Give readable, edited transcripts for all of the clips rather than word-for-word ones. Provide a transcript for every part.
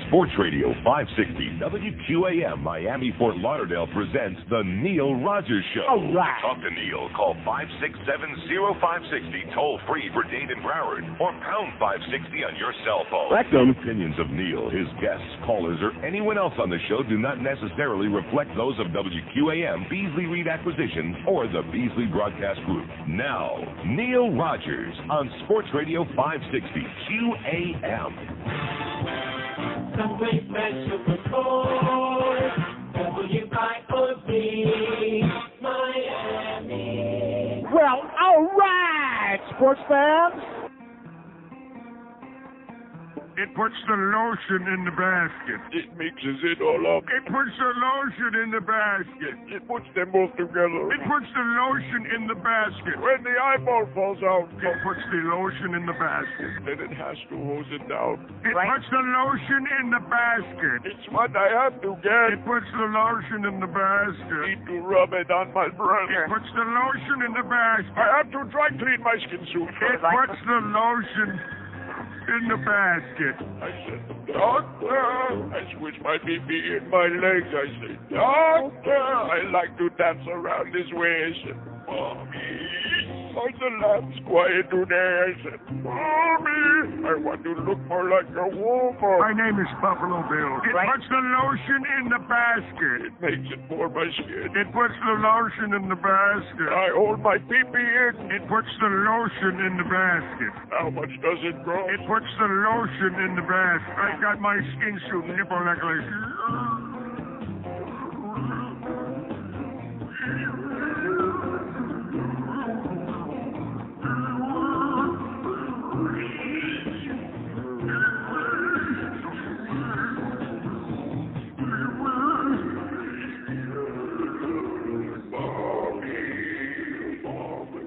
Sports Radio 560 WQAM Miami Fort Lauderdale presents The Neil Rogers Show. All right. Talk to Neil. Call 567-0560 toll free for Dade and Broward or pound 560 on your cell phone. The opinions of Neil, his guests, callers, or anyone else on the show do not necessarily reflect those of WQAM, Beasley Reed Acquisition, or the Beasley Broadcast Group. Now, Neil Rogers on Sports Radio 560 QAM. Some great special report. WIOD, Miami. Well, all right, sports fans. It puts the lotion in the basket. It mixes it all up. It puts the lotion in the basket. It puts them both together. It puts the lotion in the basket. When the eyeball falls out, It puts the lotion in the basket. then it has to hose it down. It puts the lotion in the basket. It's what I have to get. It puts the lotion in the basket. Need to rub it on my breast. It puts the lotion in the basket. I have to dry clean my skin suit. It puts the lotion in the basket. I said, Doctor. I switch my BB in my legs. I say, Doctor. I like to dance around this way. I said, Mommy. Are the lambs quiet today? I said, Mommy. I want to look more like a woman. My name is Buffalo Bill. It puts the lotion in the basket. It makes it for my skin. It puts the lotion in the basket. I hold my BB in. It puts the lotion in the basket. How much does it grow? It puts the lotion in the basket. I got my skin suit nipple necklace.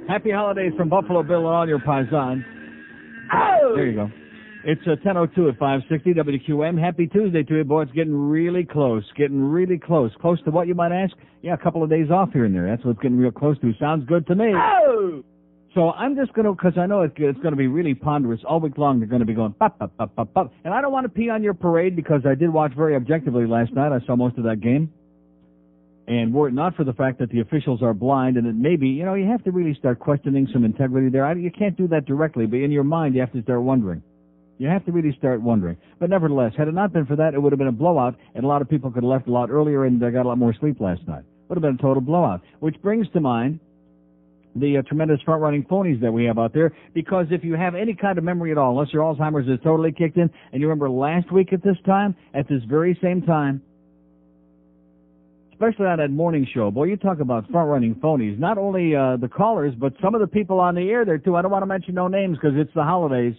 Happy holidays from Buffalo Bill and all your paisans. Oh! There you go. It's 10:02 at 560 WQM. Happy Tuesday to you, boy. It's getting really close. Getting really close. Close to what, you might ask? Yeah, a couple of days off here and there. That's what it's getting real close to. Sounds good to me. Oh! So I'm just going to, because I know it's going to be really ponderous. All week long, they're going to be going, pop, pop, pop, pop, pop. And I don't want to pee on your parade because I did watch very objectively last night. I saw most of that game. And were it not for the fact that the officials are blind and that maybe, you have to really start questioning some integrity there. You can't do that directly, but in your mind, you have to start wondering. You have to really start wondering. But nevertheless, had it not been for that, it would have been a blowout, and a lot of people could have left a lot earlier and got a lot more sleep last night. Would have been a total blowout. Which brings to mind the tremendous front-running phonies that we have out there, because if you have any kind of memory at all, unless your Alzheimer's is totally kicked in, and you remember last week at this time, at this very same time, especially on that morning show, boy, you talk about front-running phonies. Not only the callers, but some of the people on the air there, too. I don't want to mention no names because it's the holidays.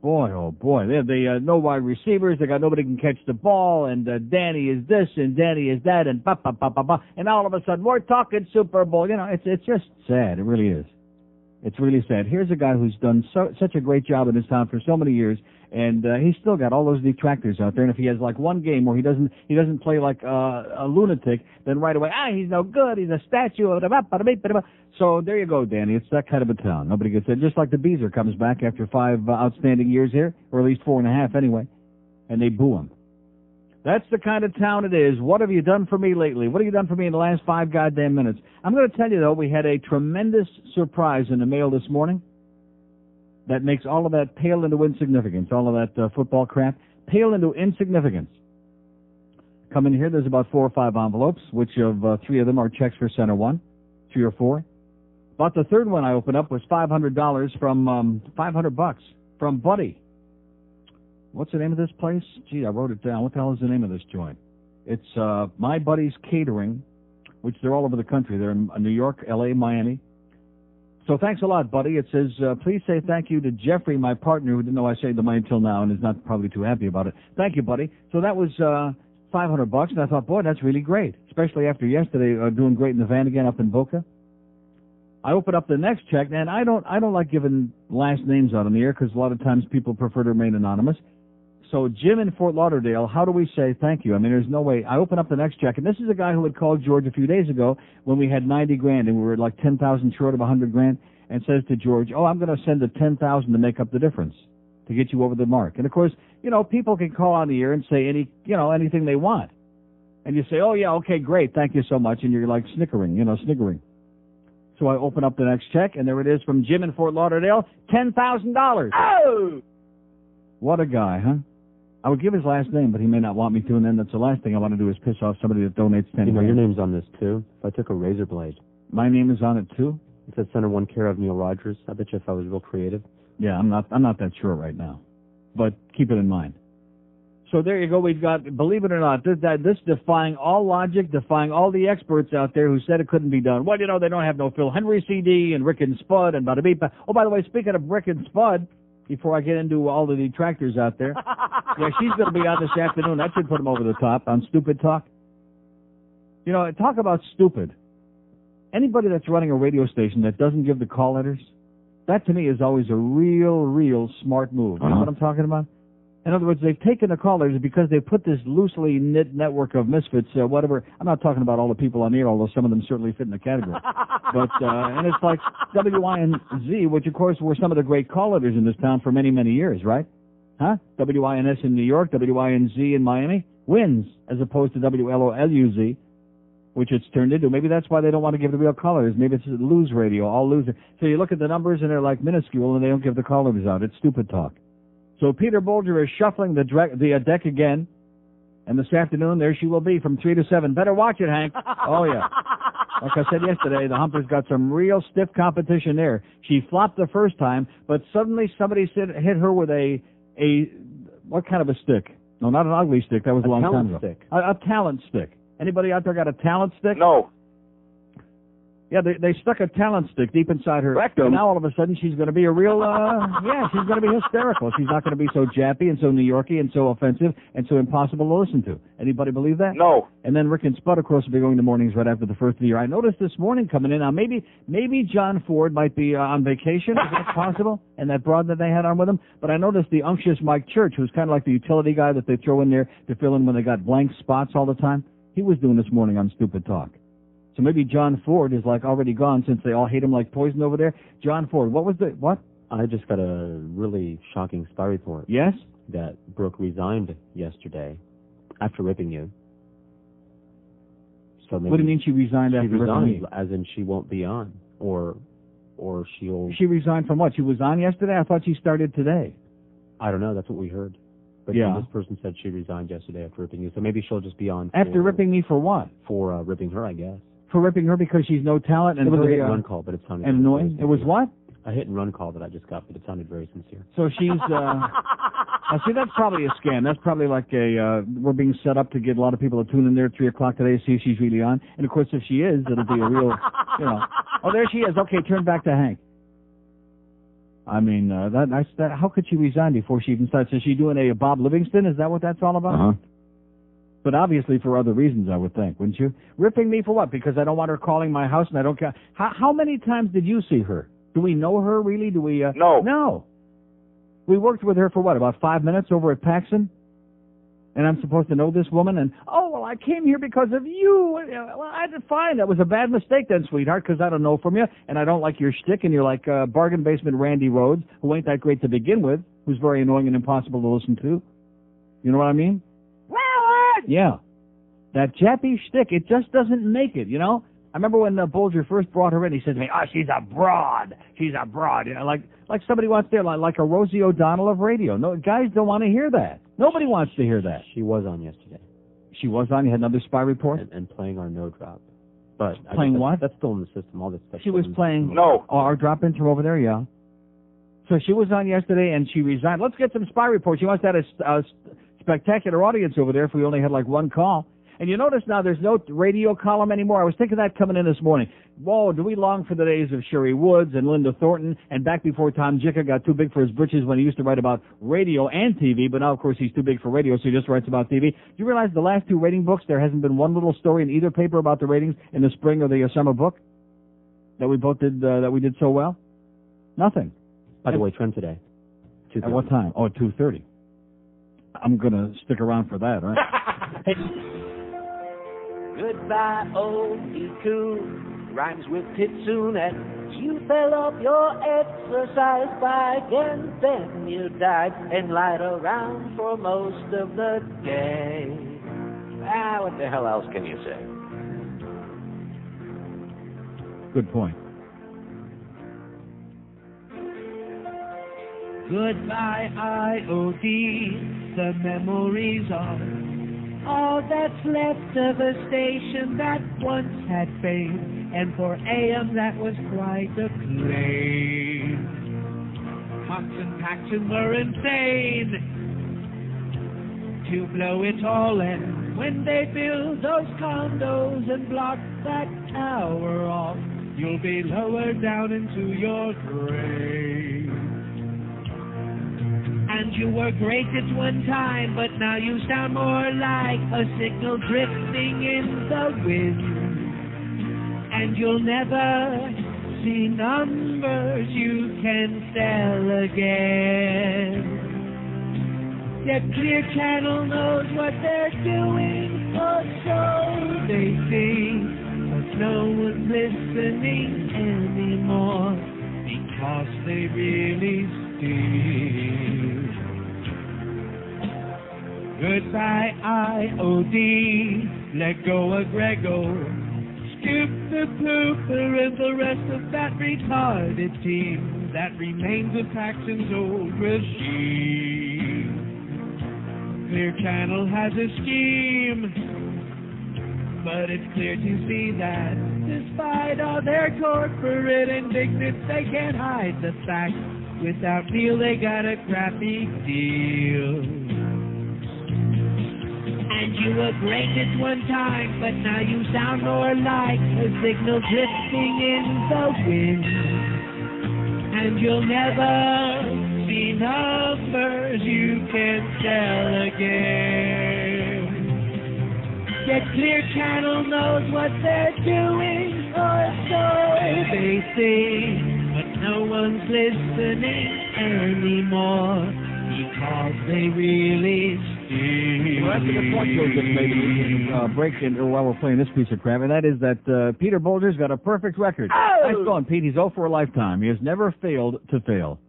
Boy, oh boy, they no wide receivers. They got nobody can catch the ball, and Danny is this and Danny is that, and pop, pop, pop, pop, pop. And all of a sudden, we're talking Super Bowl. It's just sad. It really is. It's really sad. Here's a guy who's done such a great job in his town for so many years, and he's still got all those detractors out there. And if he has like one game where he doesn't play like a lunatic, then right away, he's no good. He's a statue. So there you go, Danny. It's that kind of a town. Nobody gets it. Just like the Beezer comes back after 5 outstanding years here, or at least 4.5 anyway, and they boo him. That's the kind of town it is. What have you done for me lately? What have you done for me in the last 5 goddamn minutes? I'm going to tell you, though, we had a tremendous surprise in the mail this morning that makes all of that pale into insignificance, all of that football crap, pale into insignificance. Come in here, there's about 4 or 5 envelopes, which of 3 of them are checks for Center One, 3 or 4. About the third one I opened up was $500 from $500 from Buddy. What's the name of this place? Gee, I wrote it down. What the hell is the name of this joint? It's My Buddy's Catering, which they're all over the country. They're in New York, L.A., Miami. So thanks a lot, Buddy. It says, please say thank you to Jeffrey, my partner, who didn't know I saved the money until now and is not probably too happy about it. Thank you, Buddy. So that was $500, and I thought, boy, that's really great, especially after yesterday doing great in the van again up in Boca. I open up the next check, and I don't like giving last names out on the air because a lot of times people prefer to remain anonymous. So Jim in Fort Lauderdale, how do we say thank you? I mean, there's no way. I open up the next check, and this is a guy who had called George a few days ago when we had $90,000 and we were like 10,000 short of $100,000, and says to George, I'm going to send the $10,000 to make up the difference. to get you over the mark. And, of course, you know, people can call on the air and say anything they want. And you say, oh, yeah, okay, great, thank you so much. And you're like snickering. So I open up the next check, and there it is from Jim in Fort Lauderdale, $10,000. Oh! What a guy, huh? I would give his last name, but he may not want me to, and then that's the last thing I want to do is piss off somebody that donates $10,000. You know, your name's on this, too. If I took a razor blade. My name is on it, too? It says Center 1 care of Neil Rogers. I bet you if I was real creative. Yeah, I'm not that sure right now. But keep it in mind. So there you go. We've got, believe it or not, this defying all logic, defying all the experts out there who said it couldn't be done. Well, you know, they don't have no Phil Henry CD and Rick and Spud and bada beep. Oh, by the way, speaking of Rick and Spud, before I get into all the detractors out there, yeah, she's going to be on this afternoon. That should put them over the top on Stupid Talk. You know, talk about stupid. Anybody that's running a radio station that doesn't give the call letters, that to me is always a real smart move. You know what I'm talking about? In other words, they've taken the call letters because they put this loosely knit network of misfits, whatever. I'm not talking about all the people on the air, although some of them certainly fit in the category. But, and it's like WYNZ, which of course were some of the great call letters in this town for many, many years, right? Huh? WYNS in New York, WYNZ in Miami, wins, as opposed to WLOLUZ, which it's turned into. Maybe that's why they don't want to give the real callers. Maybe it's lose radio, all loser. So you look at the numbers and they're like minuscule and they don't give the callers out. It's Stupid Talk. So Peter Bolger is shuffling the deck again, and this afternoon there she will be from 3 to 7. Better watch it, Hank. Oh, yeah. Like I said yesterday, the Humpers got some real stiff competition there. She flopped the first time, but suddenly somebody hit her with a what kind of a stick? No, not an ugly stick. That was a long time ago. Stick. A talent stick. Anybody out there got a talent stick? No. Yeah, they stuck a talent stick deep inside her. Rectum. And now all of a sudden she's going to be a real, she's going to be hysterical. She's not going to be so jappy and so New Yorky and so offensive and so impossible to listen to. Anybody believe that? No. And then Rick and Spud, of course, will be going to mornings right after the first of the year. I noticed this morning coming in, now maybe John Ford might be on vacation. Is that possible? And that broad that they had on with him. But I noticed the unctuous Mike Church, who's kind of like the utility guy that they throw in there to fill in when they got blank spots all the time. He was doing this morning on Stupid Talk. So maybe John Ford is like already gone since they all hate him like poison over there. John Ford, what? I just got a really shocking spy report. Yes? That Brooke resigned yesterday after ripping you. So maybe what do you mean she resigned after ripping me? As in she won't be on, or she'll... She resigned from what? She was on yesterday? I thought she started today. I don't know. That's what we heard. But yeah. This person said she resigned yesterday after ripping you, so maybe she'll just be on. After ripping me for what? For ripping her, I guess. For ripping her because she's no talent and it was very, a hit and run call, but it sounded and annoying. It was what? A hit and run call that I just got, but it sounded very sincere. So she's. See, that's probably a scam. That's probably like we're being set up to get a lot of people to tune in there at 3 o'clock today to see if she's really on. And of course, if she is, it'll be a real, Oh, there she is. Okay, turn back to Hank. I mean, how could she resign before she even starts? Is she doing a Bob Livingston? Is that what that's all about? Uh-huh. But obviously for other reasons, I would think, wouldn't you? Ripping me for what? Because I don't want her calling my house and I don't care. How many times did you see her? Do we know her, really? Do we? No. No. We worked with her for what, about 5 minutes over at Paxson? And I'm supposed to know this woman? And, oh, well, I came here because of you. Well, fine. That was a bad mistake then, sweetheart, because I don't know from you, and I don't like your shtick, and you're like bargain basement Randy Rhoads, who ain't that great to begin with, who's very annoying and impossible to listen to. You know what I mean? Yeah. That jappy shtick, it just doesn't make it, I remember when Bolger first brought her in, he said to me, she's a broad. She's a broad. Like somebody wants to, like a Rosie O'Donnell of radio. No, guys don't want to hear that. Nobody wants to hear that. She was on yesterday. She was on? You had another spy report? And playing our no drop. But playing what? That's still in the system, all this stuff. She was playing our drop-in from over there, yeah. So she was on yesterday and she resigned. Let's get some spy reports. She must have had a spectacular audience over there if we only had like one call. And you notice now there's no radio column anymore. I was thinking that coming in this morning. Whoa, do we long for the days of Sherry Woods and Linda Thornton and back before Tom Jicka got too big for his britches when he used to write about radio and TV, but now, of course, he's too big for radio, so he just writes about TV. Do you realize the last 2 rating books, there hasn't been one little story in either paper about the ratings in the spring or the summer book that we both did, that we did so well? Nothing. By the way, Trent today. At what time? Oh, at 2:30. I'm going to stick around for that, right? Goodbye, old E2. rhymes with Pitsoon. You fell off your exercise bike and then you died and lied around for most of the day. What the hell else can you say? Good point. Goodbye, IOD, the memories are all that's left of a station that once had fame. And for AM that was quite a claim. Cox and Paxton were insane to blow it all in. When they build those condos and block that tower off, you'll be lowered down into your grave. And you were great at one time, but now you sound more like a signal drifting in the wind. And you'll never see numbers you can sell again. Yet Clear Channel knows what they're doing, or so they think. But no one's listening anymore, because they really stink. Goodbye, IOD, let go of Grego. Skip the pooper and the rest of that retarded team that remains of Paxton's old regime. Clear Channel has a scheme, but it's clear to see that despite all their corporate indignance, they can't hide the fact without Neil they got a crappy deal. And you were great at one time, but now you sound more like a signal drifting in the wind. And you'll never see numbers you can sell again. Yet Clear Channel knows what they're doing, or so they think. But no one's listening anymore, because they really stink. Well, that's the point Joe just made break in while we're playing this piece of crap, and that is that Peter Bolger's got a perfect record. Oh! Nice going, Pete. He's 0 for a lifetime. He has never failed to fail.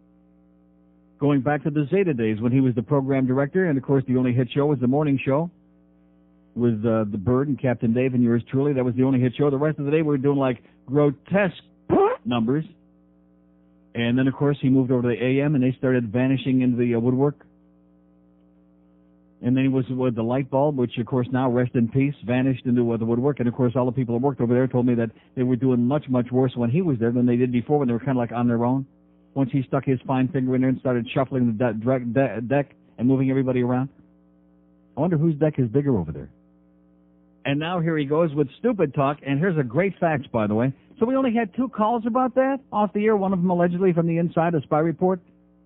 Going back to the Zeta days when he was the program director, and of course the only hit show was the morning show with the Bird and Captain Dave and yours truly. That was the only hit show. The rest of the day we were doing like grotesque numbers. And then, of course, he moved over to the AM, and they started vanishing into the woodwork. And then he was with the light bulb, which, of course, now, rest in peace, vanished into the woodwork. And, of course, all the people that worked over there told me that they were doing much, much worse when he was there than they did before, when they were kind of like on their own. Once he stuck his fine finger in there and started shuffling the deck and moving everybody around. I wonder whose deck is bigger over there. And now here he goes with stupid talk. And here's a great fact, by the way. So we only had 2 calls about that off the air, one of them allegedly from the inside, a spy report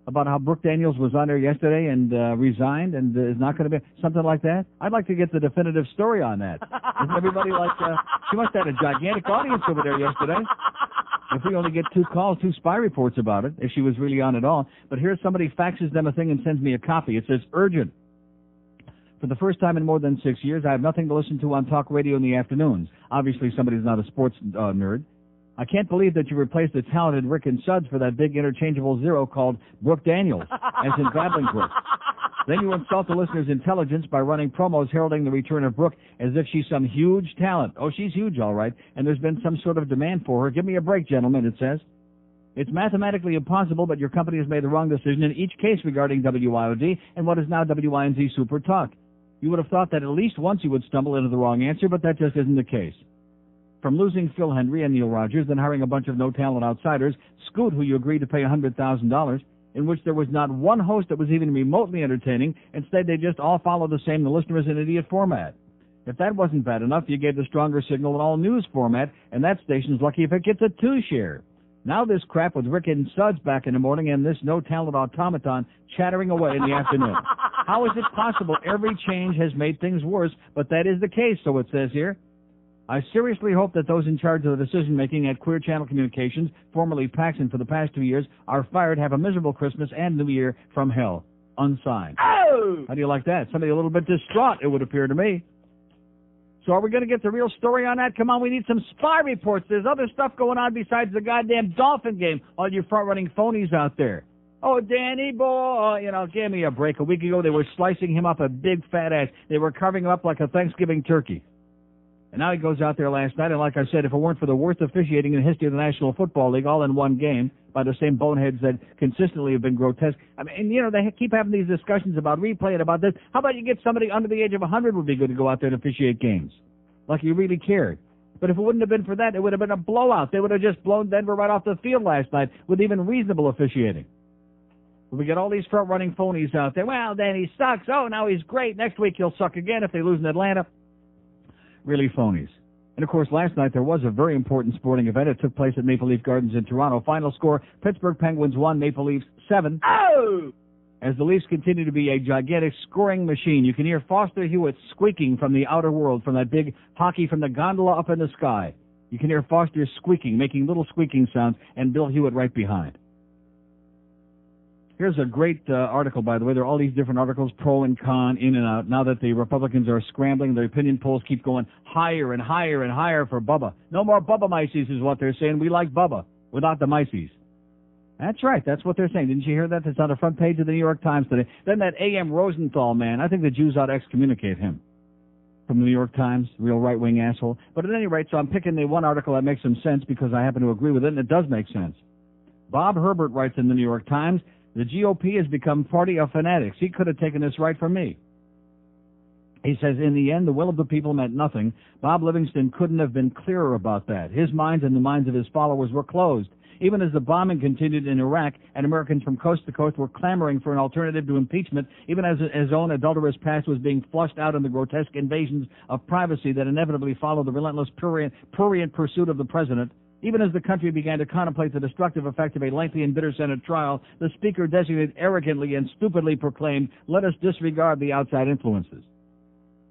about how Brooke Daniels was on there yesterday and resigned and is not going to be, something like that. I'd like to get the definitive story on that. Isn't everybody like, she must have had a gigantic audience over there yesterday. If we only get 2 calls, 2 spy reports about it, if she was really on at all. But here's somebody faxes them a thing and sends me a copy. It says, urgent. For the first time in more than 6 years, I have nothing to listen to on talk radio in the afternoons. Obviously, somebody's not a sports nerd. I can't believe that you replaced the talented Rick and Suds for that big interchangeable zero called Brooke Daniels, as in Babbling Brook. Then you insult the listener's intelligence by running promos heralding the return of Brooke as if she's some huge talent. Oh, she's huge, all right, and there's been some sort of demand for her. Give me a break, gentlemen, it says. It's mathematically impossible, but your company has made the wrong decision in each case regarding WIOD and what is now WINZ Super Talk. You would have thought that at least once you would stumble into the wrong answer, but that just isn't the case. From losing Phil Hendry and Neil Rogers, then hiring a bunch of no-talent outsiders, Scoot, who you agreed to pay $100,000, in which there was not one host that was even remotely entertaining. Instead, they just all followed the same the listener is an idiot format. If that wasn't bad enough, you gave the stronger signal an all-news format, and that station's lucky if it gets a 2-share. Now this crap with Rick and Suds back in the morning and this no-talent automaton chattering away in the afternoon. How is it possible every change has made things worse, but that is the case, so it says here. I seriously hope that those in charge of the decision-making at Queer Channel Communications, formerly Paxton for the past 2 years, are fired, have a miserable Christmas and New Year from hell. Unsigned. Oh! How do you like that? Somebody a little bit distraught, it would appear to me. So are we going to get the real story on that? Come on, we need some spy reports. There's other stuff going on besides the goddamn Dolphin game, all you front-running phonies out there. Oh, Danny boy, give me a break. A week ago, they were slicing him up a big fat ass. They were carving him up like a Thanksgiving turkey. And now he goes out there last night, and like I said, if it weren't for the worst officiating in the history of the National Football League, all in one game, by the same boneheads that consistently have been grotesque. I mean, they keep having these discussions about replay and about this. How about you get somebody under the age of 100 would be good to go out there and officiate games, like you really cared. But if it wouldn't have been for that, it would have been a blowout. They would have just blown Denver right off the field last night with even reasonable officiating. We get all these front-running phonies out there. Well, then he sucks. Oh, now he's great. Next week he'll suck again if they lose in Atlanta. Really phonies. And, of course, last night there was a very important sporting event. It took place at Maple Leaf Gardens in Toronto. Final score, Pittsburgh Penguins 1, Maple Leafs 7. Oh! As the Leafs continue to be a gigantic scoring machine, you can hear Foster Hewitt squeaking from the outer world, from that big hockey from the gondola up in the sky. You can hear Foster squeaking, making little squeaking sounds, and Bill Hewitt right behind. Here's a great article, by the way. There are all these different articles, pro and con, in and out. Now that the Republicans are scrambling, the opinion polls keep going higher and higher and higher for Bubba. No more Bubba Mices is what they're saying. We like Bubba without the Mices. That's right. That's what they're saying. Didn't you hear that? It's on the front page of the New York Times today. Then that A.M. Rosenthal man, I think the Jews ought to excommunicate him from the New York Times, real right-wing asshole. But at any rate, so I'm picking the one article that makes some sense because I happen to agree with it, and it does make sense. Bob Herbert writes in the New York Times, the GOP has become party of fanatics. He could have taken this right from me. He says, in the end, the will of the people meant nothing. Bob Livingston couldn't have been clearer about that. His minds and the minds of his followers were closed. Even as the bombing continued in Iraq and Americans from coast to coast were clamoring for an alternative to impeachment, even as his own adulterous past was being flushed out in the grotesque invasions of privacy that inevitably followed the relentless prurient pursuit of the president, even as the country began to contemplate the destructive effect of a lengthy and bitter Senate trial, the Speaker designated arrogantly and stupidly proclaimed, let us disregard the outside influences.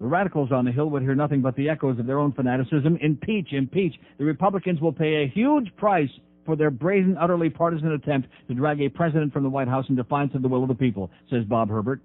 The radicals on the Hill would hear nothing but the echoes of their own fanaticism. Impeach, impeach. The Republicans will pay a huge price for their brazen, utterly partisan attempt to drag a president from the White House in defiance of the will of the people, says Bob Herbert.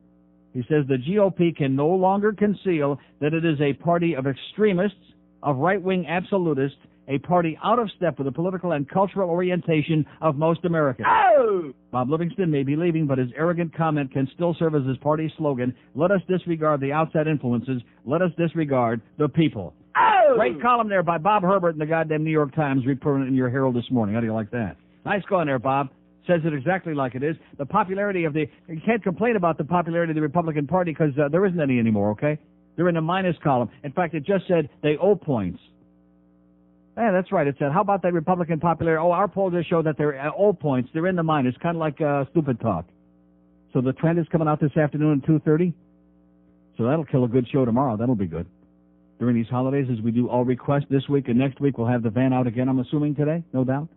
He says the GOP can no longer conceal that it is a party of extremists, of right-wing absolutists, a party out of step with the political and cultural orientation of most Americans. Oh! Bob Livingston may be leaving, but his arrogant comment can still serve as his party slogan, let us disregard the outside influences, let us disregard the people. Oh! Great column there by Bob Herbert in the goddamn New York Times, reporting in your Herald this morning. How do you like that? Nice going there, Bob. Says it exactly like it is. The popularity of you can't complain about the popularity of the Republican Party because there isn't any anymore, okay? They're in the minus column. In fact, it just said they owe points. Yeah, that's right. It said, how about that Republican popularity? Oh, our poll just showed that they're at all points. They're in the minus, kind of like stupid talk. So the trend is coming out this afternoon at 2:30. So that'll kill a good show tomorrow. That'll be good. During these holidays, as we do all requests this week and next week, we'll have the van out again, I'm assuming, today, no doubt.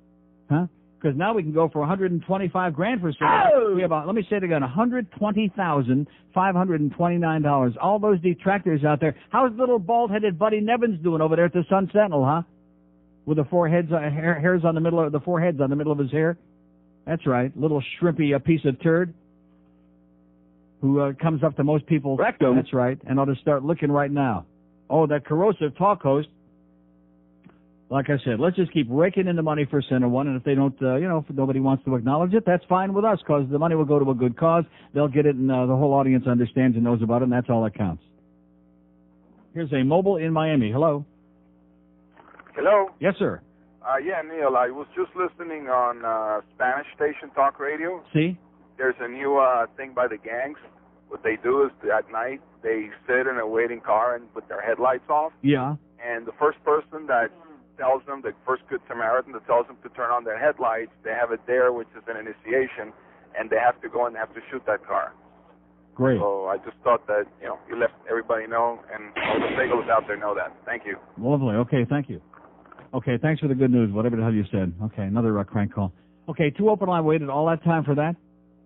Huh? Because now we can go for $125,000 for sale. Oh! We have, let me say it again, $120,529. All those detractors out there. How's little bald-headed Buddy Nevins doing over there at the Sun Sentinel, huh? With the hairs on the middle of the foreheads on the middle of his hair. That's right, little shrimpy piece of turd who comes up to most people. Rectum. That's right, and ought to start looking right now. Oh, that corrosive talk host. Like I said, let's just keep raking in the money for Center One, and if they don't, if nobody wants to acknowledge it, that's fine with us, because the money will go to a good cause. They'll get it, and the whole audience understands and knows about it, and that's all that counts. Here's a mobile in Miami. Hello. Hello? Yes, sir. Yeah, Neil, I was just listening on Spanish station talk radio. See? There's a new thing by the gangs. What they do is at night they sit in a waiting car and with their headlights off. Yeah. And the first person that tells them, the first good Samaritan that tells them to turn on their headlights, they have a dare, which is an initiation, and they have to go and they have to shoot that car. Great. So I just thought that, you let everybody know, and all the bagels out there know that. Thank you. Lovely. Okay, thank you. Okay, thanks for the good news, whatever the hell you said. Okay, another crank call. Okay, 2 open line, waited all that time for that?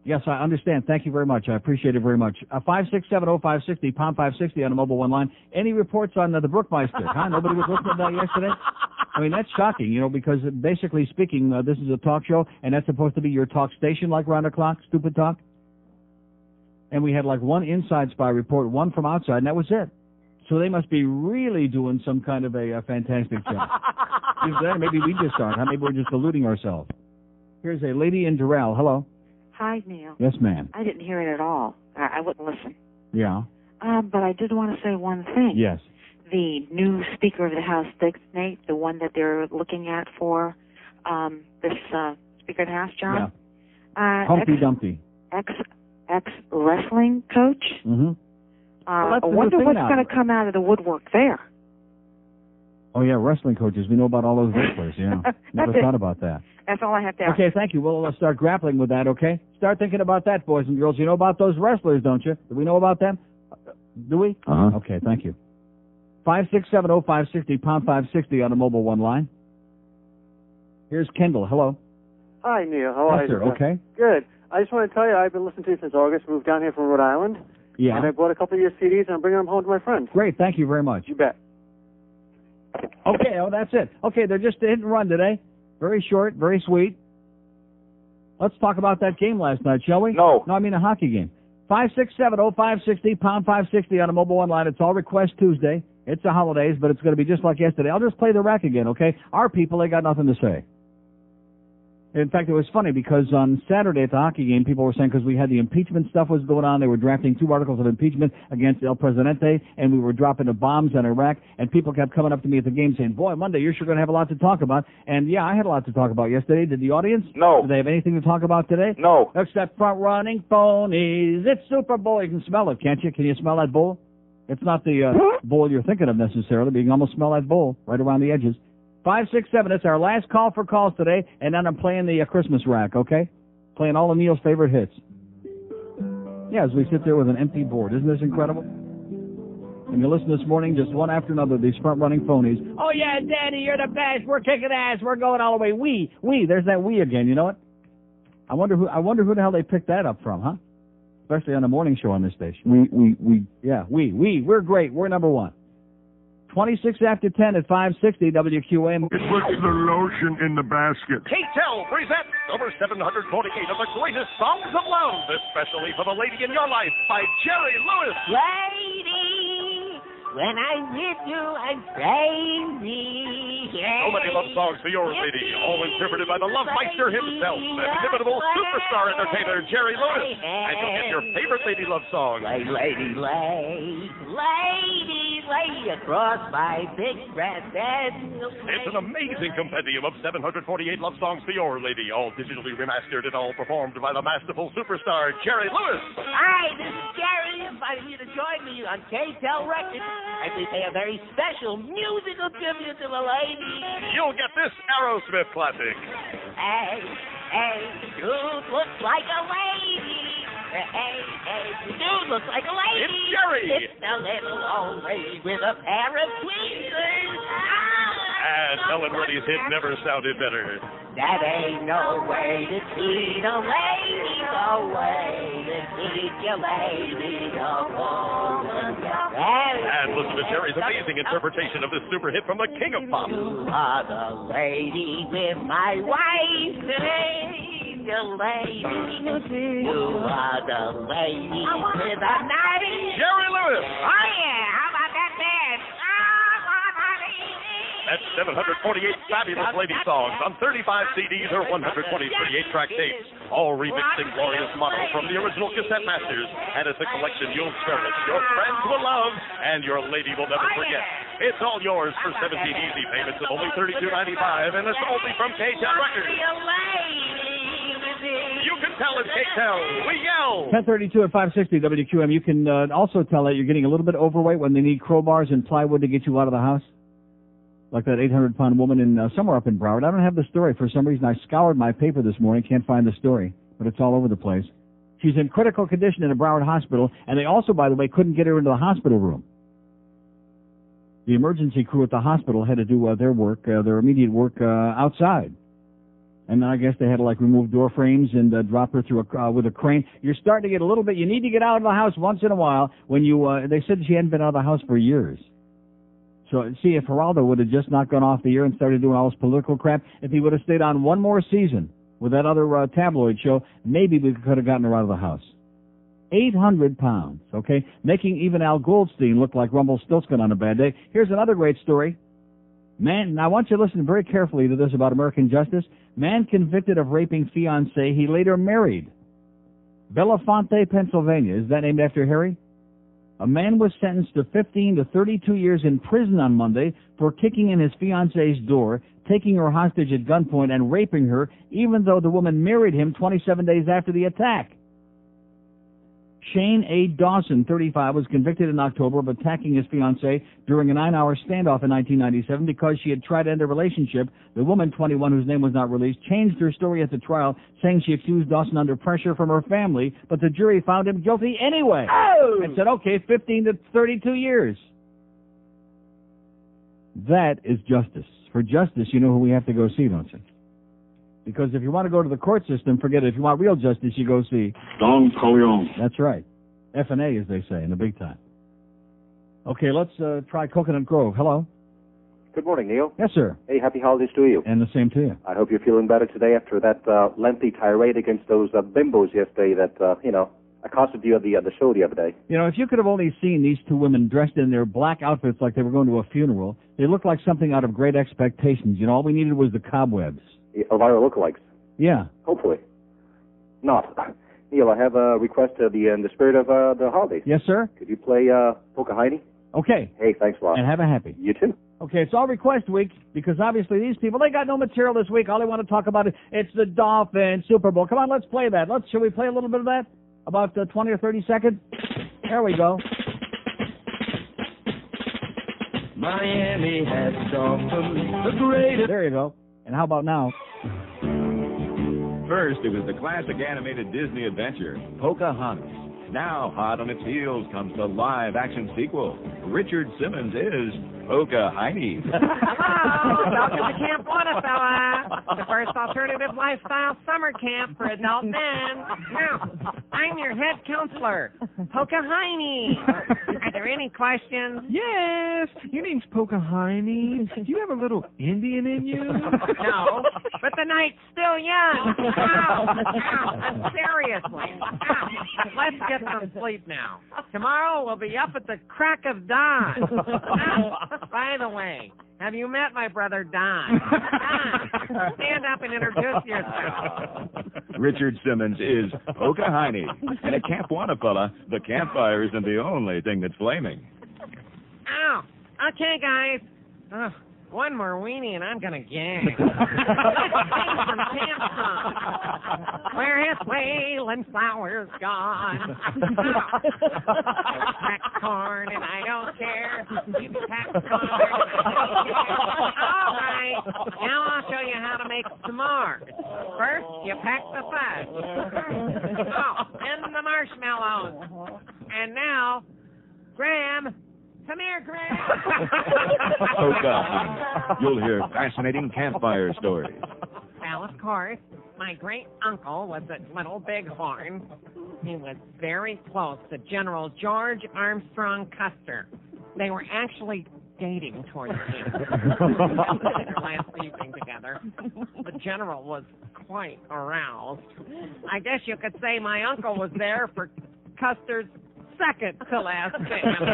Yes, I understand. Thank you very much. I appreciate it very much. 5670560, pound 560 on the mobile one line. Any reports on the Brookmeister? Huh? Nobody was listening to that yesterday? I mean, that's shocking, because basically speaking, this is a talk show, and that's supposed to be your talk station like round the clock, stupid talk. And we had like one inside spy report, one from outside, and that was it. So they must be really doing some kind of a fantastic job. Maybe we just aren't. Maybe we're just deluding ourselves. Here's a lady in Doral. Hello. Hi, Neil. Yes, ma'am. I didn't hear it at all. I wouldn't listen. Yeah. But I did want to say one thing. Yes. The new Speaker of the House, Nate, the one that they're looking at for this Speaker of the House job. Yeah. Humpty Dumpty. Ex-wrestling coach. Mm-hmm. I wonder what's going to come out of the woodwork there. Oh, yeah, wrestling coaches. We know about all those wrestlers, yeah. Never thought about that. That's all I have to ask. Okay, thank you. We'll start grappling with that, okay? Start thinking about that, boys and girls. You know about those wrestlers, don't you? Do we know about them? Do we? Uh-huh. Okay, thank you. 5670560, pound 560 on the mobile one line. Here's Kendall. Hello. Hi, Neil. How are you? Sir. Okay. Good. I just want to tell you, I've been listening to you since August. Moved down here from Rhode Island. Yeah. And I bought a couple of your CDs, and I'm bringing them home to my friends. Great. Thank you very much. You bet. Okay, that's it. Okay, they're just a hit and run today. Very short, very sweet. Let's talk about that game last night, shall we? No. No, I mean a hockey game. 5670560, pound 560 on a mobile one line. It's all Request Tuesday. It's the holidays, but it's going to be just like yesterday. I'll just play the rack again, okay? Our people, they got nothing to say. In fact, it was funny because on Saturday at the hockey game, people were saying because we had the impeachment stuff was going on, they were drafting 2 articles of impeachment against El Presidente, and we were dropping the bombs on Iraq, and people kept coming up to me at the game saying, boy, Monday, you're sure going to have a lot to talk about. And, yeah, I had a lot to talk about yesterday. Did the audience? No. Did they have anything to talk about today? No. Except front-running phonies. It's Super Bowl. You can smell it, can't you? Can you smell that bowl? It's not the bowl you're thinking of necessarily, but you can almost smell that bowl right around the edges. 567, it's our last call for calls today, and then I'm playing the Christmas rack, okay? Playing all of Neil's favorite hits. Yeah, as we sit there with an empty board. Isn't this incredible? And you listen this morning, just one after another, these front-running phonies. Oh, yeah, Daddy, you're the best. We're kicking ass. We're going all the way. We. There's that we again, you know what? I wonder who the hell they picked that up from, huh? Especially on the morning show on this station. We. Yeah, we. We're great. We're number one. 26 after 10 at 560 WQAM. It puts the lotion in the basket. KTEL presents over 748 of the greatest songs of love, especially for the lady in your life by Jerry Lewis. Lady, when I'm with you, I'm crazy. So many love songs for your lady, all interpreted by the Love Meister himself, an inimitable superstar entertainer, Jerry Lewis. And you'll get your favorite lady love song. Lady, lay across my big brass head. It's an amazing compendium of 748 love songs for your lady, all digitally remastered and all performed by the masterful superstar, Jerry Lewis. Hi, this is Jerry, inviting you to join me on KTEL Records as we pay a very special musical tribute to the lady. You'll get this Aerosmith classic. Hey, dude looks like a lady. Hey, dude looks like a lady. It's Jerry. It's the little old lady with a pair of tweezers. And Helen Reddy's hit never sounded better. That ain't no way to treat a lady, no way to treat your lady, no woman. And listen to Jerry's amazing interpretation of this super hit from the King of Pop. You are the lady with my wife today. The lady, you are the lady with a knife. Jerry Lewis. Oh yeah, how about that band? That's 748 fabulous lady songs on 35 CDs or 120 38-track tapes, all remixed in glorious mono from the original cassette masters. And it's a collection you'll cherish, your friends will love, and your lady will never forget. It's all yours for 17 easy payments of only $32.95, and it's only from KTEL Records. You can tell it's KTEL. We yell. 1032 at 560 WQM. You can also tell that you're getting a little bit overweight when they need crowbars and plywood to get you out of the house. Like that 800-pound woman in somewhere up in Broward. I don't have the story. For some reason, I scoured my paper this morning. Can't find the story, but it's all over the place. She's in critical condition in a Broward hospital, and they also, by the way, couldn't get her into the hospital room. The emergency crew at the hospital had to do their work, their immediate work outside. And then I guess they had to, like, remove door frames and drop her through with a crane. You're starting to get a little bit, you need to get out of the house once in a while when you, they said she hadn't been out of the house for years. So, see, if Geraldo would have just not gone off the air and started doing all this political crap, if he would have stayed on one more season with that other tabloid show, maybe we could have gotten her out of the house. 800 pounds, okay? Making even Al Goldstein look like Rumpelstiltskin on a bad day. Here's another great story. Man, now I want you to listen very carefully to this about American justice. Man convicted of raping fiancée he later married. Belafonte, Pennsylvania. Is that named after Harry? A man was sentenced to 15 to 32 years in prison on Monday for kicking in his fiancée's door, taking her hostage at gunpoint, and raping her, even though the woman married him 27 days after the attack. Shane A. Dawson, 35, was convicted in October of attacking his fiancée during a 9-hour standoff in 1997 because she had tried to end a relationship. The woman, 21, whose name was not released, changed her story at the trial, saying she accused Dawson under pressure from her family, but the jury found him guilty anyway. Oh! And said, okay, 15 to 32 years. That is justice. For justice, you know who we have to go see, don't you? Because if you want to go to the court system, forget it. If you want real justice, you go see Don Corleone. That's right. F&A, as they say, in the big time. Okay, let's try Coconut Grove. Hello. Good morning, Neil. Yes, sir. Hey, happy holidays to you. And the same to you. I hope you're feeling better today after that lengthy tirade against those bimbos yesterday that, accosted you at the show the other day. You know, if you could have only seen these two women dressed in their black outfits like they were going to a funeral, they looked like something out of Great Expectations. You know, all we needed was the cobwebs. Elvira lookalikes. Yeah. Hopefully. Not. Neil, I have a request in the spirit of the holidays. Yes, sir? Could you play Pocahontas? Okay. Hey, thanks a lot. And have a happy. You too. Okay, it's all request week because obviously these people, they got no material this week. All they want to talk about it's the Dolphins Super Bowl. Come on, let's play that. Shall we play a little bit of that? About 20 or 30 seconds? There we go. Miami has Dolphins, the greatest. There you go. And how about now? First, it was the classic animated Disney adventure, Pocahontas. Now, hot on its heels comes the live-action sequel. Richard Simmons is Pocahontas. Hello, welcome to Camp Wanna, the first alternative lifestyle summer camp for adult men. Now, I'm your head counselor, Pocahontas. Are there any questions? Yes, your name's Pocahontas. Do you have a little Indian in you? No, but the night's still young. Ow. Seriously. Ow. Let's get some sleep now. Tomorrow we'll be up at the crack of dawn. By the way, have you met my brother Don? Don, stand up and introduce yourself. Richard Simmons is Pocahontas. And at Camp Wanapella, the campfire isn't the only thing that's flaming. Ow. Okay, guys. One more weenie and I'm gonna gag. Let's sing some camp songs. Where his wailing flowers gone. Pack corn and I don't care. You pack corn and I don't care. All right. Now I'll show you how to make s'mores. First, you pack the fudge. Then the marshmallows. And now, Graham. Come here, Graham. Pocahontas. You'll hear fascinating campfire stories. Well, of course, my great uncle was a little bighorn. He was very close to General George Armstrong Custer. They were actually dating towards the end. Their last evening together. The general was quite aroused. I guess you could say my uncle was there for Custer's second to last stand.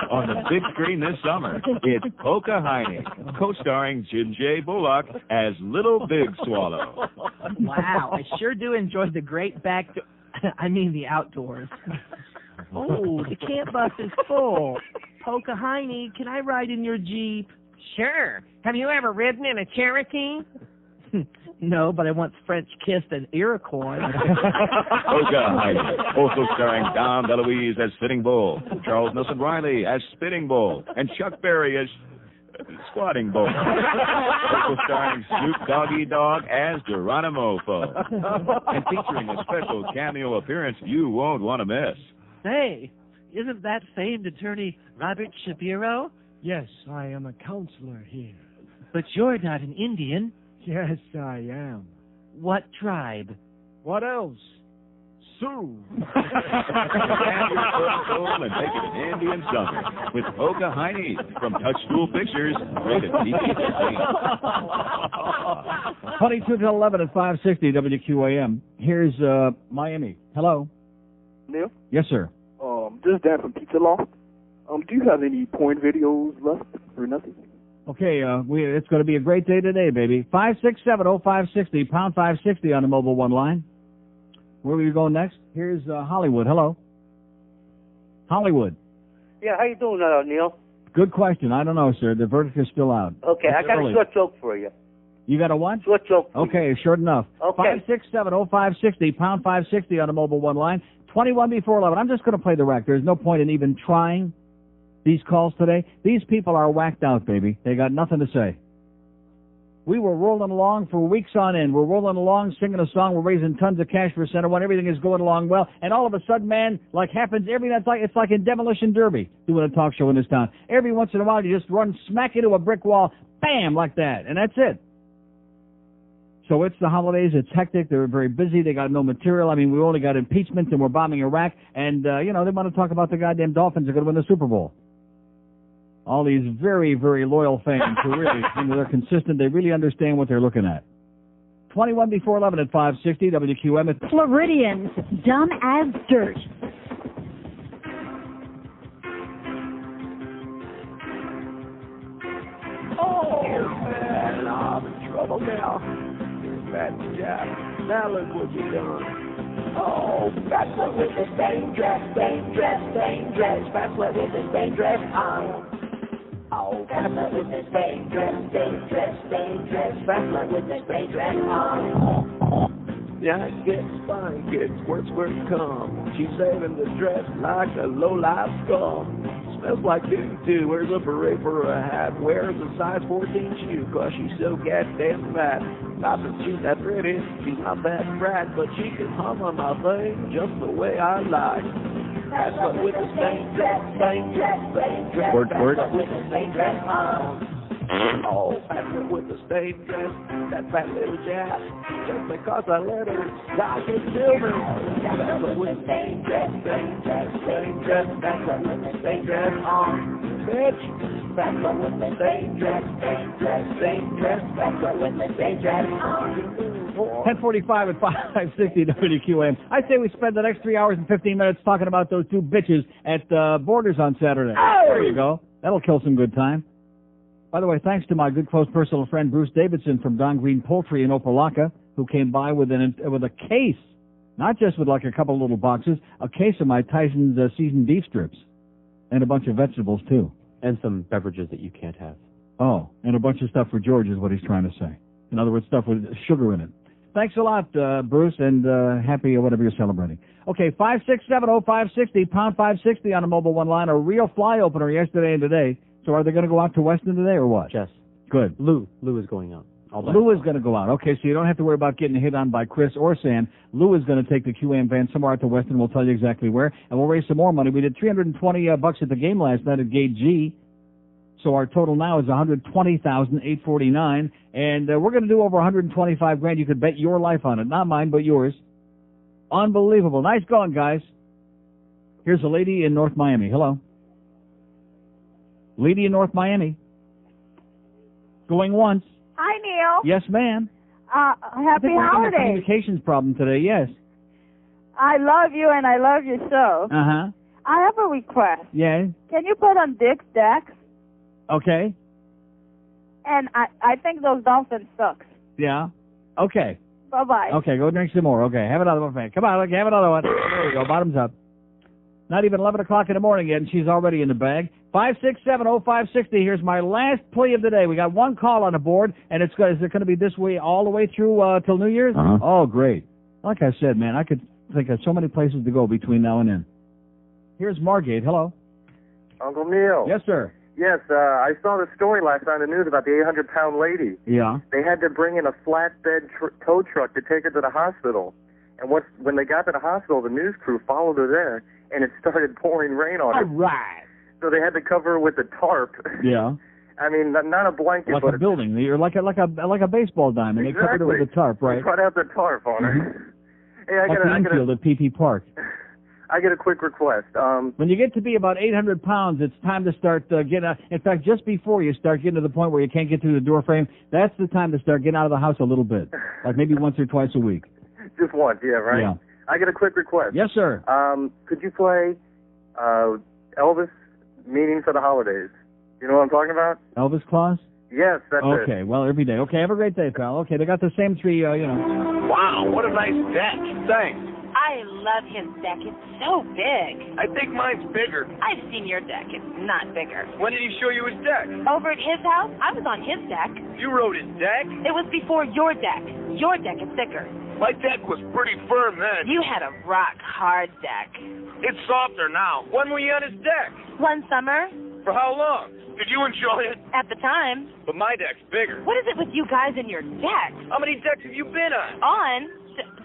On the big screen this summer, it's Pocahontas, co-starring J. Bullock as Little Big Swallow. Wow, I sure do enjoy the great the outdoors. Oh, the camp bus is full. Pocahontas, can I ride in your Jeep? Sure. Have you ever ridden in a Cherokee? No, but I once French kissed an Iroquois. Pocahontas, also starring Dom DeLuise as Sitting Bull, Charles Nelson Riley as Spitting Bull, and Chuck Berry as Squatting Bull. Also starring Snoop Doggy Dog as Geronimo Foe. And featuring a special cameo appearance you won't want to miss. Hey, isn't that famed attorney Robert Shapiro? Yes, I am a counselor here. But you're not an Indian. Yes, I am. What tribe? What else? Sioux. Have your soul and make it an Indian summer with Pocahontas from Touchstool Pictures, rated PG-13. 22 to 11 at 560 WQAM. Here's Miami. Hello. Neil? Yes, sir. This is Dan from Pizza Loft. Do you have any porn videos left or nothing? Okay, it's going to be a great day today, baby. 5670560, pound 560 on the mobile one line. Where are you going next? Here's Hollywood. Hello. Hollywood. Yeah, how you doing, Neil? Good question. I don't know, sir. The verdict is still out. Okay, I got a short joke for you. You got a what? Short joke for Okay, you. short enough. Okay. 5670560, pound 560 on the mobile one line. 21 before 11. I'm just going to play the record. There's no point in even trying these calls today. These people are whacked out, baby. They got nothing to say. We were rolling along for weeks on end. We're rolling along, singing a song. We're raising tons of cash for Center One. Everything is going along well. And all of a sudden, man, like happens it's like in Demolition Derby, doing a talk show in this town. Every once in a while, you just run smack into a brick wall, bam, like that. And that's it. So it's the holidays. It's hectic. They're very busy. They got no material. I mean, we only got impeachment and we're bombing Iraq. And, they want to talk about the goddamn Dolphins are going to win the Super Bowl. All these very, very loyal fans who really, they're consistent. They really understand what they're looking at. 21 before 11 at 560 WQM. Floridians, dumb as dirt. Oh, man, I'm in trouble now. Fat Jack, now look what you done. Oh, Bachelor with the same dress, Bachelor with the same dress on. Oh, Bachelor with the same dress, Bachelor with the same dress on. Yeah, it gets fine, kids, squirt, come. She's saving the dress like a low-life scum. Smells like doo-doo, wears a beret for a hat, wears a size 14 shoe, 'cause she's so goddamn fat. Not that she's that pretty, she's not that brat, but she can hum on my thing just the way I like. Bachelor with the same dress, Word. Bachelor with the same dress on. Oh, Bachelor with the same dress, that fat little jazz, just because I let her die can kill me. Bachelor with the same dress, Bachelor with the same dress on. Bitch, Bachelor with the same dress, Bachelor with the same dress on. 10:45 at 560 WQM. I say we spend the next 3 hours and 15 minutes talking about those two bitches at Borders on Saturday. Oh! There you go. That'll kill some good time. By the way, thanks to my good close personal friend Bruce Davidson from Don Green Poultry in Opelika, who came by with a case, not just with like a couple little boxes, a case of my Tyson's seasoned beef strips, and a bunch of vegetables too, and some beverages that you can't have. Oh, and a bunch of stuff for George is what he's trying to say. In other words, stuff with sugar in it. Thanks a lot, Bruce, and happy whatever you're celebrating. Okay, 5670560, pound 560 on the mobile one line. A real fly opener yesterday and today. So are they going to go out to Weston today or what? Yes. Good. Lou is going out. Lou is going to go out. Okay, so you don't have to worry about getting hit on by Chris or Sam. Lou is going to take the QAM van somewhere out to Weston. We'll tell you exactly where, and we'll raise some more money. We did $320 at the game last night at Gate G. So our total now is $120,849, and we're going to do over $125,000. You could bet your life on it, not mine, but yours. Unbelievable! Nice going, guys. Here's a lady in North Miami. Hello, lady in North Miami. Going once. Hi, Neil. Yes, ma'am. Happy holidays. A communications problem today. Yes. I love you and I love your show. Uh-huh. I have a request. Yeah. Can you put on Dick's Decks? Okay. And I think those Dolphins sucks. Yeah. Okay. Bye-bye. Okay, go drink some more. Okay, have another one, man. Come on, okay, have another one. There we go, bottoms up. Not even 11 o'clock in the morning yet, and she's already in the bag. 5670560, here's my last plea of the day. We got one call on the board, and is it going to be this way all the way through till New Year's? Uh-huh. Oh, great. Like I said, man, I could think of so many places to go between now and then. Here's Margate. Hello. Uncle Neil. Yes, sir. Yes, I saw the story last night in the news about the 800-pound lady. Yeah. They had to bring in a flatbed tow truck to take her to the hospital. And when they got to the hospital, the news crew followed her there, and it started pouring rain on her. All right. So they had to cover her with a tarp. Yeah. I mean, not a blanket, like but a building. You're like a baseball diamond. Exactly. They covered it with a tarp, right? They cut out the tarp on her. Hey, like the infield at PP Park. I get a quick request. When you get to be about 800 pounds, it's time to start getting out. In fact, just before you start getting to the point where you can't get through the door frame, that's the time to start getting out of the house a little bit, like maybe once or twice a week. Just once, yeah, right? Yeah. I got a quick request. Yes, sir. Could you play Elvis Meaning for the Holidays? You know what I'm talking about? Elvis Claus? Yes, that's it. Okay, well, every day. Okay, have a great day, pal. Okay, they got the same three, Wow, what a nice deck. Thanks. I love his deck. It's so big. I think mine's bigger. I've seen your deck. It's not bigger. When did he show you his deck? Over at his house, I was on his deck. You rode his deck? It was before your deck. Your deck is thicker. My deck was pretty firm then. You had a rock-hard deck. It's softer now. When were you on his deck? One summer. For how long? Did you enjoy it? At the time. But my deck's bigger. What is it with you guys and your decks? How many decks have you been on? On?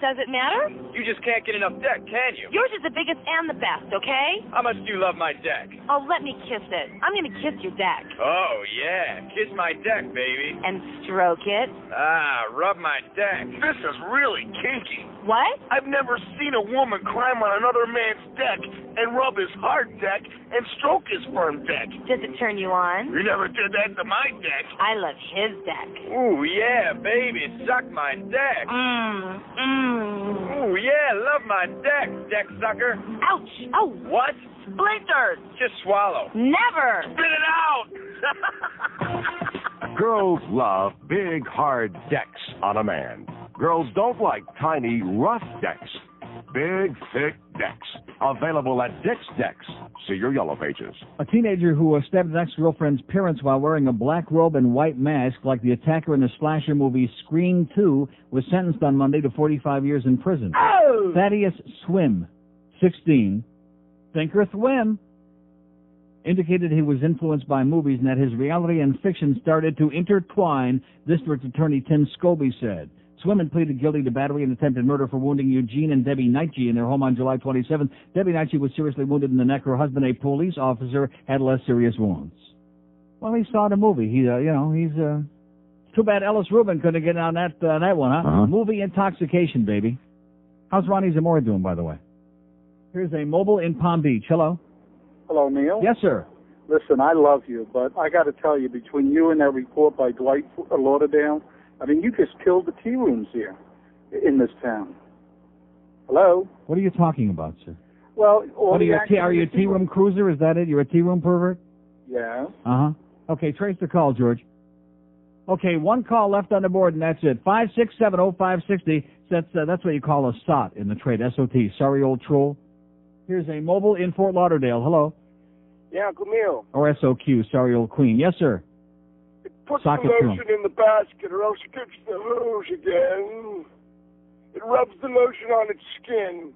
Does it matter? You just can't get enough deck, can you? Yours is the biggest and the best, okay? How much do you love my deck? Oh, let me kiss it. I'm going to kiss your deck. Oh, yeah. Kiss my deck, baby. And stroke it. Ah, rub my deck. This is really kinky. What? I've never seen a woman climb on another man's deck and rub his hard deck and stroke his firm deck. Does it turn you on? You never did that to my deck. I love his deck. Ooh, yeah, baby. Suck my deck. Ooh, yeah, love my deck, deck sucker. Ouch. Oh. What? Splinters. Just swallow. Never. Spit it out. Girls love big, hard decks on a man. Girls don't like tiny, rough decks. Big, thick decks. Available at Dick's Decks. See your yellow pages. A teenager who stabbed an ex-girlfriend's parents while wearing a black robe and white mask, like the attacker in the slasher movie Scream 2, was sentenced on Monday to 45 years in prison. Oh! Thaddeus Swim, 16, Thinkorswim, indicated he was influenced by movies and that his reality and fiction started to intertwine, District Attorney Tim Scobie said. Swim had pleaded guilty to battery and attempted murder for wounding Eugene and Debbie Nightjee in their home on July 27th. Debbie Nightjee was seriously wounded in the neck. Her husband, a police officer, had less serious wounds. Well, he saw the movie. He's too bad Ellis Rubin couldn't get on that one, huh? Uh-huh. Movie intoxication, baby. How's Ronnie Zamora doing, by the way? Here's a mobile in Palm Beach. Hello. Hello, Neil. Yes, sir. Listen, I love you, but I got to tell you, between you and that report by Dwight Lauderdale, I mean, you just killed the tea rooms here in this town. Hello? What are you talking about, sir? Well, are you a tea room cruiser? Is that it? You're a tea room pervert? Yeah. Uh-huh. Okay, trace the call, George. Okay, one call left on the board, and that's it. 5670560. That's what you call a SOT in the trade, S-O-T. Sorry, old troll. Here's a mobile in Fort Lauderdale. Hello. Yeah, Uncle Neil. Or S-O-Q. Sorry, old queen. Yes, sir. Put Sock the it to lotion in the basket or else it gets the hose again. It rubs the lotion on its skin.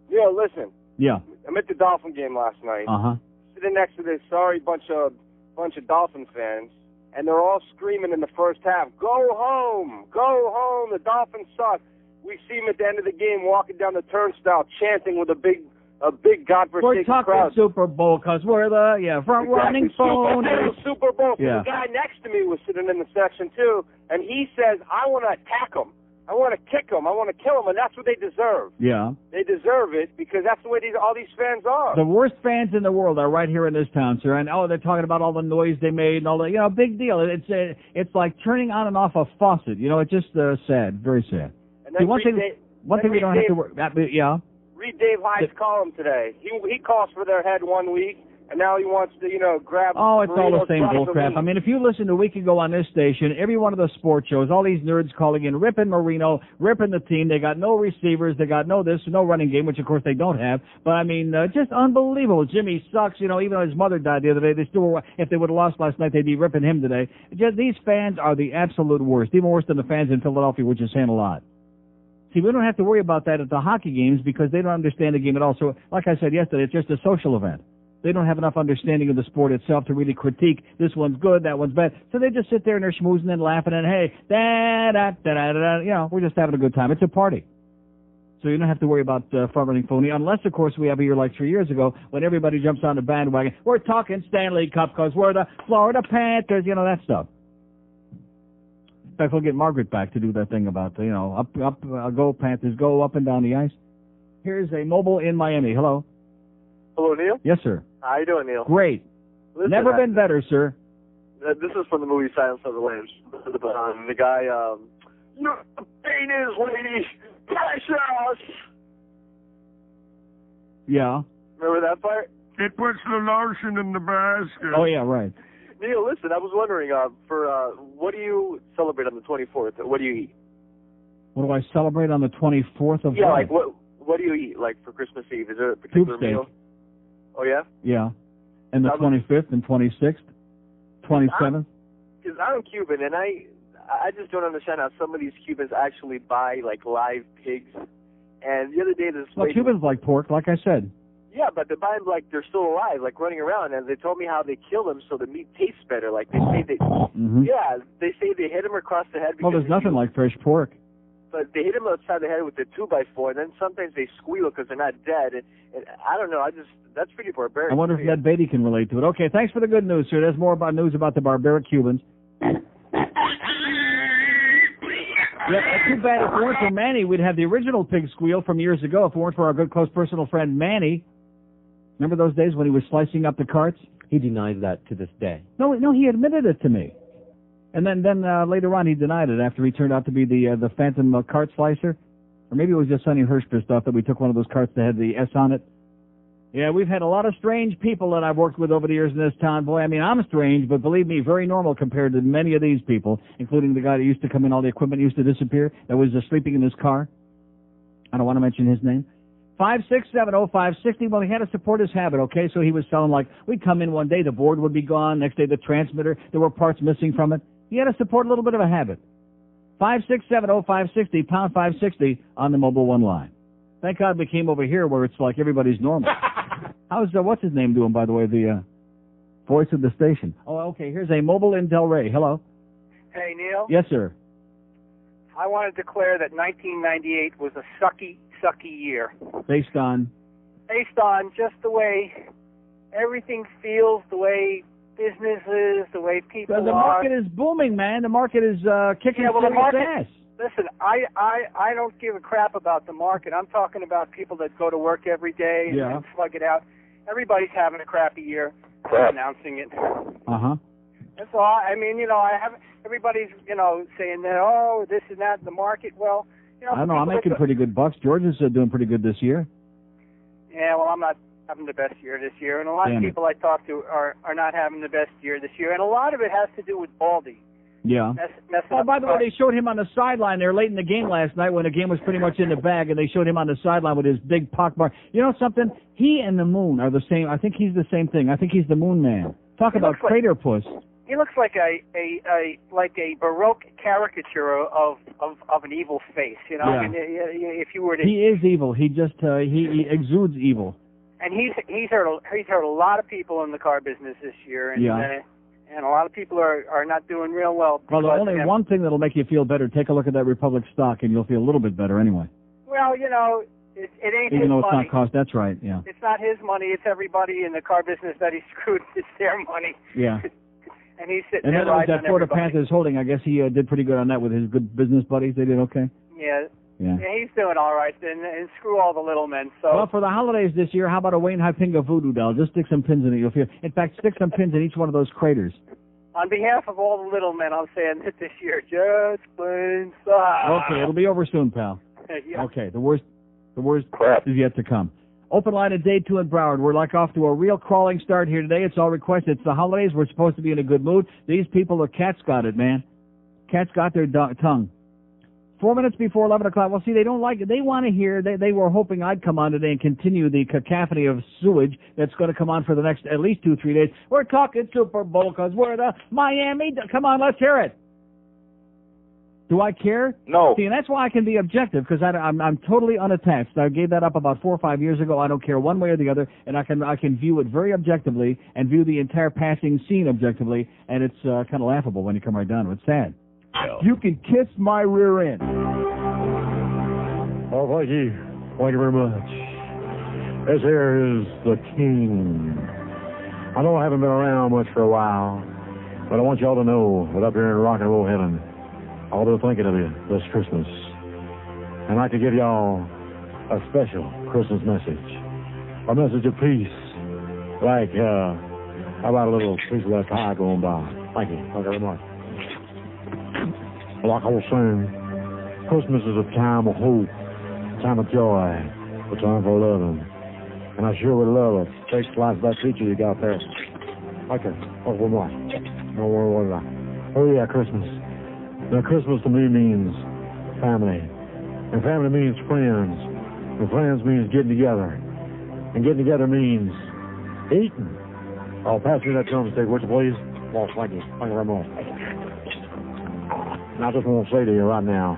Yeah, listen. Yeah. I'm at the Dolphin game last night. Uh-huh. Sitting next to this sorry bunch of Dolphin fans, and they're all screaming in the first half, "Go home! Go home! The Dolphins suck!" We see them at the end of the game walking down the turnstile chanting with a big godforsaken We're talking crowd. Super Bowl because we're the front-running phone. Super Bowl. So Yeah. the guy next to me was sitting in the section too, and he says, "I want to attack them. I want to kick them. I want to kill them," and that's what they deserve. Yeah. They deserve it because that's the way all these fans are. The worst fans in the world are right here in this town, sir. And they're talking about all the noise they made and all the, big deal. It's like turning on and off a faucet. It's just sad, very sad. And then one thing we don't have to worry. Yeah. Read Dave Hyde's column today. He calls for their head 1 week, and now he wants to, grab. Oh, it's all the Marino's same butt bullcrap. from I mean, if you listened a week ago on this station, every one of the sports shows, all these nerds calling in, ripping Marino, ripping the team. They got no receivers. They got no this, no running game, which of course they don't have. But I mean, just unbelievable. Jimmy sucks. Even though his mother died the other day, they still were. If they would have lost last night, they'd be ripping him today. Just these fans are the absolute worst, even worse than the fans in Philadelphia, which is saying a lot. See, we don't have to worry about that at the hockey games because they don't understand the game at all. So, like I said yesterday, it's just a social event. They don't have enough understanding of the sport itself to really critique this one's good, that one's bad. So they just sit there and they're schmoozing and laughing and, hey, we're just having a good time. It's a party. So you don't have to worry about front-running phony, unless, of course, we have a year like 3 years ago when everybody jumps on the bandwagon. We're talking Stanley Cup because we're the Florida Panthers, that stuff. In fact, we'll get Margaret back to do that thing about, go Panthers, go up and down the ice. Here's a mobile in Miami. Hello. Hello, Neil. Yes, sir. How you doing, Neil? Great. Listen, Never been better, sir. This is from the movie Silence of the Lambs. The guy, "No, pain is, lady, precious." Yeah. Remember that part? It puts the lotion in the basket. Oh, yeah, right. Neil, listen, I was wondering, what do you celebrate on the 24th? What do you eat? What do I celebrate on the 24th of Yeah, May? like what do you eat, like, for Christmas Eve? Is there a particular Tube steak. meal? Oh, yeah? Yeah. And the 25th and 26th, 27th. Because I'm Cuban, and I just don't understand how some of these Cubans actually buy, like, live pigs. And the other day, this Well, lady... Cubans like pork, like I said. Yeah, but they buy them like they're still alive, like running around, and they told me how they kill them so the meat tastes better. Like they say yeah, they say they hit them across the head. Well, there's nothing like fresh pork. But they hit them outside the head with the 2x4, and then sometimes they squeal because they're not dead. And I don't know, that's pretty barbaric. I wonder if Ned Beatty can relate to it. Okay, thanks for the good news, sir. There's more about news about the barbaric Cubans. Yeah, too bad if it weren't for Manny, we'd have the original pig squeal from years ago. If it weren't for our good close personal friend Manny. Remember those days when he was slicing up the carts? He denies that to this day. No, he admitted it to me. And then later on he denied it after he turned out to be the phantom cart slicer. Or maybe it was just Sonny Hirsch pissed off that we took one of those carts that had the S on it. Yeah, we've had a lot of strange people that I've worked with over the years in this town. Boy, I mean, I'm strange, but believe me, very normal compared to many of these people, including the guy that used to come in, all the equipment used to disappear, that was sleeping in his car. I don't want to mention his name. 5670560. Well, he had to support his habit, okay? So he was selling like, we'd come in one day, the board would be gone. Next day, the transmitter, there were parts missing from it. He had to support a little bit of a habit. 5670560, pound 560 on the mobile one line. Thank God we came over here where it's like everybody's normal. How's, what's his name doing, by the way, the voice of the station? Oh, okay, here's a mobile in Delray. Hello? Hey, Neil. Yes, sir. I want to declare that 1998 was a sucky year. Based on just the way everything feels, the way business is, the way people the market is booming, man. The market is kicking the market, ass. Listen, I don't give a crap about the market. I'm talking about people that go to work every day and slug it out. Everybody's having a crappy year. I'm announcing it. That's all. I mean, everybody's, saying that, oh, this and that in the market. Well, I don't know. I'm making pretty good bucks. George is doing pretty good this year. Yeah, well, I'm not having the best year this year, and a lot of people I talk to are not having the best year this year, and a lot of it has to do with Baldy. Yeah. Oh, by the way, they showed him on the sideline there late in the game last night when the game was pretty much in the bag, and they showed him on the sideline with his big pockmark. You know something? He and the moon are the same. I think he's the same thing. I think he's the moon man. Talk about crater puss. He looks like a Baroque caricature of an evil face. You know, Yeah. I mean, if you were to. He is evil. He just he exudes evil. And he's hurt a lot of people in the car business this year, and and a lot of people are not doing real well. Well, the only one thing that'll make you feel better, take a look at that Republic stock, and you'll feel a little bit better anyway. Well, it ain't Even his though it's money. not cost, that's right. Yeah. It's not his money. It's everybody in the car business that he screwed. It's their money. Yeah. And he's sitting And there then riding that on Florida everybody. Panthers holding, I guess he did pretty good on that with his good business buddies. They did okay. Yeah. Yeah. He's doing all right, and screw all the little men. So. Well, for the holidays this year, how about a Wayne Hypinga voodoo doll? Just stick some pins in it. You'll feel. In fact, stick some pins in each one of those craters. On behalf of all the little men, I'm saying that this year, just plain sucks. Okay, it'll be over soon, pal. Yeah. Okay, the worst is yet to come. Open line at day 2 in Broward. We're like off to a real crawling start here today. It's all requested. It's the holidays. We're supposed to be in a good mood. These people, the cats got it, man. Cats got their tongue. 4 minutes before 11 o'clock. Well, see, they don't like it. They want to hear. They were hoping I'd come on today and continue the cacophony of sewage that's going to come on for the next at least 2-3 days. We're talking Super Bowl because we're the Miami. Come on, let's hear it. Do I care? No. See, and that's why I can be objective, because I'm totally unattached. I gave that up about 4 or 5 years ago. I don't care one way or the other, and I can view it very objectively and view the entire passing scene objectively, and it's kind of laughable when you come right down to it. It's sad. You can kiss my rear end. Oh, thank you. Thank you very much. This here is the King. I know I haven't been around much for a while, but I want y'all to know that up here in rock and roll heaven, I'll be thinking of you this Christmas. And I'd like to give y'all a special Christmas message. A message of peace. Like, how about a little piece of that pie going by? Thank you. Thank you very much. Like I was saying, Christmas is a time of hope, a time of joy, a time for loving. And I sure would love a steak slice of that feature you got there. Okay. Oh, one more. No more, what did I? Oh, yeah, Christmas. Now, Christmas to me means family. And family means friends. And friends means getting together. And getting together means eating. Oh, pass me that drumstick, would you please? Well, thank you. Thank you very much. And I just want to say to you right now,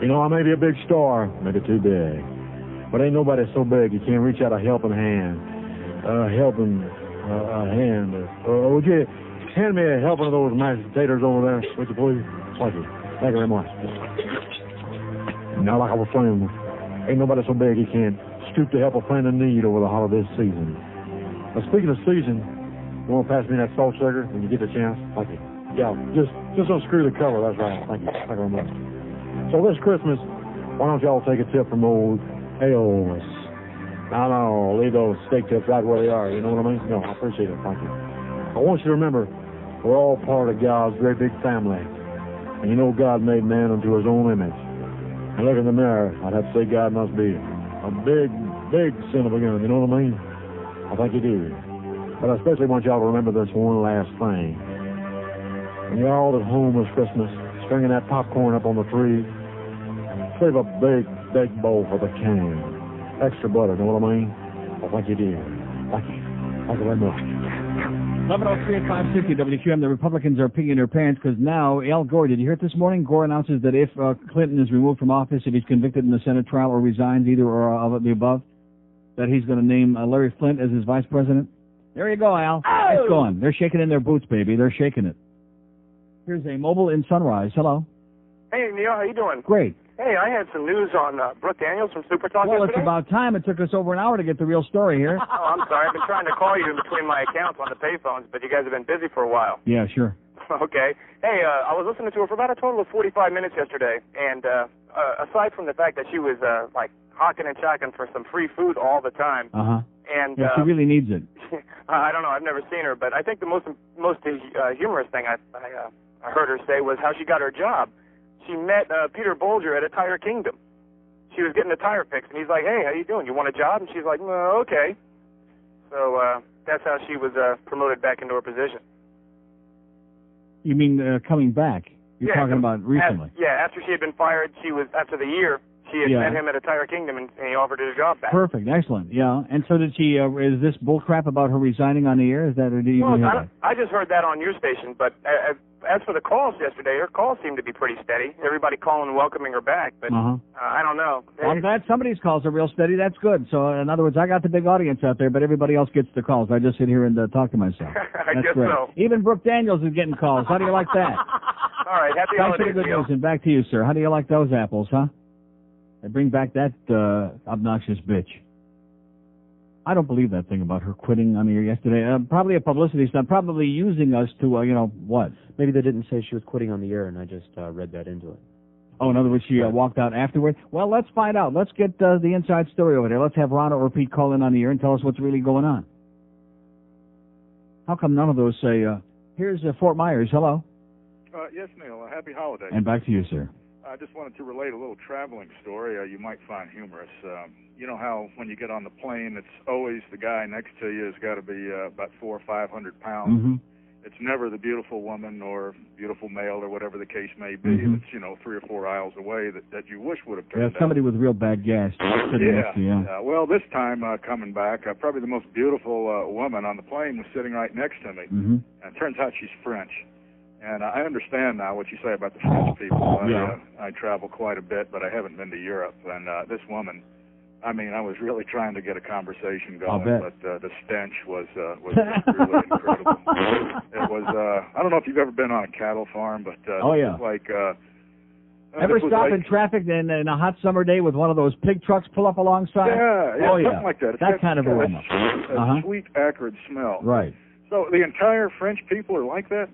you know, I may be a big star, maybe too big, but ain't nobody so big you can't reach out a helping hand. Would you hand me a helping of those mashed potatoes over there, would you please? Thank you. Thank you very much. Now, like I was saying, ain't nobody so big you can't stoop to help a friend in need over the holiday season. Now, speaking of season, you want to pass me that salt sugar when you get the chance? Thank you. Yeah, just unscrew the cover, that's right. Thank you. Thank you very much. So this Christmas, why don't y'all take a tip from old Elvis? No, leave those steak tips right where they are, you know what I mean? No, I appreciate it, thank you. I want you to remember, we're all part of God's great big family. And you know God made man unto his own image. And look in the mirror, I'd have to say God must be a big, big son of a gun, you know what I mean? I think you do. But I especially want y'all to remember this one last thing. When you're all at home this Christmas, stringing that popcorn up on the tree, save a big, big bowl for the king. Extra butter, know what I mean? I think you do. Thank you. Thank you very much. 11:03 at 5:50 WQM. The Republicans are peeing their pants because now Al Gore, did you hear it this morning? Gore announces that if Clinton is removed from office, if he's convicted in the Senate trial or resigns, either or of the above, that he's going to name Larry Flynt as his vice president. There you go, Al. Oh! It's going. They're shaking in their boots, baby. They're shaking it. Here's a mobile in Sunrise. Hello. Hey, Neil, how you doing? Great. Hey, I had some news on Brooke Daniels from Super Talk Well, yesterday. it's about time. It took us over an hour to get the real story here. Oh, I'm sorry. I've been trying to call you in between my accounts on the payphones, but you guys have been busy for a while. Yeah, sure. Okay. Hey, I was listening to her for about a total of 45 minutes yesterday, and aside from the fact that she was, like, hawking and chocking for some free food all the time. Uh-huh. And yeah, she really needs it. I don't know. I've never seen her, but I think the most humorous thing I heard her say was how she got her job. She met Peter Bolger at a Tire Kingdom. She was getting a tire fix, and he's like, "Hey, how you doing? You want a job?" And she's like, "Okay." So that's how she was promoted back into her position. You mean coming back? You're talking about recently? After she had been fired, after the year, she had met him at a Tire Kingdom, and he offered her the job back. Perfect, excellent, yeah. And so did she, is this bullcrap about her resigning on the air? Is that, or do you hear that? I just heard that on your station, but as for the calls yesterday, her calls seemed to be pretty steady. Everybody calling and welcoming her back, but I don't know. Well, I'm glad somebody's calls are real steady. That's good. So, in other words, I got the big audience out there, but everybody else gets the calls. I just sit here and talk to myself. I guess great. so. Even Brooke Daniels is getting calls. How do you like that? All right, happy Thanks for holidays, the good news, and back to you, sir. How do you like those apples, huh? They bring back that obnoxious bitch. I don't believe that thing about her quitting on the air yesterday. Probably a publicity stunt, probably using us to, what? Maybe they didn't say she was quitting on the air, and I just read that into it. Oh, in other words, she walked out afterward? Well, let's find out. Let's get the inside story over there. Let's have Ron or Pete call in on the air and tell us what's really going on. How come none of those say, here's Fort Myers, hello? Yes, Neil, happy holiday. And back to you, sir. I just wanted to relate a little traveling story you might find humorous. You know how when you get on the plane, it's always the guy next to you has got to be about 400 or 500 pounds. Mm-hmm. It's never the beautiful woman or beautiful male or whatever the case may be. That's 3 or 4 aisles away that you wish would have turned somebody with real bad gas. Well, this time coming back, probably the most beautiful woman on the plane was sitting right next to me. Mm-hmm. And it turns out she's French. And I understand now what you say about the French people. I travel quite a bit, but I haven't been to Europe. And this woman, I mean, I was really trying to get a conversation going, but the stench was really incredible. It was, I don't know if you've ever been on a cattle farm, but it was like... Ever stop in traffic in a hot summer day with one of those pig trucks pull up alongside? Something like that. That kind of aroma. A sweet, acrid smell. Right. So the entire French people are like that?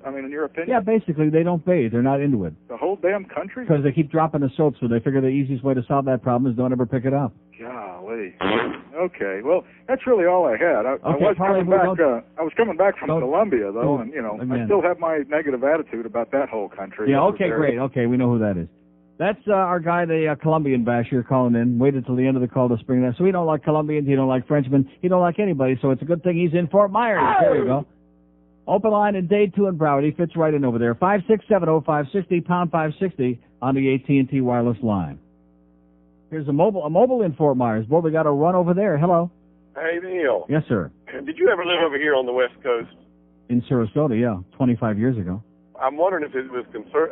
I mean, in your opinion? Yeah, basically, they don't bathe. They're not into it. The whole damn country? Because they keep dropping the soap, so they figure the easiest way to solve that problem is don't ever pick it up. Golly. Okay, well, that's really all I had. I was coming back from Colombia, though, and, I still have my negative attitude about that whole country. Yeah, okay, great. Okay, we know who that is. That's our guy, the Colombian basher, calling in. Waited till the end of the call to spring that. So he don't like Colombians, he don't like Frenchmen, he don't like anybody, so it's a good thing he's in Fort Myers. Oh! There you go. Open line in Dade 2 and Broward. He fits right in over there. 5670560, pound 560 on the AT&T wireless line. Here's a mobile in Fort Myers. Boy, we got a run over there. Hello. Hey, Neil. Yes, sir. Did you ever live over here on the West Coast? In Sarasota, yeah, 25 years ago. I'm wondering if it was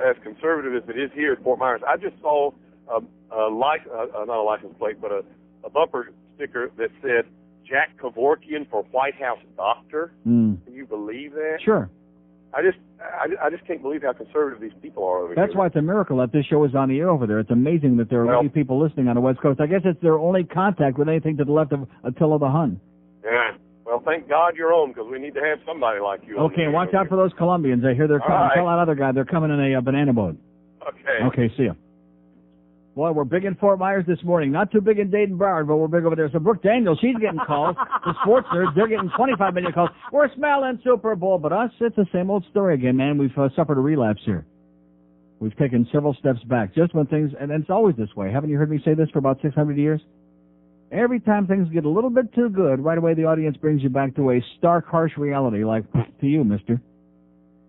as conservative as it is here at Fort Myers. I just saw not a license plate, but a bumper sticker that said Jack Kevorkian for White House doctor. Can you believe that? Sure. I just can't believe how conservative these people are over here. That's why it's a miracle that this show is on the air over there. It's amazing that there are many people listening on the West Coast. I guess it's their only contact with anything to the left of Attila the Hun. Yeah. Well, thank God you're on, because we need to have somebody like you. Okay, and watch out for those Colombians. I hear they're coming. Right. Tell that other guy they're coming in a banana boat. Okay. Okay, see ya. Boy, we're big in Fort Myers this morning. Not too big in Dade and Broward, but we're big over there. So Brooke Daniels, she's getting calls. The sports nerds, they're getting 25 million calls. We're smelling Super Bowl, but us, it's the same old story again, man. We've suffered a relapse here. We've taken several steps back. Just when things, and it's always this way. Haven't you heard me say this for about 600 years? Every time things get a little bit too good, right away the audience brings you back to a stark, harsh reality, like to you, mister.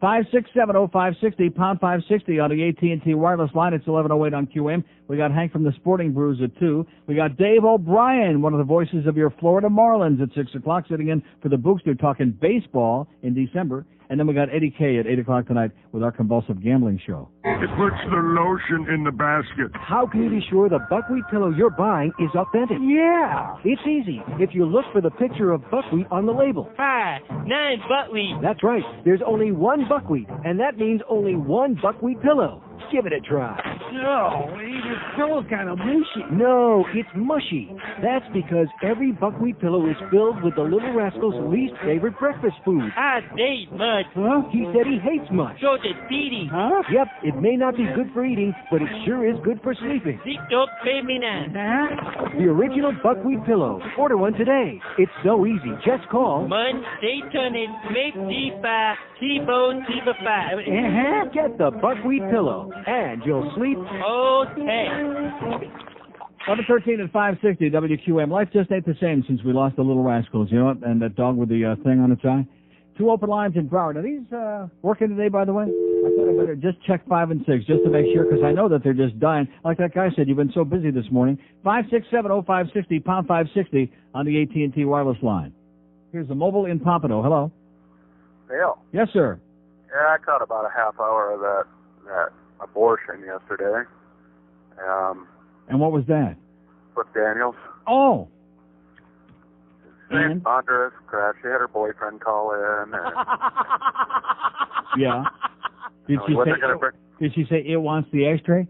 5670560, pound 560 on the AT&T wireless line. It's 1108 on QM. We got Hank from the Sporting Brews at 2. We got Dave O'Brien, one of the voices of your Florida Marlins at 6 o'clock, sitting in for the Bookster talking baseball in December. And then we got Eddie K at 8 o'clock tonight with our compulsive gambling show. It puts the lotion in the basket. How can you be sure the buckwheat pillow you're buying is authentic? Yeah, it's easy. If you look for the picture of buckwheat on the label. 9 buckwheat. That's right. There's only one buckwheat, and that means only one buckwheat pillow. Give it a try. No, this pillow's kind of mushy. No, it's mushy. That's because every buckwheat pillow is filled with the Little Rascal's least favorite breakfast food. I hate mush. Huh? He said he hates mush. So did Petey. Huh? Yep, it may not be good for eating, but it sure is good for sleeping. Don't pay me now. Huh? The original buckwheat pillow. Order one today. It's so easy. Just call. Monday, make T5, T-Bone, T5. Get the buckwheat pillow, and you'll sleep. Okay. 11:13 at 560 WQM. Life just ain't the same since we lost the Little Rascals, you know, and that dog with the thing on its eye. 2 open lines in Broward. Are these working today, by the way? I thought I better just check 5 and 6 just to make sure, because I know that they're just dying. Like that guy said, you've been so busy this morning. 5670560, pound 560 on the AT&T wireless line. Here's a mobile in Pompano. Hello. Neil. Yes, sir. Yeah, I caught about a half hour of that abortion yesterday. And what was that? Brooke Daniels. Oh. And? Andres crash. She had her boyfriend call in. And, yeah. Did she say it wants the ashtray?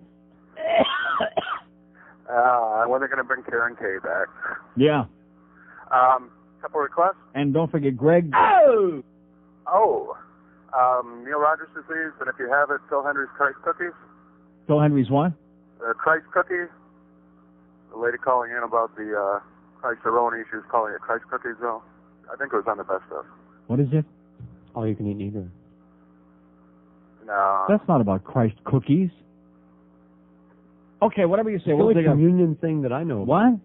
When they're going to bring Karen K back. Yeah. Couple requests. And don't forget Greg. Neil Rogers disease, and if you have it, Phil Henry's Christ cookies. Phil Henry's what? Christ cookies. The lady calling in about the Christ-aroni, she was calling it Christ cookies, though. I think it was on the best of. What is it? All you can eat negro. No. That's not about Christ cookies. Okay, whatever you say. It's the communion thing that I know about. What?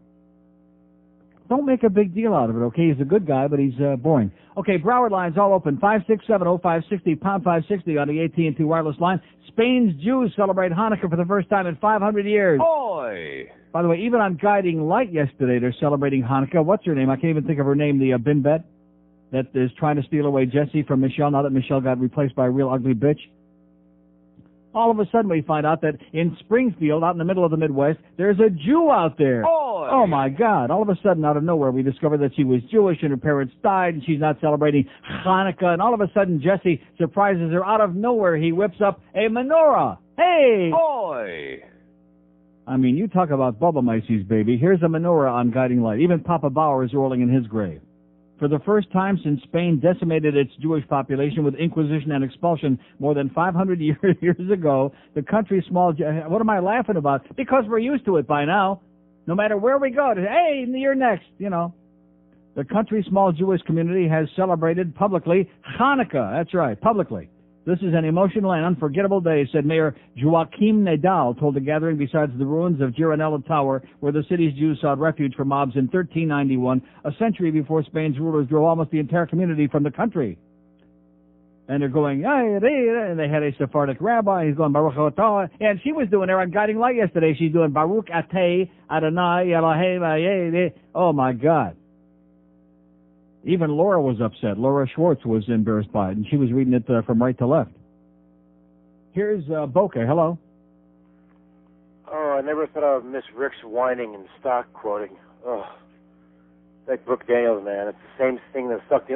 Don't make a big deal out of it, okay? He's a good guy, but he's boring. Okay, Broward line's all open. 5670560, pound 560 on the AT&T wireless line. Spain's Jews celebrate Hanukkah for the first time in 500 years. Boy! By the way, even on Guiding Light yesterday, they're celebrating Hanukkah. What's her name? I can't even think of her name, the Binbet, that is trying to steal away Jesse from Michelle now that Michelle got replaced by a real ugly bitch. All of a sudden, we find out that in Springfield, out in the middle of the Midwest, there's a Jew out there. Oh, my God. All of a sudden, out of nowhere, we discovered that she was Jewish and her parents died and she's not celebrating Hanukkah. And all of a sudden, Jesse surprises her out of nowhere. He whips up a menorah. Hey! Boy! I mean, you talk about Bubba Mices, baby. Here's a menorah on Guiding Light. Even Papa Bauer is rolling in his grave. For the first time since Spain decimated its Jewish population with inquisition and expulsion more than 500 years ago, the country's small... What am I laughing about? Because we're used to it by now. No matter where we go, hey, you're next, you know. The country's small Jewish community has celebrated publicly Hanukkah. That's right, publicly. This is an emotional and unforgettable day, said Mayor Joachim Nadal, told the gathering besides the ruins of Giranella Tower, where the city's Jews sought refuge from mobs in 1391, a century before Spain's rulers drove almost the entire community from the country. And they're going, and they had a Sephardic rabbi. He's going, Baruch Atah. And she was doing her on Guiding Light yesterday. She's doing Baruch Ateh Adonai Elohim Ayeh. Oh, my God. Even Laura was upset. Laura Schwartz was embarrassed by it, and she was reading it from right to left. Here's Boca. Hello. Oh, I never thought I would miss Rick's whining and stock quoting. Oh, like Brooke Daniels, man. It's the same thing that sunk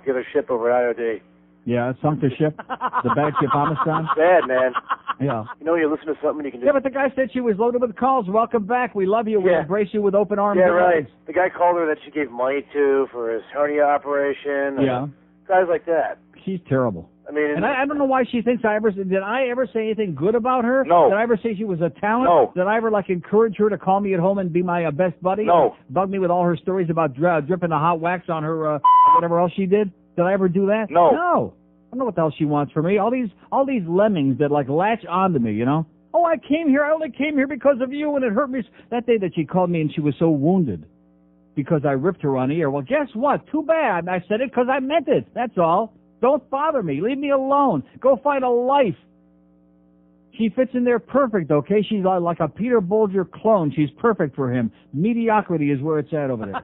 the other ship over at IOD. Yeah, it sunk the ship. The bad ship Amistad. Bad, man. Yeah. You know, you listen to something you can just... Yeah, but the guy said she was loaded with calls. Welcome back. We love you. We embrace you with open arms. Yeah, right. The guy called her that she gave money to for his hernia operation. Yeah. Guys like that. She's terrible. I mean... And I don't know why she thinks did I ever say anything good about her? No. Did I ever say she was a talent? No. Did I ever, encourage her to call me at home and be my best buddy? No. Bug me with all her stories about dripping the hot wax on her, whatever else she did? Did I ever do that? No. No. I don't know what the hell she wants from me. All these lemmings that latch onto me, you know. Oh, I only came here because of you, and it hurt me. That day that she called me and she was so wounded because I ripped her on the air. Well, guess what? Too bad. I said it because I meant it. That's all. Don't bother me. Leave me alone. Go find a life. She fits in there perfect, okay? She's like a Peter Bolger clone. She's perfect for him. Mediocrity is where it's at over there.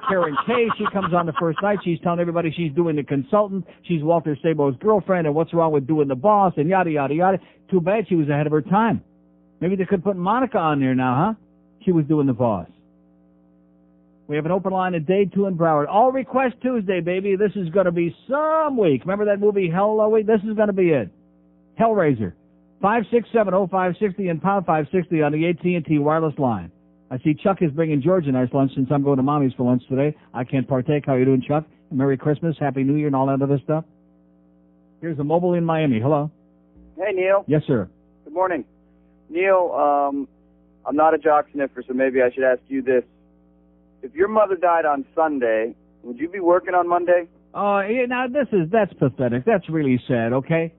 Karen Kay, she comes on the first night. She's telling everybody she's doing the consultant. She's Walter Sabo's girlfriend, and what's wrong with doing the boss, and yada, yada, yada. Too bad she was ahead of her time. Maybe they could put Monica on there now, huh? She was doing the boss. We have an open line at Day 2 in Broward. All Request Tuesday, baby. This is going to be some week. Remember that movie Hell Week? This is going to be it. Hellraiser. 567-0560 and pound 560 on the AT&T wireless line. I see Chuck is bringing George a nice lunch since I'm going to Mommy's for lunch today. I can't partake. How you doing, Chuck? Merry Christmas, Happy New Year, and all that other stuff. Here's a mobile in Miami. Hello. Hey, Neil. Yes, sir. Good morning. Neil, I'm not a jock sniffer, so maybe I should ask you this. If your mother died on Sunday, would you be working on Monday? Now that's pathetic. That's really sad, okay?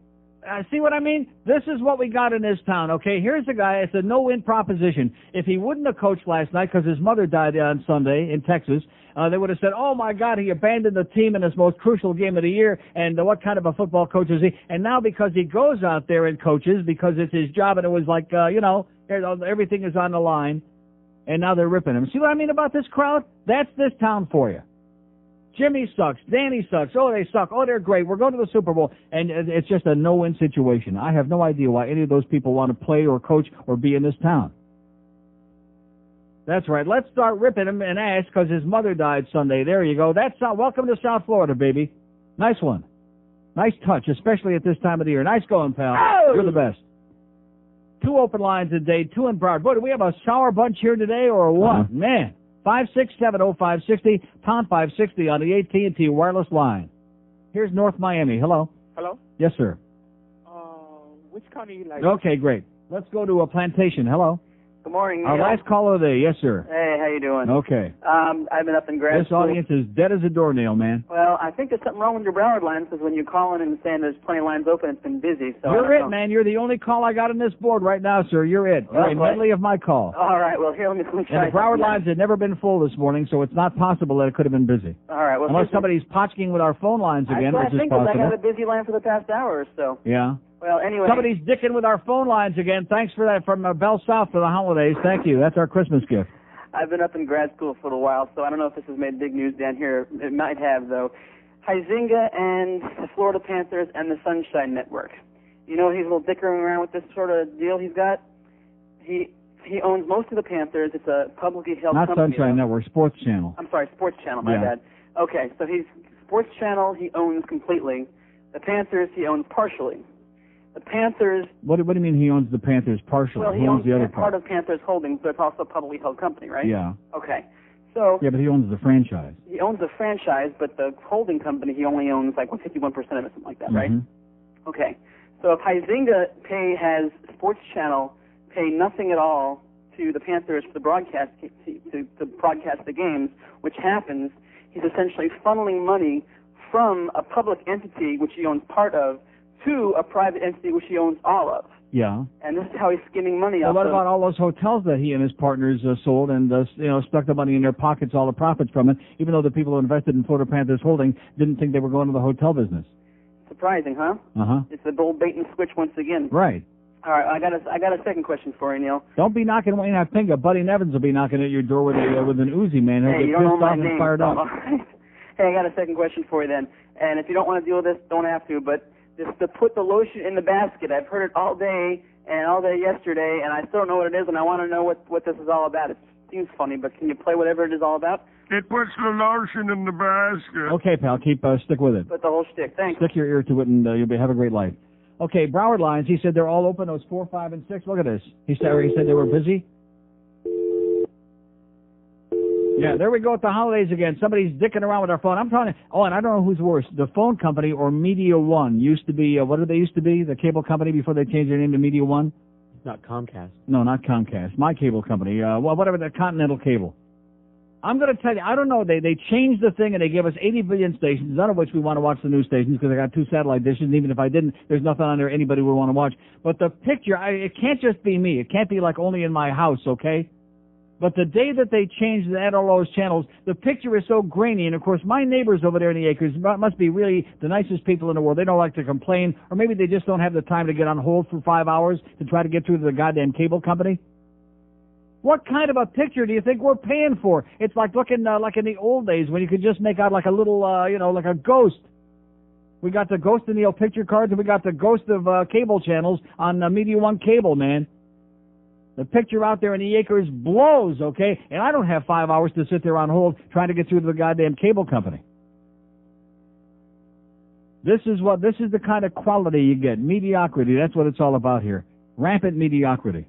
See what I mean? This is what we got in this town, okay? Here's a guy, it's a no-win proposition. If he wouldn't have coached last night because his mother died on Sunday in Texas, they would have said, oh, my God, he abandoned the team in his most crucial game of the year, and what kind of a football coach is he? And now because he goes out there and coaches, because it's his job, and it was like, everything is on the line, and now they're ripping him. See what I mean about this crowd? That's this town for you. Jimmy sucks. Danny sucks. Oh, they suck. Oh, they're great. We're going to the Super Bowl. And it's just a no-win situation. I have no idea why any of those people want to play or coach or be in this town. That's right. Let's start ripping him an ass because his mother died Sunday. There you go. Welcome to South Florida, baby. Nice one. Nice touch, especially at this time of the year. Nice going, pal. Oh! You're the best. 2 open lines a day, 2 in Broward. Boy, do we have a sour bunch here today or what? Man. 567-0560, pound 560 on the AT&T wireless line. Here's North Miami. Hello. Hello? Yes, sir. Which county you like? Okay, great. Let's go to a Plantation. Hello. Good morning, Neil. Our last caller of the day. Yes, sir. Hey, how you doing? Okay. I've been up in grad school. This audience is dead as a doornail, man. Well, I think there's something wrong with your Broward lines because when you're calling and saying there's plenty of lines open, it's been busy. So You're it, man. You're the only call I got on this board right now, sir. You're it. You're a medley of my call. All right. Well, here, let me try. And the Broward lines had never been full this morning, so it's not possible that it could have been busy. All right. Well, unless somebody's potchking with our phone lines again, which is possible. I got a busy line for the past hour or so. Yeah. Well, anyway. Somebody's dicking with our phone lines again. Thanks for that from Bell South for the holidays. Thank you. That's our Christmas gift. I've been up in grad school for a while, so I don't know if this has made big news down here. It might have, though. Huizenga and the Florida Panthers and the Sunshine Network. You know, he's a little dickering around with this sort of deal he's got. He owns most of the Panthers. It's a publicly held company. Not Sunshine Network, Sports Channel. I'm sorry, Sports Channel, my bad. Okay, so Sports Channel he owns completely. The Panthers he owns partially. The Panthers... What do you mean he owns the Panthers partially? Well, he owns the other part of Panthers Holdings, but it's also a publicly held company, right? Yeah. Okay. So... Yeah, but he owns the franchise. He owns the franchise, but the holding company, he only owns like 51% of it, something like that, right? Okay. So if Huizenga has Sports Channel pay nothing at all to the Panthers for the broadcast, to broadcast the games, which happens, he's essentially funneling money from a public entity, which he owns part of, to a private entity which he owns all of. Yeah. And this is how he's skimming money Well, off what of. about all those hotels that he and his partners sold and stuck the money in their pockets, all the profits from it, even though the people who invested in Florida Panthers Holding didn't think they were going to the hotel business? Surprising, huh? Uh-huh. It's the old bait and switch once again. Right. All right, I got a second question for you, Neil. Don't be knocking Wayne out finger. Buddy Nevins will be knocking at your door with an Uzi, man. He'll Hey, get you don't know pissed my off and name. fired up. Hey, I got a second question for you then. And if you don't want to deal with this, don't have to. But just to put the lotion in the basket, I've heard it all day and all day yesterday, and I still don't know what it is, and I want to know what this is all about. It seems funny, but can you play whatever it is all about? It puts the lotion in the basket. Okay, pal, stick with it. Put the whole shtick. Thanks. Stick your ear to it, and have a great life. Okay, Broward lines. He said they're all open. Those 4, 5, and 6. Look at this. He said they were busy. Yeah, there we go at the holidays again. Somebody's dicking around with our phone. I'm telling you. Oh, and I don't know who's worse, the phone company or Media One. Used to be, what did they used to be? The cable company before they changed their name to Media One? Not Comcast. No, not Comcast. My cable company. Whatever, the Continental Cable. I'm going to tell you, I don't know. They changed the thing and they gave us 80 billion stations, none of which we want to watch the news stations because I got 2 satellite dishes, and even if I didn't, there's nothing on there anybody would want to watch. But the picture, it can't just be me. It can't be like only in my house, okay? But the day that they changed and added all those channels, the picture is so grainy. And, of course, my neighbors over there in the acres must be really the nicest people in the world. They don't like to complain, or maybe they just don't have the time to get on hold for 5 hours to try to get through to the goddamn cable company. What kind of a picture do you think we're paying for? It's like looking like in the old days when you could just make out like a little, like a ghost. We got the ghost in the old picture cards, and we got the ghost of cable channels on Media One cable, man. The picture out there in the acres blows, okay? And I don't have 5 hours to sit there on hold trying to get through to the goddamn cable company. This is the kind of quality you get. Mediocrity, that's what it's all about here. Rampant mediocrity.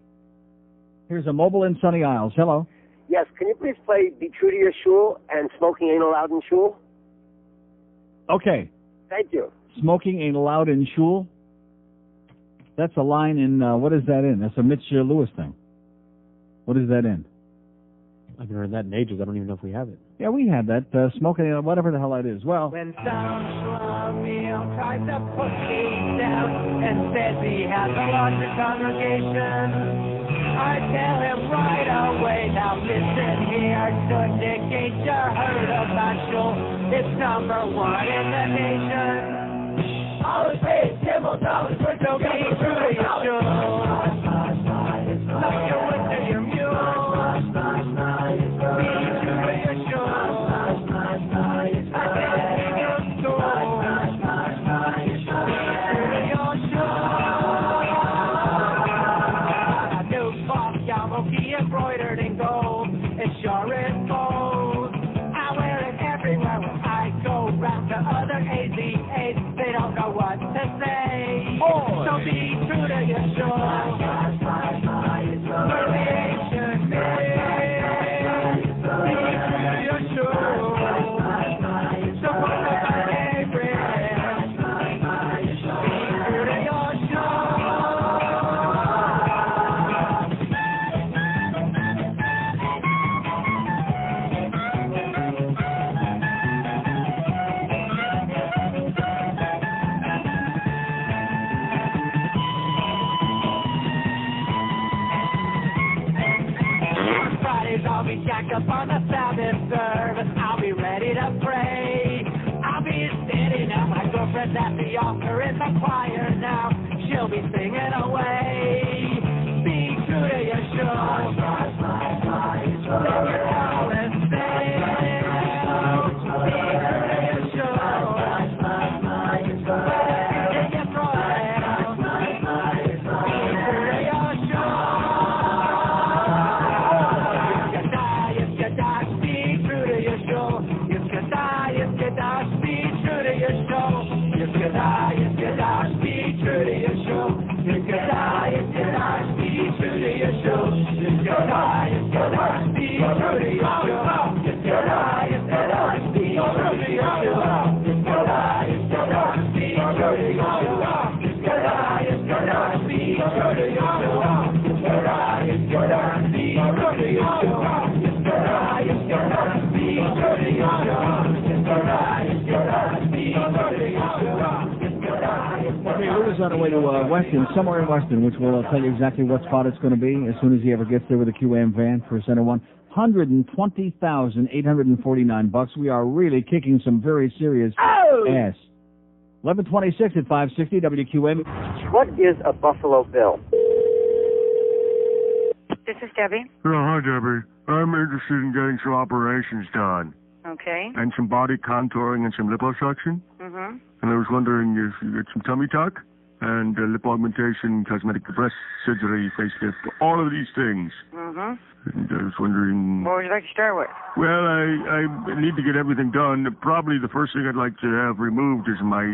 Here's a mobile in Sunny Isles. Hello. Yes, can you please play Be True to Your Shul and Smoking Ain't Allowed in Shul? Okay. Thank you. Smoking ain't allowed in shul? That's a line in, what is that in? That's a Mitch Lewis thing. What is that in? I haven't heard that in ages. I don't even know if we have it. Yeah, we have that. Smoking, whatever the hell that is. Well. When Sam Schlemiel tries to put me down and says he has a larger congregation, I tell him right away, now listen here, to negate your herd about shul. It's number 1 in the nation. Always pay $10 for don't be true to your shul. Like your wood to your mule. Be true to your shul. I beg your soul. Be true to your shul. A new cloth yarmulke embroidered in gold. It sure is gold. I wear it everywhere when I go round to other AZAs. They don't know what to say. So be true to your shul. Variation made. Be true to your shul. Support my neighbors. Be true to your shul. I'll be jacked up on the Sabbath service. I'll be ready to pray. I'll be standing up. My girlfriend's at the altar in the choir now. She'll be singing away. Be true to your shul. Live your hell and stay. Be true to your shul. Let everything get royal. Be true to your shul. is on the way to Weston, somewhere in Weston, which will tell you exactly what spot it's going to be as soon as he ever gets there with a QAM van for Center 1. $120,849. We are really kicking some very serious ass. 11:26 at 560 WQAM. What is a Buffalo Bill? This is Debbie. Oh, hi, Debbie. I'm interested in getting some operations done. Okay. And some body contouring and some liposuction. Mm-hmm. And I was wondering if you get some tummy tuck and lip augmentation, cosmetic breast surgery, facelift, all of these things. Mm-hmm. And I was wondering... What would you like to start with? Well, I need to get everything done. Probably the first thing I'd like to have removed is my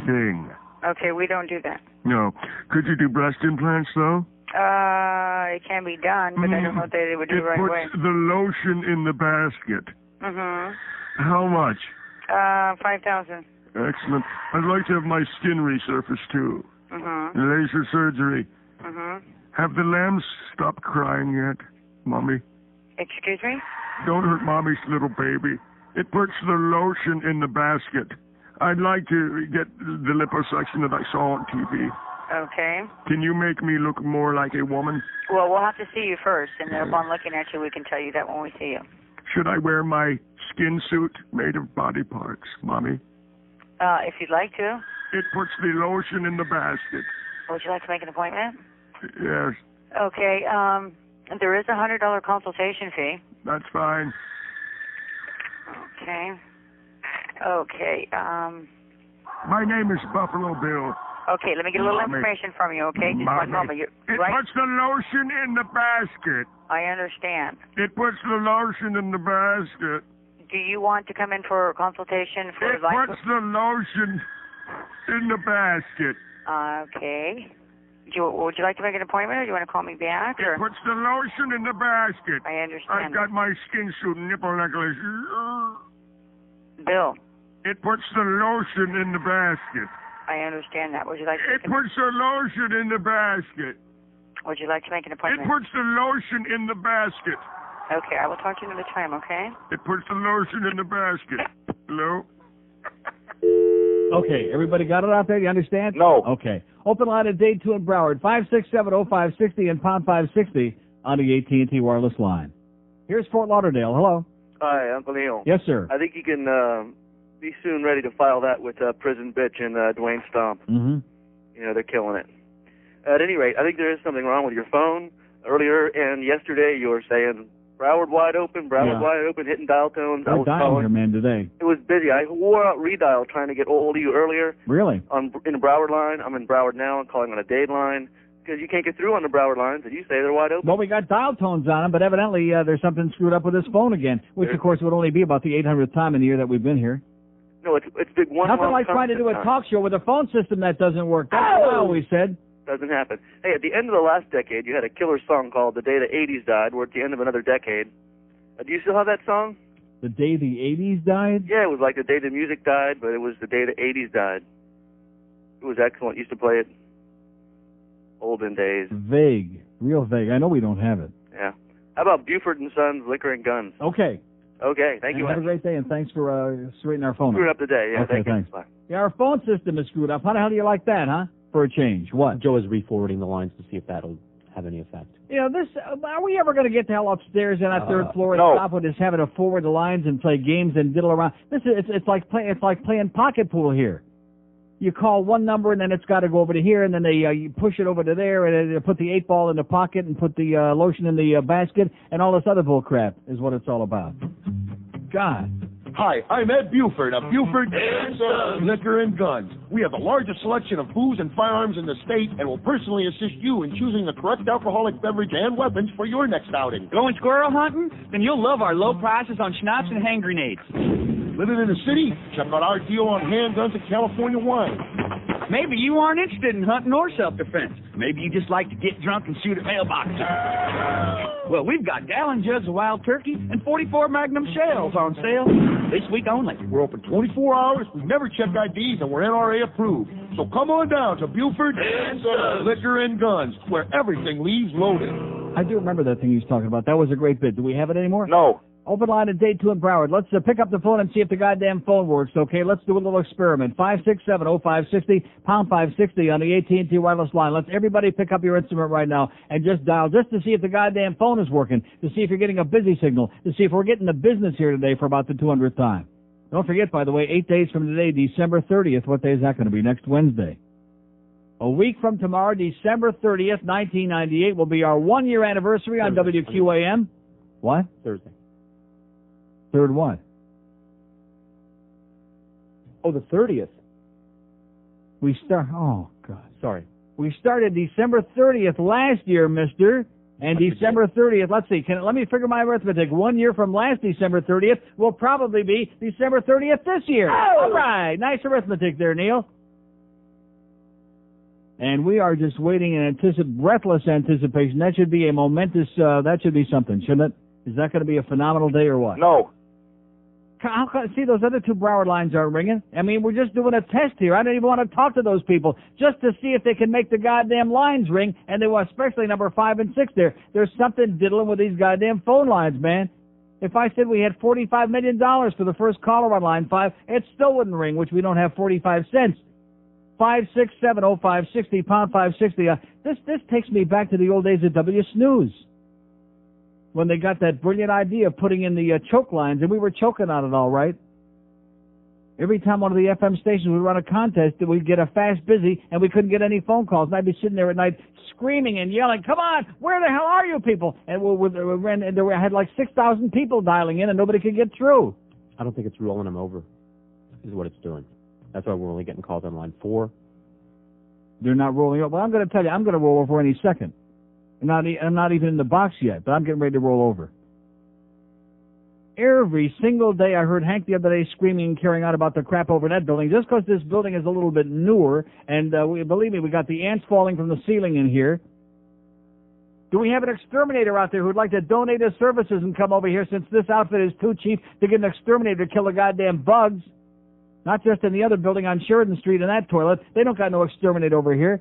thing. Okay, we don't do that. No. Could you do breast implants, though? It can be done, but I don't know if they would do it right away. It puts the lotion in the basket. Mm-hmm. How much? 5,000. Excellent. I'd like to have my skin resurfaced, too. Mm-hmm. Laser surgery. Mm-hmm. Have the lambs stopped crying yet, Mommy? Excuse me? Don't hurt Mommy's little baby. It puts the lotion in the basket. I'd like to get the liposuction that I saw on TV. Okay. Can you make me look more like a woman? Well, we'll have to see you first, and then upon looking at you, we can tell you that when we see you. Should I wear my skin suit made of body parts, Mommy? If you'd like to. It puts the lotion in the basket. Would you like to make an appointment? Yes. Okay. There is a $100 consultation fee. That's fine. Okay. Okay. My name is Buffalo Bill. Okay, let me get a little information from you, okay? Just one moment. It puts the lotion in the basket. I understand. It puts the lotion in the basket. Do you want to come in for a consultation for It puts the lotion in the basket. Okay. Would you like to make an appointment, or do you want to call me back? Or? It puts the lotion in the basket. I understand. I've got my skin suit and nipple necklace. Bill. It puts the lotion in the basket. I understand that. Would you like to It puts the lotion in the basket. Would you like to make an appointment? It puts the lotion in the basket. Okay, I will talk to you another time, okay? It puts the lotion in the basket. Hello? Okay, everybody got it out there? You understand? No. Okay. Open line at Day 2 in Broward, 567-0560 and pound 560 on the AT&T wireless line. Here's Fort Lauderdale. Hello. Hi, Uncle Neil. Yes, sir. I think you can be soon ready to file that with Prison Bitch and Dwayne Stomp. Mm-hmm. You know, they're killing it. At any rate, I think there is something wrong with your phone. Earlier and yesterday, you were saying Broward wide open, hitting dial tones. I was dialing here, man, today. It was busy. I wore out redial trying to get hold of you earlier. Really? In the Broward line. I'm in Broward now. I'm calling on a Dade line because you can't get through on the Broward lines, and you say they're wide open. Well, we got dial tones on them, but evidently there's something screwed up with this phone again, which, of course, would only be about the 800th time in the year that we've been here. No, it's big one. Nothing like trying to do a talk show with a phone system that doesn't work. That's what I always said. Doesn't happen. Hey, at the end of the last decade, you had a killer song called The Day the 80s Died. We're at the end of another decade. Do you still have that song? The Day the 80s Died? Yeah, it was like the day the music died, but it was the day the 80s died. It was excellent. Used to play it olden days. Vague. Real vague. I know we don't have it. Yeah. How about Buford and Sons, Liquor and Guns? Okay. Okay, thank you. Have a great day, and thanks for straightening our phone Screwed up today. Yeah, okay, thanks. Bye. Yeah, our phone system is screwed up. How the hell do you like that, huh? For a change. What? Joe is re-forwarding the lines to see if that'll have any effect. You know, are we ever going to get the hell upstairs on that third floor and stop with just having to forward the lines and play games and diddle around? It's like playing pocket pool here. You call one number and then it's got to go over to here, and then you push it over to there, and they put the 8-ball in the pocket and put the lotion in the basket, and all this other bull crap is what it's all about. God. Hi, I'm Ed Buford of Buford and Sons Liquor and Guns. We have the largest selection of booze and firearms in the state and will personally assist you in choosing the correct alcoholic beverage and weapons for your next outing. Going squirrel hunting? Then you'll love our low prices on schnapps and hand grenades. Living in the city? Check out our deal on handguns and California wine. Maybe you aren't interested in hunting or self-defense. Maybe you just like to get drunk and shoot at mailboxes. Well, we've got gallon jugs of wild turkey and 44 Magnum shells on sale this week only. We're open 24 hours. We never check IDs, and we're NRA approved. So come on down to Buford and Sons Liquor and Guns, where everything leaves loaded. I do remember that thing he was talking about. That was a great bit. Do we have it anymore? No. Open line at day 2 in Broward. Let's pick up the phone and see if the goddamn phone works, okay? Let's do a little experiment. 567-0560, pound 560 on the AT&T wireless line. Let's everybody pick up your instrument right now and just dial just to see if the goddamn phone is working, to see if you're getting a busy signal, to see if we're getting the business here today for about the 200th time. Don't forget, by the way, 8 days from today, December 30th. What day is that going to be? Next Wednesday. A week from tomorrow, December 30th, 1998, will be our 1-year anniversary on WQAM. What? Thursday. Third what? Oh, the 30th. Oh, God. Sorry. We started December 30th last year, mister. And December 30th, let's see, let me figure my arithmetic. 1 year from last December 30th will probably be December 30th this year. Oh! All right. Nice arithmetic there, Neil. And we are just waiting in breathless anticipation. That should be a momentous, that should be something, shouldn't it? Is that going to be a phenomenal day or what? No. See, those other 2 Broward lines aren't ringing. I mean, we're just doing a test here. I don't even want to talk to those people just to see if they can make the goddamn lines ring, and they will, especially number 5 and 6 there. There's something diddling with these goddamn phone lines, man. If I said we had $45 million for the first caller on line 5, it still wouldn't ring, which we don't have 45 cents. 567-0560, pound 560. This takes me back to the old days of W. Snooze, when they got that brilliant idea of putting in the choke lines, and we were choking on it all right. Every time one of the FM stations would run a contest, we'd get a fast busy, and we couldn't get any phone calls. And I'd be sitting there at night screaming and yelling, "Come on, where the hell are you people?" And I had like 6,000 people dialing in, and nobody could get through. I don't think it's rolling them over, is what it's doing. That's why we're only getting calls on line 4. They're not rolling over. Well, I'm going to tell you, I'm going to roll over any second. I'm not even in the box yet, but I'm getting ready to roll over. Every single day I heard Hank the other day screaming and carrying out about the crap over that building, just because this building is a little bit newer, and believe me, we got the ants falling from the ceiling in here. Do we have an exterminator out there who'd like to donate his services and come over here, since this outfit is too cheap to get an exterminator to kill the goddamn bugs? Not just in the other building on Sheridan Street in that toilet. They don't got no exterminator over here.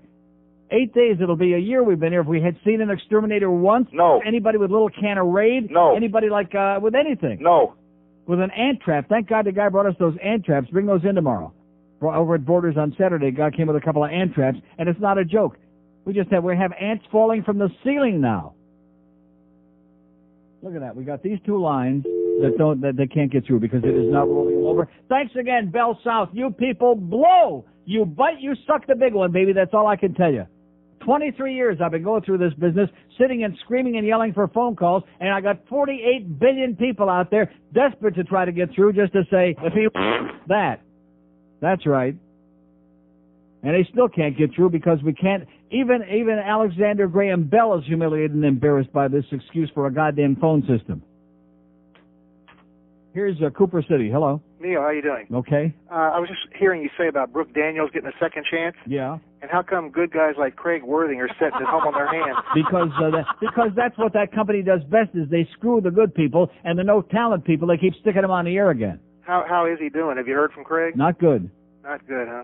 8 days, it'll be a year we've been here. If we had seen an exterminator once, no. Anybody with a little can of Raid, no. Anybody like with anything, no. With an ant trap. Thank God the guy brought us those ant traps. Bring those in tomorrow. Over at Borders on Saturday, a guy came with a couple of ant traps, and it's not a joke. We have ants falling from the ceiling now. Look at that. We got these 2 lines that they can't get through because it is not rolling over. Thanks again, Bell South. You people blow. You bite, you suck the big one, baby. That's all I can tell you. 23 years I've been going through this business, sitting and screaming and yelling for phone calls, and I got 48 billion people out there desperate to try to get through just to say, that. That's right. And they still can't get through because we can't, even Alexander Graham Bell is humiliated and embarrassed by this excuse for a goddamn phone system. Here's Cooper City. Hello. Neil, how you doing? Okay. I was just hearing you say about Brooke Daniels getting a second chance. Yeah. And how come good guys like Craig Worthing are sitting at home on their hands? Because that's what that company does best, is they screw the good people, and the no-talent people, they keep sticking them on the air again. How is he doing? Have you heard from Craig? Not good. Not good, huh?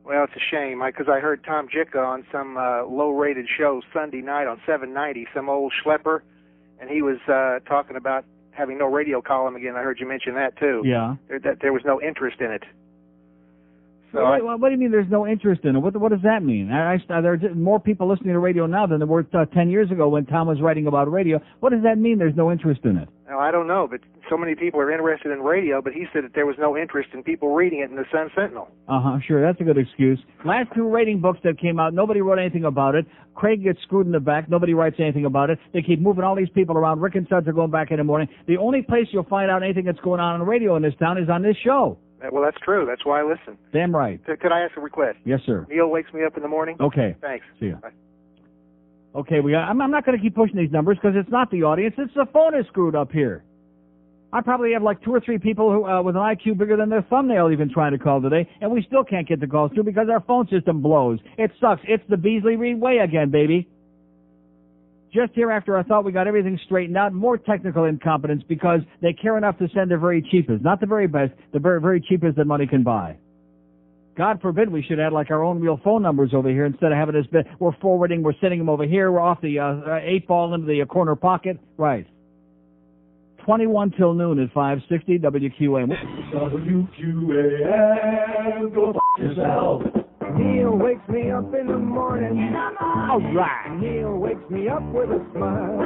Well, it's a shame, because I heard Tom Jicka on some low-rated show Sunday night on 790, some old schlepper, and he was talking about having no radio column again. I heard you mention that, too. Yeah. That there was no interest in it. So what do you mean there's no interest in it? What does that mean? There's more people listening to radio now than there were 10 years ago when Tom was writing about radio. What does that mean there's no interest in it? Well, I don't know, but so many people are interested in radio, but he said that there was no interest in people reading it in the Sun Sentinel. Sure, that's a good excuse. Last 2 rating books that came out, nobody wrote anything about it. Craig gets screwed in the back. Nobody writes anything about it. They keep moving all these people around. Rick and Suds are going back in the morning. The only place you'll find out anything that's going on radio in this town is on this show. Well, that's true. That's why I listen. Damn right. Could I ask a request? Yes, sir. Neil wakes me up in the morning? Okay. Thanks. See ya. Bye. Okay, I'm not going to keep pushing these numbers because it's not the audience. It's the phone is screwed up here. I probably have like 2 or 3 people who with an IQ bigger than their thumbnail even trying to call today, and we still can't get the calls through because our phone system blows. It sucks. It's the Beasley Reed way again, baby. Just here after I thought we got everything straightened out, more technical incompetence because they care enough to send their very cheapest, not the very best, the very, very cheapest that money can buy. God forbid we should add like our own real phone numbers over here instead of having this bit. We're forwarding, we're sending them over here, we're off the 8 ball into the corner pocket. Right. 21 till noon at 560 WQAM. WQAM, go f*** yourself. Neil wakes me up in the morning. All right. Neil wakes me up with a smile.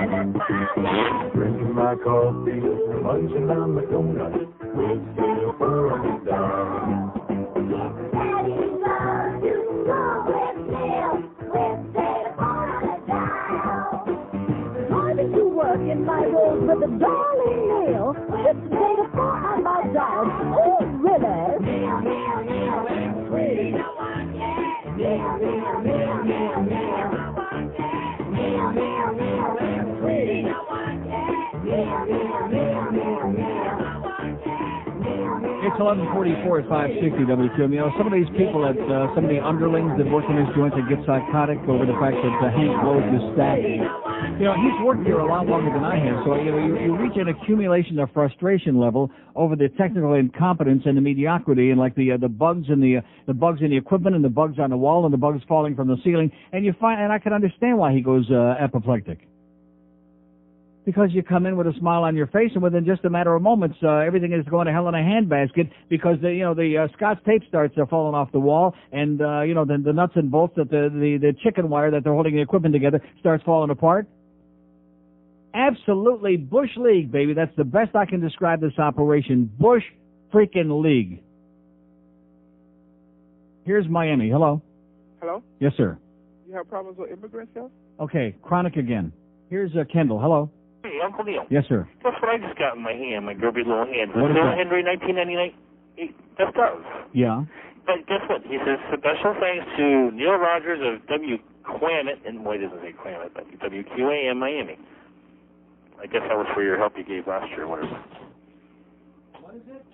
Drinking my coffee, munching on my donut, with silver on the dial. In my rose with a darling nail, it's data for on my dial. Oh, really? Neil, Neil, Neil, and sweet. No one yet. Neil, Neil, Neil, Neil, Neil. Neil, Neil, Neil, and sweet. No one yet. Neil, Neil, Neil, Neil, Neil. It's 11:44 at 560 WQAM. You know, some of these people that, some of the underlings that work in this joint that get psychotic over the fact that Hank blows his stack. You know, he's worked here a lot longer than I have, so you know, you reach an accumulation of frustration level over the technical incompetence and the mediocrity, and like the bugs and the bugs in the equipment and the bugs on the wall and the bugs falling from the ceiling, and you find, and I can understand why he goes apoplectic. Because you come in with a smile on your face, and within just a matter of moments, everything is going to hell in a handbasket because the Scotch tape starts falling off the wall, and the nuts and bolts that the chicken wire that they're holding the equipment together starts falling apart. Absolutely Bush League, baby. That's the best I can describe this operation. Bush freaking League. Here's Miami. Hello. Hello? Yes, sir. You have problems with immigrants, sir? Okay, chronic again. Here's Kendall. Hello. Hey, Uncle Neil. Yes, sir. Guess what I just got in my hand, my grubby little hand? What is Bill that? Henry, 1999. That does. Yeah. But guess what? He says, special thanks to Neil Rogers of WQAM, and why doesn't it say Quamit, but WQAM Miami. I guess that was for your help you gave last year, whatever. What is it?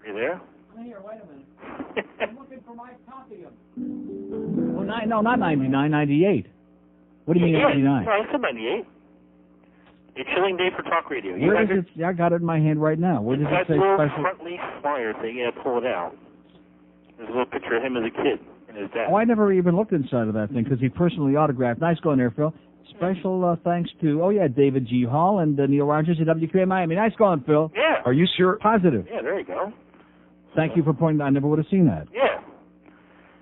Are you there? I'm here. Wait a minute. I'm looking for my copy of Well, no, not 99, 98. What do you mean 99? No, I said 98. A chilling day for talk radio. You Where guys does it? I got it in my hand right now. Where does it that say little special? front leaf flyer thing, yeah, pull it out. There's a little picture of him as a kid and his dad. Oh, I never even looked inside of that thing because he personally autographed. Nice going there, Phil. Special thanks to, David G. Hall and Neil Rogers at WQAM Miami. Nice going, Phil. Yeah. Are you sure? Positive. Yeah, there you go. Thank you for pointing out. I never would have seen that. Yeah.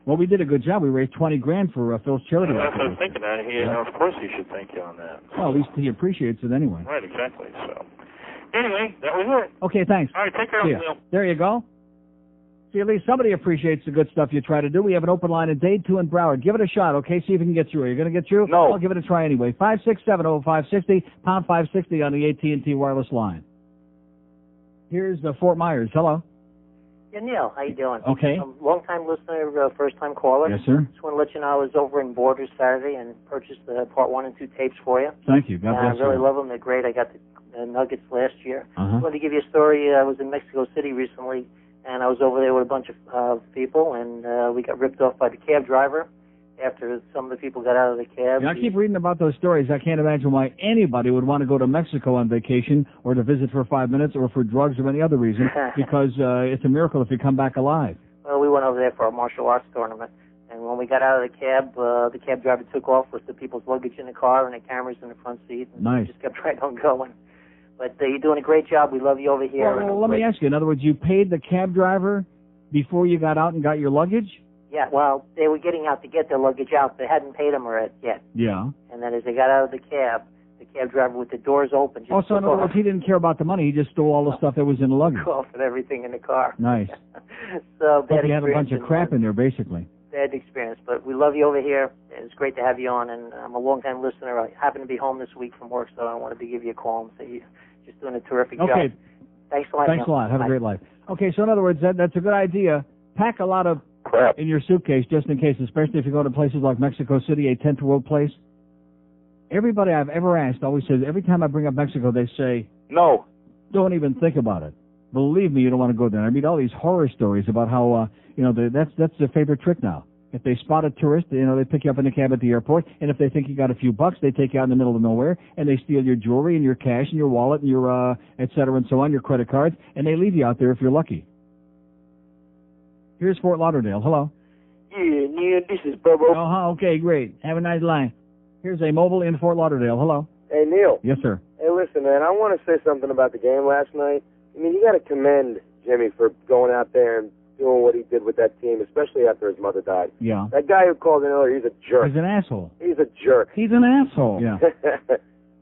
Well, we did a good job. We raised $20,000 for Phil's charity. That's what I was thinking. Of course he should thank you on that. Well, at least he appreciates it anyway. Right, exactly. So, anyway, that was it. Okay, thanks. All right, take care, See ya. Neil. There you go. See, at least somebody appreciates the good stuff you try to do. We have an open line in Dade 2 in Broward. Give it a shot, okay? See if you can get through. Are you going to get through? No. I'll give it a try anyway. 5670560, pound 560 on the AT&T wireless line. Here's Fort Myers. Hello. Yeah, Neil, how you doing? Okay. Long-time listener, first-time caller. Yes, sir. Just want to let you know I was over in Borders Saturday and purchased the Part 1 and 2 tapes for you. Thank you. God bless I really you. love them. They're great. I got the Nuggets last year. Uh-huh. I wanted to give you a story. I was in Mexico City recently, and I was over there with a bunch of people, and we got ripped off by the cab driver after some of the people got out of the cab. Yeah, I keep reading about those stories. I can't imagine why anybody would want to go to Mexico on vacation or to visit for 5 minutes or for drugs or any other reason, because it's a miracle if you come back alive. Well, we went over there for a martial arts tournament, and when we got out of the cab driver took off with the people's luggage in the car and the cameras in the front seat. And Nice. Just kept right on going. But you're doing a great job. We love you over here. Well, let me ask you. In other words, you paid the cab driver before you got out and got your luggage? Yeah, well, they were getting out to get their luggage out. They hadn't paid them yet. Yeah. And then as they got out of the cab driver with the doors open just Also, in took other words, he didn't care about the money. He just stole all the stuff that was in the luggage. off and everything in the car. Nice. So But bad you had a experience. bunch of crap in there, basically. Bad experience. But we love you over here. It's great to have you on, and I'm a long-time listener. I happen to be home this week from work, so I wanted to give you a call and say you're just doing a terrific job. Okay. Thanks a lot. Thanks a Neil. lot. Have Bye. a great life. Okay, so in other words, that's a good idea. Pack a lot of crap in your suitcase just in case, especially if you go to places like Mexico City, a 10th world place. Everybody I've ever asked always says, every time I bring up Mexico, they say, no, don't even think about it. Believe me, you don't want to go there. I read all these horror stories about how, that's their favorite trick now. If they spot a tourist, they pick you up in a cab at the airport, and if they think you got a few bucks, they take you out in the middle of nowhere, and they steal your jewelry and your cash and your wallet and your, et cetera and so on, your credit cards, and they leave you out there if you're lucky. Here's Fort Lauderdale. Hello. Yeah, Neil, this is Bubba. Oh, okay, great. Have a nice line. Here's a mobile in Fort Lauderdale. Hello. Hey, Neil. Yes, sir. Hey, listen, man, I want to say something about the game last night. I mean, you got to commend Jimmy for going out there and doing what he did with that team, especially after his mother died. Yeah. That guy who called in earlier, he's a jerk. He's an asshole. He's a jerk. He's an asshole. Yeah.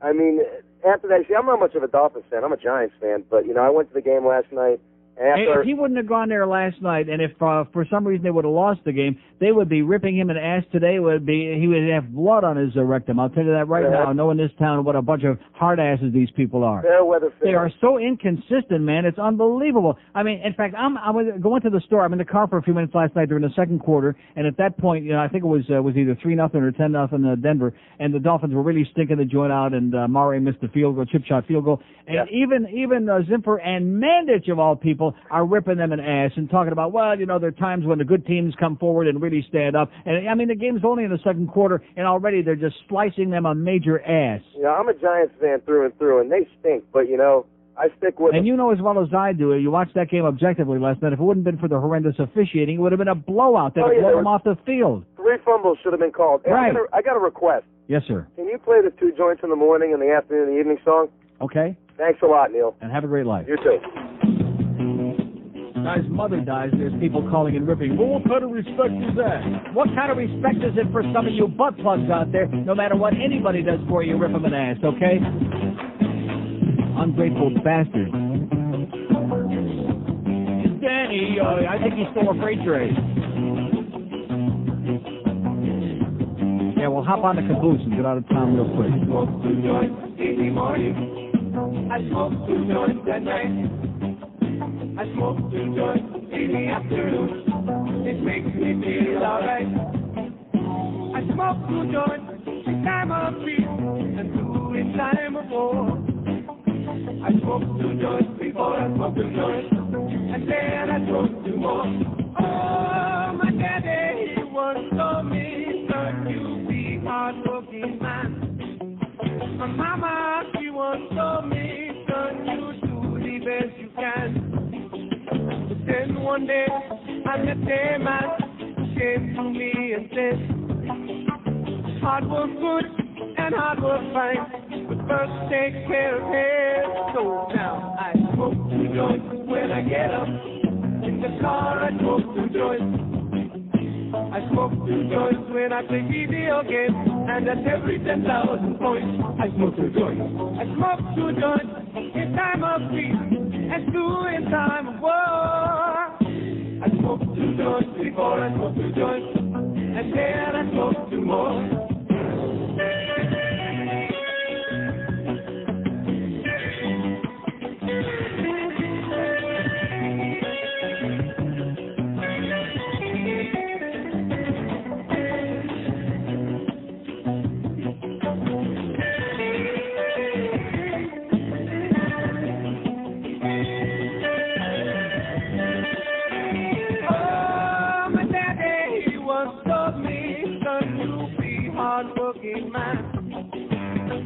I mean, after that, see, I'm not much of a Dolphins fan. I'm a Giants fan, but, you know, I went to the game last night. If he wouldn't have gone there last night, and if for some reason they would have lost the game, they would be ripping him an ass today. He would have blood on his rectum. I'll tell you that right now, knowing this town, what a bunch of hard asses these people are. Fair weather fans. They are so inconsistent, man. It's unbelievable. I mean, in fact, I was going to the store. I'm in the car for a few minutes last night during the second quarter, and at that point, you know, I think it was either 3-0 or 10-0 Denver, and the Dolphins were really stinking the joint out, and Murray missed the field goal, chip shot field goal, and even Zimfer and Mandich of all people are ripping them an ass and talking about, well, you know, there are times when the good teams come forward and really stand up. And, I mean, the game's only in the second quarter, and already they're just slicing them a major ass. You know, I'm a Giants fan through and through, and they stink. But, you know, I stick with them. And you know as well as I do, you watched that game objectively last night. If it wouldn't have been for the horrendous officiating, it would have been a blowout. They'd have blown them off the field. 3 fumbles should have been called. Hey, Right. I got a request. Yes, sir. Can you play the 2 joints in the morning and the afternoon and the evening song? Okay. Thanks a lot, Neil. And have a great life. You too. Guy's mother dies, there's people calling and ripping. Well, what kind of respect is that? What kind of respect is it for some of you butt plugs out there? No matter what anybody does for you, rip them an ass, okay? Ungrateful bastard. It's Danny. I think he stole a freight train. Yeah, we'll hop on the caboose and get out of town real quick. I smoke 2 joints in the morning. I smoke 2 joints at night. I smoke 2 joints in the afternoon. It makes me feel alright. I smoke 2 joints in time of peace and 2 in time of war. I smoke 2 joints before I smoke 2 joints, and then I smoke 2 more. Oh, my daddy, he once told me, son, you be hard-working man. My mama, she once told me, son, you do the best you can. Then one day I met a man who came to me and said, hard work good and hard work fine, but first take care of head. So now I smoke 2 joints when I get up. In the car I smoke 2 joints. I smoke 2 joints when I play video games, and at every 10,000 points I smoke 2 joints. I smoke 2 joints in time of peace and 2 in time of war. I smoke 2 joints before I smoke 2 joints, and then I smoke 2 more.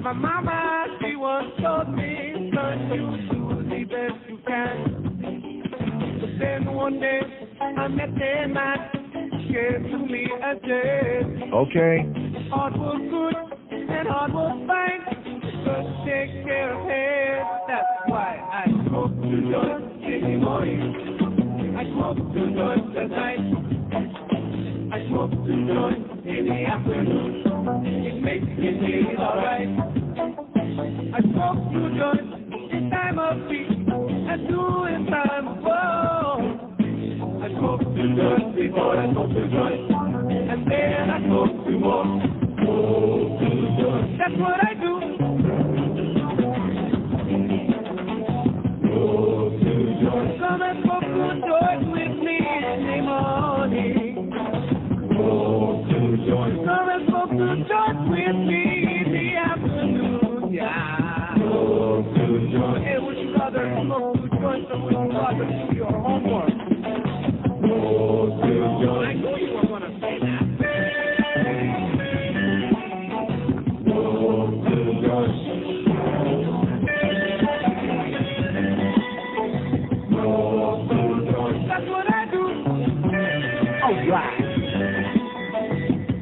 My mama, she once told me, son, you do the best you can. But then one day, I met a man, came to me and said, Okay. hard work good and hard work fine, just take care of head. That's why I smoke 2 joints in the morning. I smoke 2 joints at night. I smoke 2 joints in the afternoon. It makes me feel alright. I smoke 2 joints in time of peace and 2 in time of war. I smoke 2 joints before I smoke 2 joints, and then I smoke 2 more. Smoke 2 joints. That's what I do. Smoke 2 joints. Come and smoke 2 joints with me in the morning. Smoke 2 joints. Come and smoke 2 joints with me in the afternoon. Yeah. Smoke 2 joints. Hey, would you rather smoke 2 joints or would you rather do your homework? Smoke 2 joints. I knew you were gonna say that. Smoke 2 joints. Smoke 2 joints. That's what I do. All right.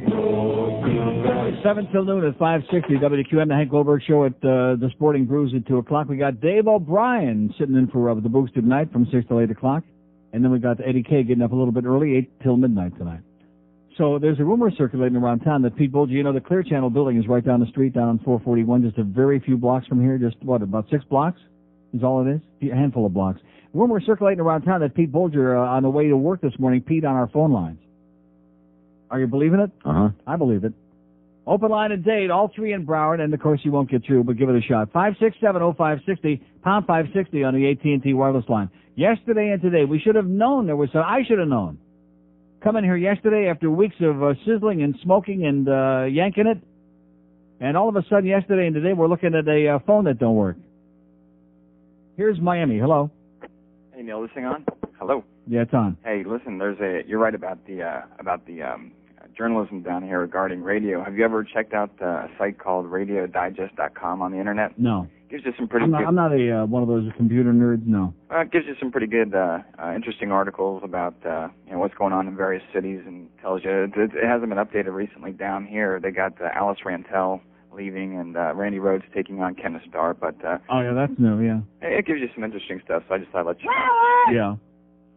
Smoke 2 joints. 7 till noon at 560 WQM, the Hank Goldberg Show at the Sporting Brews at 2 o'clock. We got Dave O'Brien sitting in for the Booster tonight from 6 till 8 o'clock. And then we got Eddie K getting up a little bit early, 8 till midnight tonight. So there's a rumor circulating around town that Pete Bolger, you know, the Clear Channel building is right down the street, down on 441, just a very few blocks from here, just, what, about 6 blocks is all it is? A handful of blocks. Rumor circulating around town that Pete Bolger, on the way to work this morning, peed on our phone lines. Are you believing it? Uh-huh. I believe it. Open line and date, all 3 in Broward, and of course you won't get through, but give it a shot. 567-0560, pound 560 on the AT&T wireless line. Yesterday and today, we should have known there was I should have known. Come in here yesterday after weeks of sizzling and smoking and yanking it, and all of a sudden yesterday and today we're looking at a phone that don't work. Here's Miami. Hello. Hey Neil, this thing on? Hello. Yeah, it's on. Hey, listen, you're right about the journalism down here regarding radio. Have you ever checked out a site called radiodigest.com on the internet? No. Gives you some pretty I'm not a one of those computer nerds. No. It gives you some pretty good, interesting articles about what's going on in various cities, and tells you it hasn't been updated recently down here. They got Alice Rantel leaving and Randy Rhoads taking on Ken Starr, but oh yeah, that's new. Yeah. It gives you some interesting stuff. So I just thought I'd let you know. Yeah.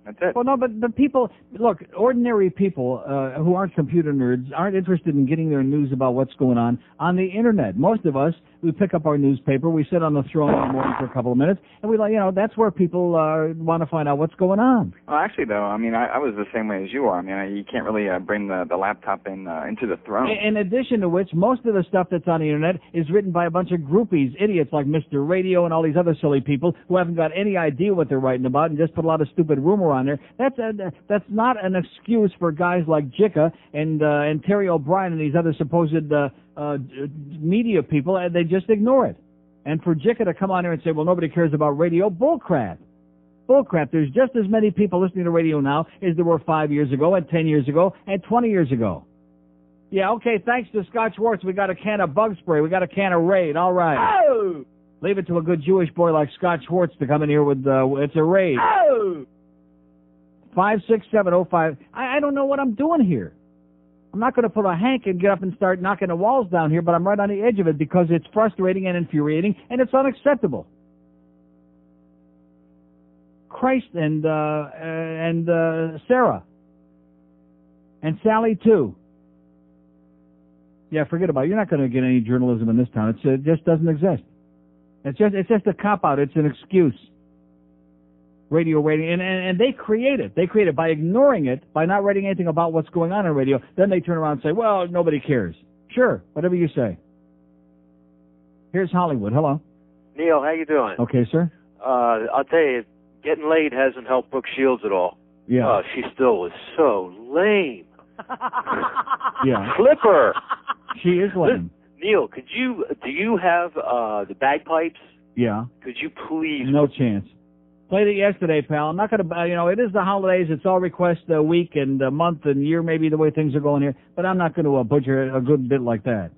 That's it. Well, no, but the people, look, ordinary people who aren't computer nerds aren't interested in getting their news about what's going on the Internet. Most of us, we pick up our newspaper, we sit on the throne in the morning for a couple of minutes, and we that's where people want to find out what's going on. Well, actually, though, I mean, I was the same way as you are. I mean, you can't really bring the laptop into the throne. In addition to which, most of the stuff that's on the Internet is written by a bunch of groupies, idiots like Mr. Radio and all these other silly people who haven't got any idea what they're writing about and just put a lot of stupid rumor on there. That's not an excuse for guys like Jicka and Terry O'Brien and these other supposed media people. They just ignore it. And for Jicka to come on here and say, well, nobody cares about radio, bullcrap. Bullcrap. There's just as many people listening to radio now as there were 5 years ago and 10 years ago and 20 years ago. Yeah, okay, thanks to Scott Schwartz, we got a can of bug spray. We got a can of Raid. All right. Oh! Leave it to a good Jewish boy like Scott Schwartz to come in here with, it's a Raid. Oh! 56705. I don't know what I'm doing here. I'm not going to put a Hank and get up and start knocking the walls down here, but I'm right on the edge of it because it's frustrating and infuriating, and it's unacceptable. Christ and Sarah. And Sally, too. Yeah, forget about it. You're not going to get any journalism in this town. It just doesn't exist. It's just a cop-out. It's an excuse. Radio rating, and they create it. They create it by ignoring it, by not writing anything about what's going on radio. Then they turn around and say, well, nobody cares. Sure, whatever you say. Here's Hollywood. Hello. Neil, how you doing? Okay, sir. I'll tell you, getting laid hasn't helped Brooke Shields at all. Yeah. She still was so lame. Yeah. Flip her. She is lame. Neil, do you have the bagpipes? Yeah. Could you please? No chance. Played it yesterday, pal. I'm not going to, it is the holidays. It's all request a week and a month and year, maybe the way things are going here. But I'm not going to butcher a good bit like that.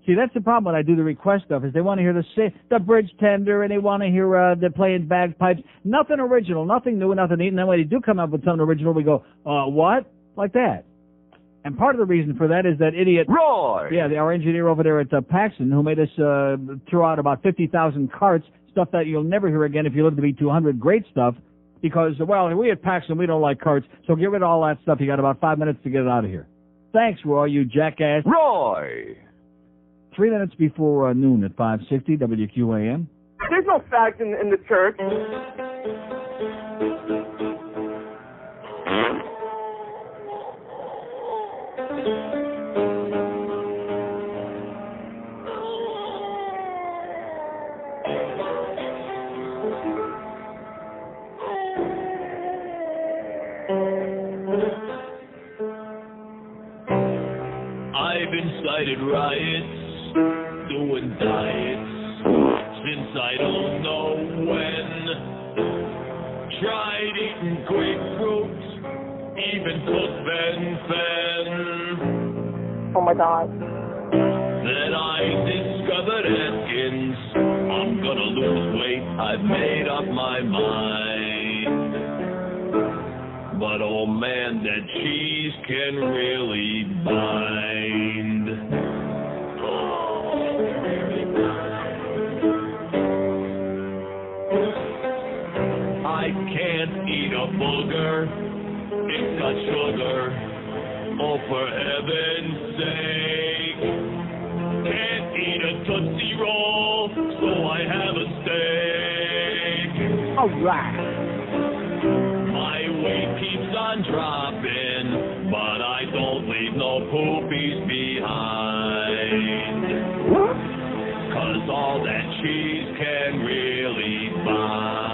See, that's the problem when I do the request stuff is they want to hear the bridge tender and they want to hear the playing bagpipes. Nothing original, nothing new, nothing neat. And then when they do come up with something original, we go, what? Like that. And part of the reason for that is that idiot Roy. Yeah, our engineer over there at Paxson, who made us throw out about 50,000 carts, stuff that you'll never hear again if you live to be 200. Great stuff, because, well, we at Paxson, we don't like carts, so get rid of all that stuff. You got about 5 minutes to get it out of here. Thanks, Roy, you jackass. Roy. 3 minutes before noon at 560 WQAM. There's no fact in the church. I've incited riots, doing diets, since I don't know when. Tried eating grapefruit, even took Ben. Oh my God. Then I discovered Atkins. I'm gonna lose weight, I've made up my mind. But oh man, that cheese can really bind. got sugar. Oh, for heaven's sake. Can't eat a Tootsie Roll, so I have a steak. All right. My weight keeps on dropping, but I don't leave no poopies behind. 'Cause all that cheese can really bind.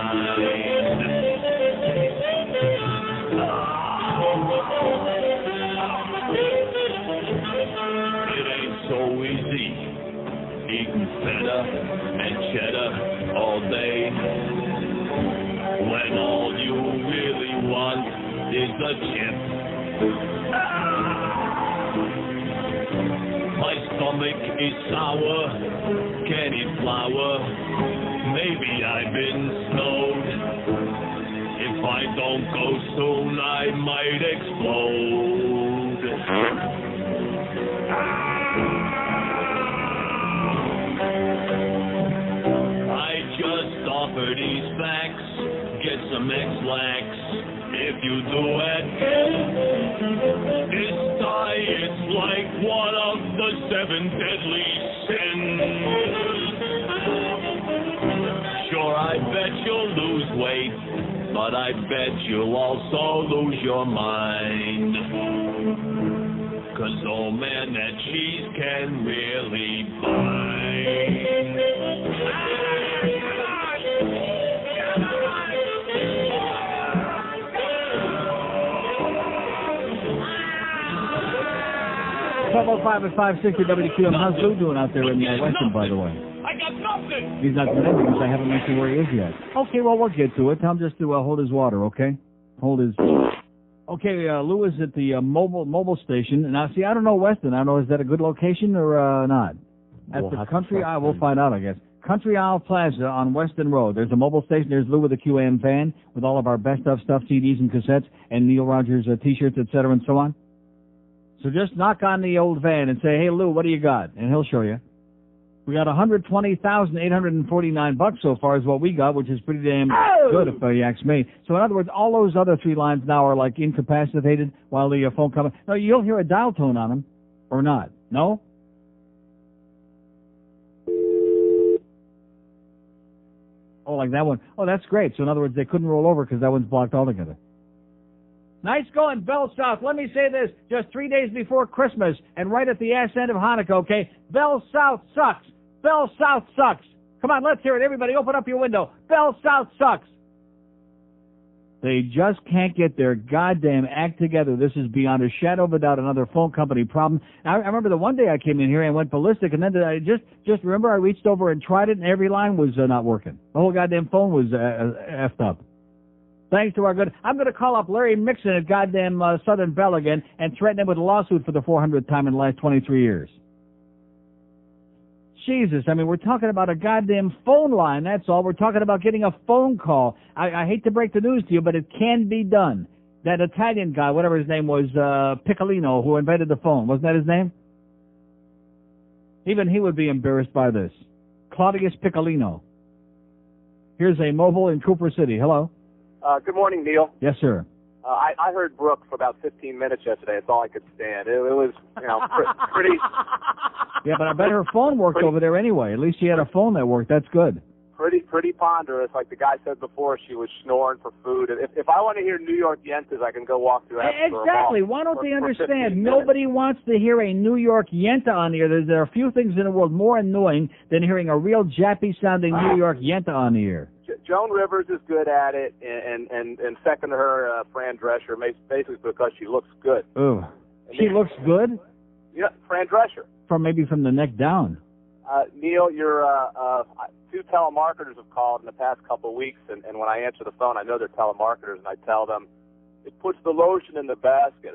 It ain't so easy eating feta and cheddar all day when all you really want is a chip. My stomach is sour, can't eat flour. Maybe I've been snowed. If I don't go soon, I might explode. I just offer these facts, get some X-Lax. If you do it, this diet's like one of the 7 deadly sins. Sure, I bet you'll lose weight, but I bet you'll also lose your mind. 'Cause, oh man, that cheese can really bind. 1205 at 560 WQM. How's Lou doing out there in Western, by the way? I got nothing. He's not doing anything because I haven't mentioned where he is yet. Okay, well, we'll get to it. Tell him just to hold his water, okay? Hold his... Okay, Lou is at the mobile station. Now, see, I don't know Weston. I don't know, is that a good location or not? At the Country Isle, we'll find out, I guess. Country Isle Plaza on Weston Road. There's a mobile station. There's Lou with a QAM van with all of our best of stuff, CDs and cassettes, and Neil Rogers T-shirts, et cetera, and so on. So just knock on the old van and say, hey, Lou, what do you got? And he'll show you. We got $120,849 so far is what we got, which is pretty damn good if you ask me. So in other words, all those other 3 lines now are like incapacitated while the phone comes. No, you'll hear a dial tone on them or not. No? Oh, like that one. Oh, that's great. So in other words, they couldn't roll over because that one's blocked altogether. Nice going, Bell South. Let me say this, just 3 days before Christmas and right at the ass end of Hanukkah, okay? Bell South sucks. Bell South sucks. Come on, let's hear it. Everybody, open up your window. Bell South sucks. They just can't get their goddamn act together. This is beyond a shadow of a doubt another phone company problem. I remember the one day I came in here and went ballistic, and then I just remember I reached over and tried it, and every line was not working. The whole goddamn phone was effed up. Thanks to our good... I'm going to call up Larry Mixon at goddamn Southern Bell again and threaten him with a lawsuit for the 400th time in the last 23 years. Jesus, I mean, we're talking about a goddamn phone line, that's all. We're talking about getting a phone call. I hate to break the news to you, but it can be done. That Italian guy, whatever his name was, Piccolino, who invented the phone, wasn't that his name? Even he would be embarrassed by this. Claudius Piccolino. Here's a mobile in Cooper City. Hello. Good morning, Neil. Yes, sir. I heard Brooke for about 15 minutes yesterday. That's all I could stand. It was, pretty... Yeah, but I bet her phone worked over there anyway. At least she had a phone that worked. That's good. Pretty ponderous. Like the guy said before, she was snoring for food. If I want to hear New York Yentas, I can go walk through Exactly. Why don't they understand? Nobody wants to hear a New York Yenta on the air. There are few things in the world more annoying than hearing a real jappy-sounding New York Yenta on the air. Joan Rivers is good at it, and second to her, Fran Drescher, basically because she looks good. Ooh. She looks good? Yeah, Fran Drescher. Maybe from the neck down. Neil, your 2 telemarketers have called in the past couple of weeks, and when I answer the phone, I know they're telemarketers, and I tell them, it puts the lotion in the basket.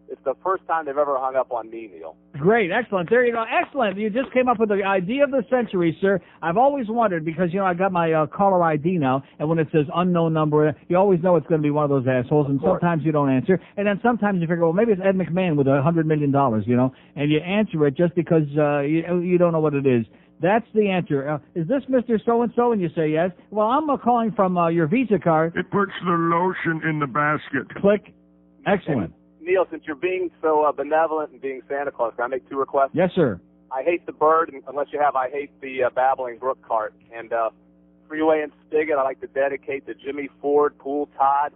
It's the first time they've ever hung up on me, Neil. Great, excellent. There you go. Excellent. You just came up with the idea of the century, sir. I've always wondered, because, I got my caller ID now, and when it says unknown number, you always know it's going to be one of those assholes, and sometimes you don't answer. And then sometimes you figure, well, maybe it's Ed McMahon with $100 million, and you answer it just because you don't know what it is. That's the answer. Is this Mr. So-and-so? And you say yes. Well, I'm calling from your Visa card. It puts the lotion in the basket. Click. Excellent. And, Neil, since you're being so benevolent and being Santa Claus, can I make 2 requests? Yes, sir. I hate the bird, unless you have I hate the babbling brook cart. And Freeway and Spigot, I like to dedicate to Jimmy Ford, Pool Todd,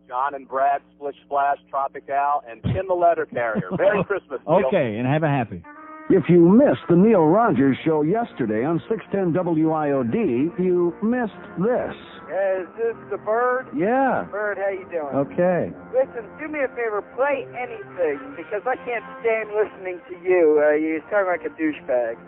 John and Brad, Splish Splash, Tropical, and Tim the Letter Carrier. Merry Christmas, Neil. Okay, and have a happy. If you missed the Neil Rogers show yesterday on 610 WIOD, you missed this. Is this the Bird? Yeah. Bird, how you doing? Okay. Listen, do me a favor, play anything, because I can't stand listening to you. You sound like a douchebag.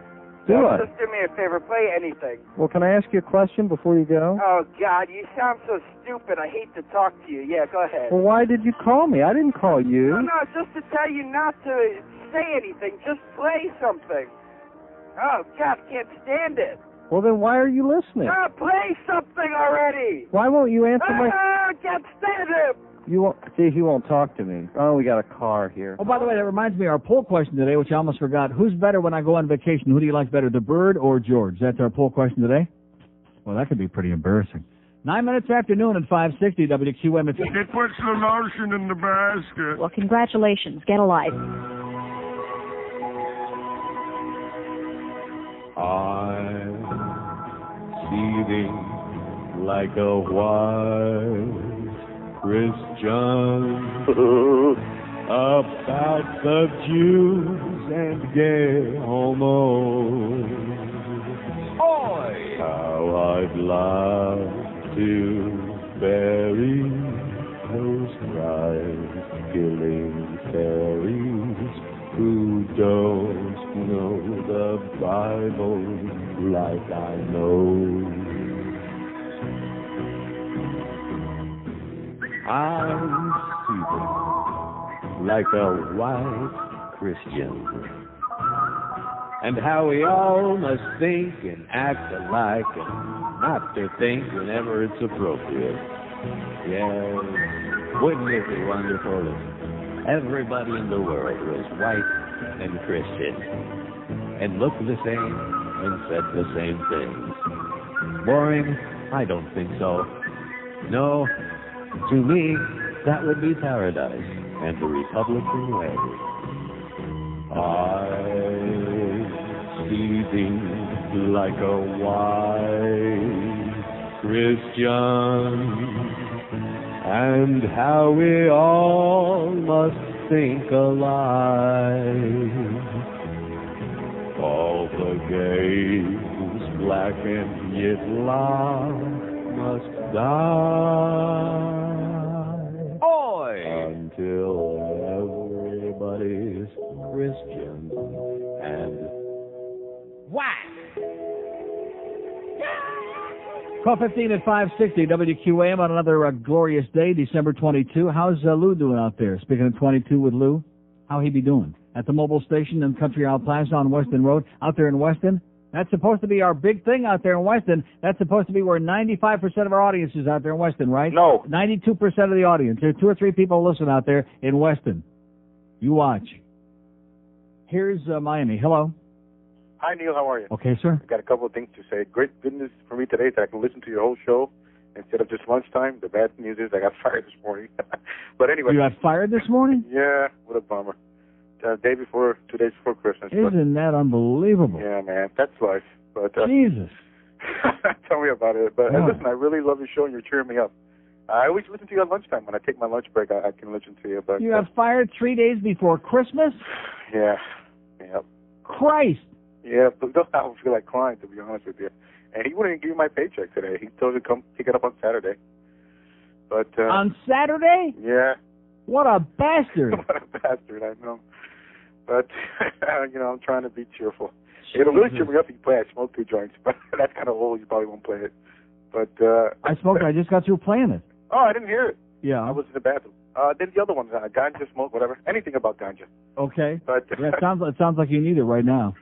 Do So I? just do me a favor, play anything. Well, can I ask you a question before you go? Oh, God, you sound so stupid. I hate to talk to you. Yeah, go ahead. Well, why did you call me? I didn't call you. No, just to tell you not to say anything. Just play something. Oh, God, can't stand it. Well, then why are you listening? Oh, play something already. Why won't you answer my... Oh, can't stand it. You won't... See, he won't talk to me. Oh, we got a car here. Oh, by the way, that reminds me, our poll question today, which I almost forgot. Who's better when I go on vacation? Who do you like better, the Bird or George? That's our poll question today? Well, that could be pretty embarrassing. 9 minutes after noon at 560 WQM. It puts the lotion in the basket. Well, congratulations. Get a life. I'm seething like a white Christian about the Jews and gay homos. How I'd love to bury those Christ-killing fairies who don't know the Bible like I know. I'm seething like a white Christian, and how we all must think and act alike and not to think whenever it's appropriate. Yes, wouldn't it be wonderful if everybody in the world was white and Christian and looked the same and said the same things? Boring? I don't think so. No, to me, that would be paradise and the Republican way. I'm seething like a white Christian, and how we all must think alike. All the gays, black and yet love, must die. Until everybody's Christian and whack. 12:15 at 560 WQAM on another glorious day, December 22. How's Lou doing out there? Speaking of 22 with Lou, how he be doing? At the mobile station in Country Isle Plaza on Weston Road, out there in Weston? That's supposed to be our big thing out there in Weston. That's supposed to be where 95% of our audience is out there in Weston, right? No. 92% of the audience. There are 2 or 3 people listen out there in Weston. You watch. Here's Miami. Hello. Hi, Neil. How are you? Okay, sir. I've got a couple of things to say. Great good news for me today is that I can listen to your whole show instead of just lunchtime. The bad news is I got fired this morning. But anyway. You got fired this morning? Yeah. What a bummer. 2 days before Christmas. Isn't that unbelievable? Yeah, man. That's life. But Jesus. Tell me about it. But Yeah. listen, I really love your show and you're cheering me up. I always listen to you at lunchtime. When I take my lunch break, I can listen to you. But You got fired 3 days before Christmas? Yeah. Yep. Christ. Yeah, but I don't feel like crying, to be honest with you. And he wouldn't give me my paycheck today. He told me to come pick it up on Saturday. But on Saturday? Yeah. What a bastard. What a bastard, I know. But, I'm trying to be cheerful. It'll really cheer me up if you play I Smoke 2 Joints, but that's kind of old. You probably won't play it. But I smoked. I just got through playing it. Oh, I didn't hear it. Yeah. I was in the bathroom. Then the other ones, ganja, smoke, whatever. Anything about ganja. Okay. But it sounds like you need it right now.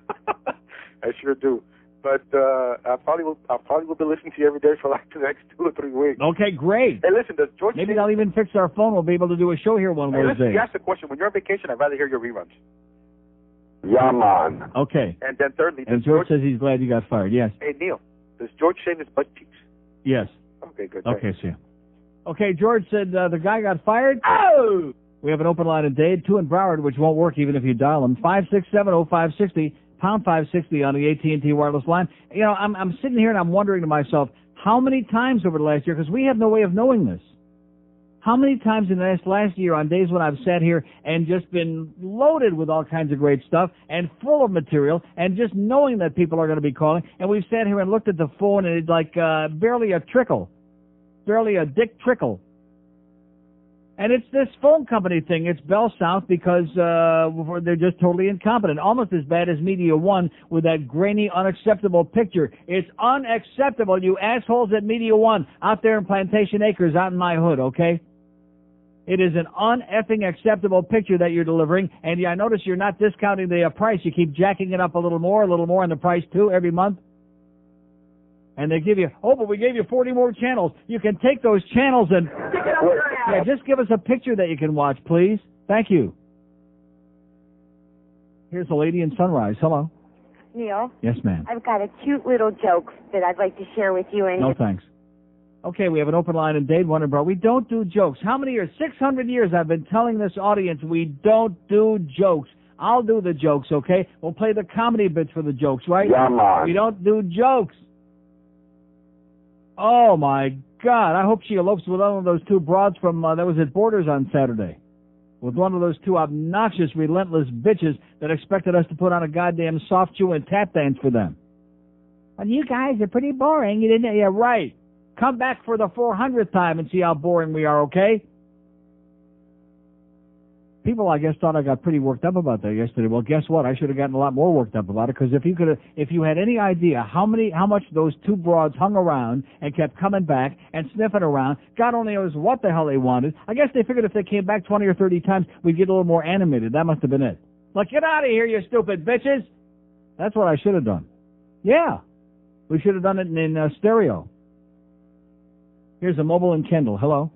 I sure do. But I probably will be listening to you every day for like the next 2 or 3 weeks. Okay, great. Hey, listen, does George? Maybe they'll even fix our phone. We'll be able to do a show here one of those days. You asked the question. When you're on vacation, I'd rather hear your reruns. Yeah, man. Okay. And then thirdly, And George says he's glad you got fired. Yes. Hey, Neil, does George shave his butt cheeks? Yes. Okay, good. Okay, see ya. Okay, George said the guy got fired. Oh! We have an open line in Dade, 2 in Broward, which won't work even if you dial them. 567-0560, pound 560 on the AT&T wireless line. You know, I'm sitting here and I'm wondering to myself, how many times over the last year, because we have no way of knowing this, how many times in the last year on days when I've sat here and just been loaded with all kinds of great stuff and full of material and just knowing that people are going to be calling, and we've sat here and looked at the phone and it's like barely a trickle, barely a dick trickle. And it's this phone company thing. It's Bell South because they're just totally incompetent. Almost as bad as Media One with that grainy, unacceptable picture. It's unacceptable, you assholes at Media One out there in Plantation Acres out in my hood, okay? It is an un-effing acceptable picture that you're delivering. And I notice you're not discounting the price. You keep jacking it up a little more on the price too every month. And they give you, oh, but we gave you 40 more channels. You can take those channels and just give us a picture that you can watch, please. Thank you. Here's a lady in Sunrise. Hello. Neil? Yes, ma'am. I've got a cute little joke that I'd like to share with you. And no, thanks. Okay, we have an open line in Dade, Wonderboro. We don't do jokes. How many years? 600 years I've been telling this audience we don't do jokes. I'll do the jokes, okay? We'll play the comedy bits for the jokes, right? Yeah, man. We don't do jokes. Oh, my God. I hope she elopes with one of those 2 broads from that was at Borders on Saturday. With one of those 2 obnoxious, relentless bitches that expected us to put on a goddamn soft chew and tap dance for them. And you guys are pretty boring. You didn't? Yeah, right. Come back for the 400th time and see how boring we are, okay? People, I guess, thought I got pretty worked up about that yesterday. Well, guess what? I should have gotten a lot more worked up about it, because if you had any idea how much those 2 broads hung around and kept coming back and sniffing around, God only knows what the hell they wanted. I guess they figured if they came back 20 or 30 times, we'd get a little more animated. That must have been it. Like, get out of here, you stupid bitches! That's what I should have done. Yeah. We should have done it in stereo. Here's a mobile in Kendall. Hello.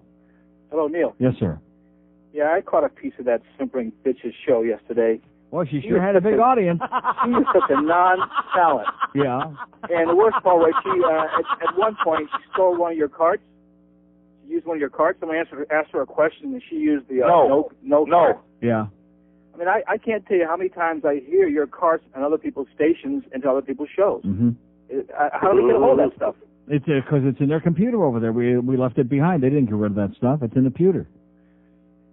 Hello, Neil. Yes, sir. Yeah, I caught a piece of that simpering bitch's show yesterday. Well, she sure had a big audience. She was such a non-talent. Yeah. And the worst part was she, at one point, she stole one of your cards. She used one of your cards. Someone asked her a question, and she used the no card. Yeah. I mean, I can't tell you how many times I hear your cards on other people's stations and to other people's shows. Mm-hmm. How do we get a hold of that stuff? It's because it's in their computer over there. We left it behind. They didn't get rid of that stuff. It's in the computer.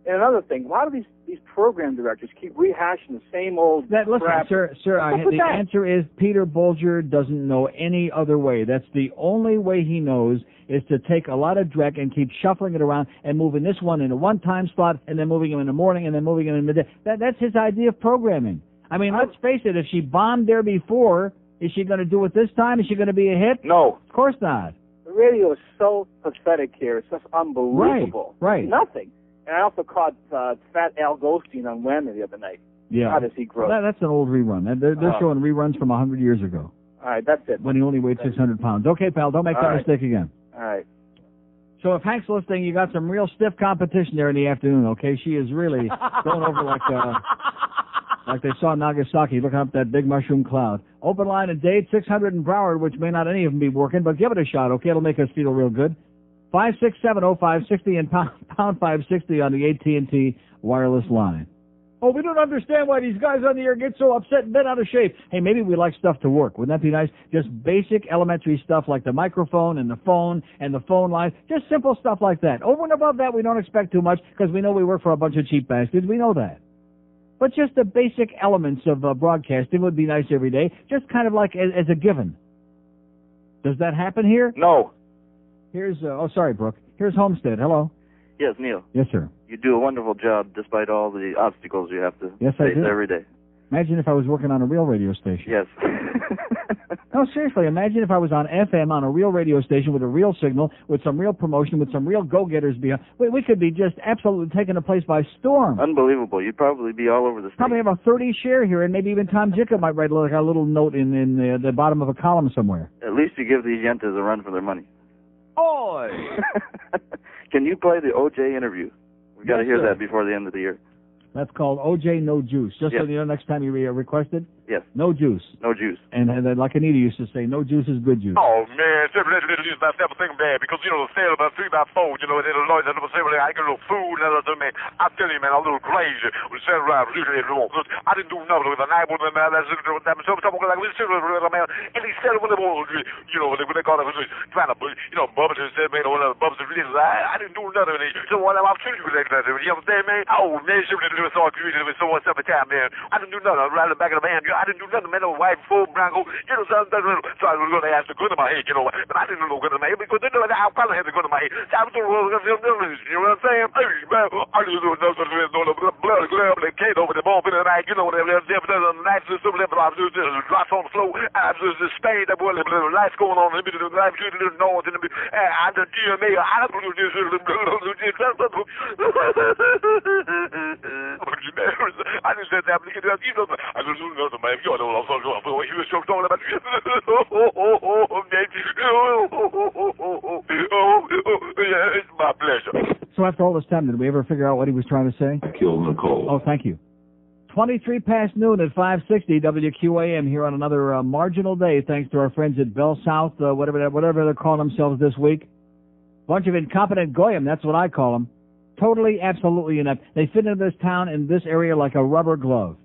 And another thing, why do these program directors keep rehashing the same old crap? Listen, sir, the answer is Peter Bolger doesn't know any other way. That's the only way he knows, is to take a lot of dreck and keep shuffling it around and moving this one into one time slot and then moving him in the morning and then moving him in midday. That's his idea of programming. I mean, let's face it, if she bombed there before, is she going to do it this time? Is she going to be a hit? No. Of course not. The radio is so pathetic here. It's just unbelievable. Right. Nothing. And I also caught Fat Al Goldstein on Whammy the other night. Yeah. How does he grow? That's an old rerun. They're showing reruns from 100 years ago. All right, that's it. When he only weighed 600 pounds. Okay, pal, don't make that mistake again. All right. So if Hank's listening, you got some real stiff competition there in the afternoon, okay? She is really going over like they saw Nagasaki, looking up that big mushroom cloud. Open line and Dade, 600 in Broward, which may not any of them be working, but give it a shot, okay? It'll make us feel real good. 567-0560 and pound 560 on the AT&T wireless line. Oh, we don't understand why these guys on the air get so upset and bent out of shape. Hey, maybe we like stuff to work. Wouldn't that be nice? Just basic elementary stuff like the microphone and the phone line. Just simple stuff like that. Over and above that, we don't expect too much because we know we work for a bunch of cheap bastards. We know that. But just the basic elements of broadcasting would be nice every day, just kind of like as a given. Does that happen here? No. Here's, sorry, Brooke. Here's Homestead. Hello. Yes, Neil. Yes, sir. You do a wonderful job despite all the obstacles you have to face every day. Imagine if I was working on a real radio station. Yes. No, seriously, imagine if I was on FM on a real radio station with a real signal, with some real promotion, with some real go-getters behind. We could be just absolutely taking the place by storm. Unbelievable. You'd probably be all over the state. Probably have a 30 share here, and maybe even Tom Jica might write like a little note in the bottom of a column somewhere. At least you give these yentas a run for their money. Oi! Can you play the O.J. interview? We've got to hear sir. that before the end of the year. That's called O.J. No Juice. Just so you know, next time you request it. Yes. No juice. No juice. And like Anita used to say, no juice is good juice. Oh, man, that's everything bad because, you know, the sale about 3x4, you know, and then the Lord, I get a little food and other, man. I tell you, man, I'm a little crazy. I didn't do nothing with the night with the man. And he said, you know, when they call it, trying to, you know, Bubba said, man, Bubba said, I didn't do nothing with it. So what I'm telling you, you understand, man? Oh, man, she didn't do it so much every time, man. I didn't do nothing. I was right in the back of the van. I didn't do nothing, man. I was white, full, Bronco, you know, so I was going to ask the gun in my head, you know, but I didn't know the gun in my head because they know that I probably had the gun in my head. So I was doing, you know what I'm saying? Hey, man, I just do the blood glare that came over the bump in the night, you know, the night, I was just drops on the floor. I was just Spain, that boy, the lights going on, the lights, the noise, and I the DMA, I blew this, I just said that, you know, I just do nothing, man. You know what I'm talking about. He was talking about it's my pleasure. So after all this time, did we ever figure out what he was trying to say? Killed Nicole. Oh, thank you. 23 past noon at 560 WQAM here on another marginal day, thanks to our friends at Bell South, whatever they're calling themselves this week. Bunch of incompetent goyim, that's what I call them. Totally, absolutely inept. They fit into this town in this area like a rubber glove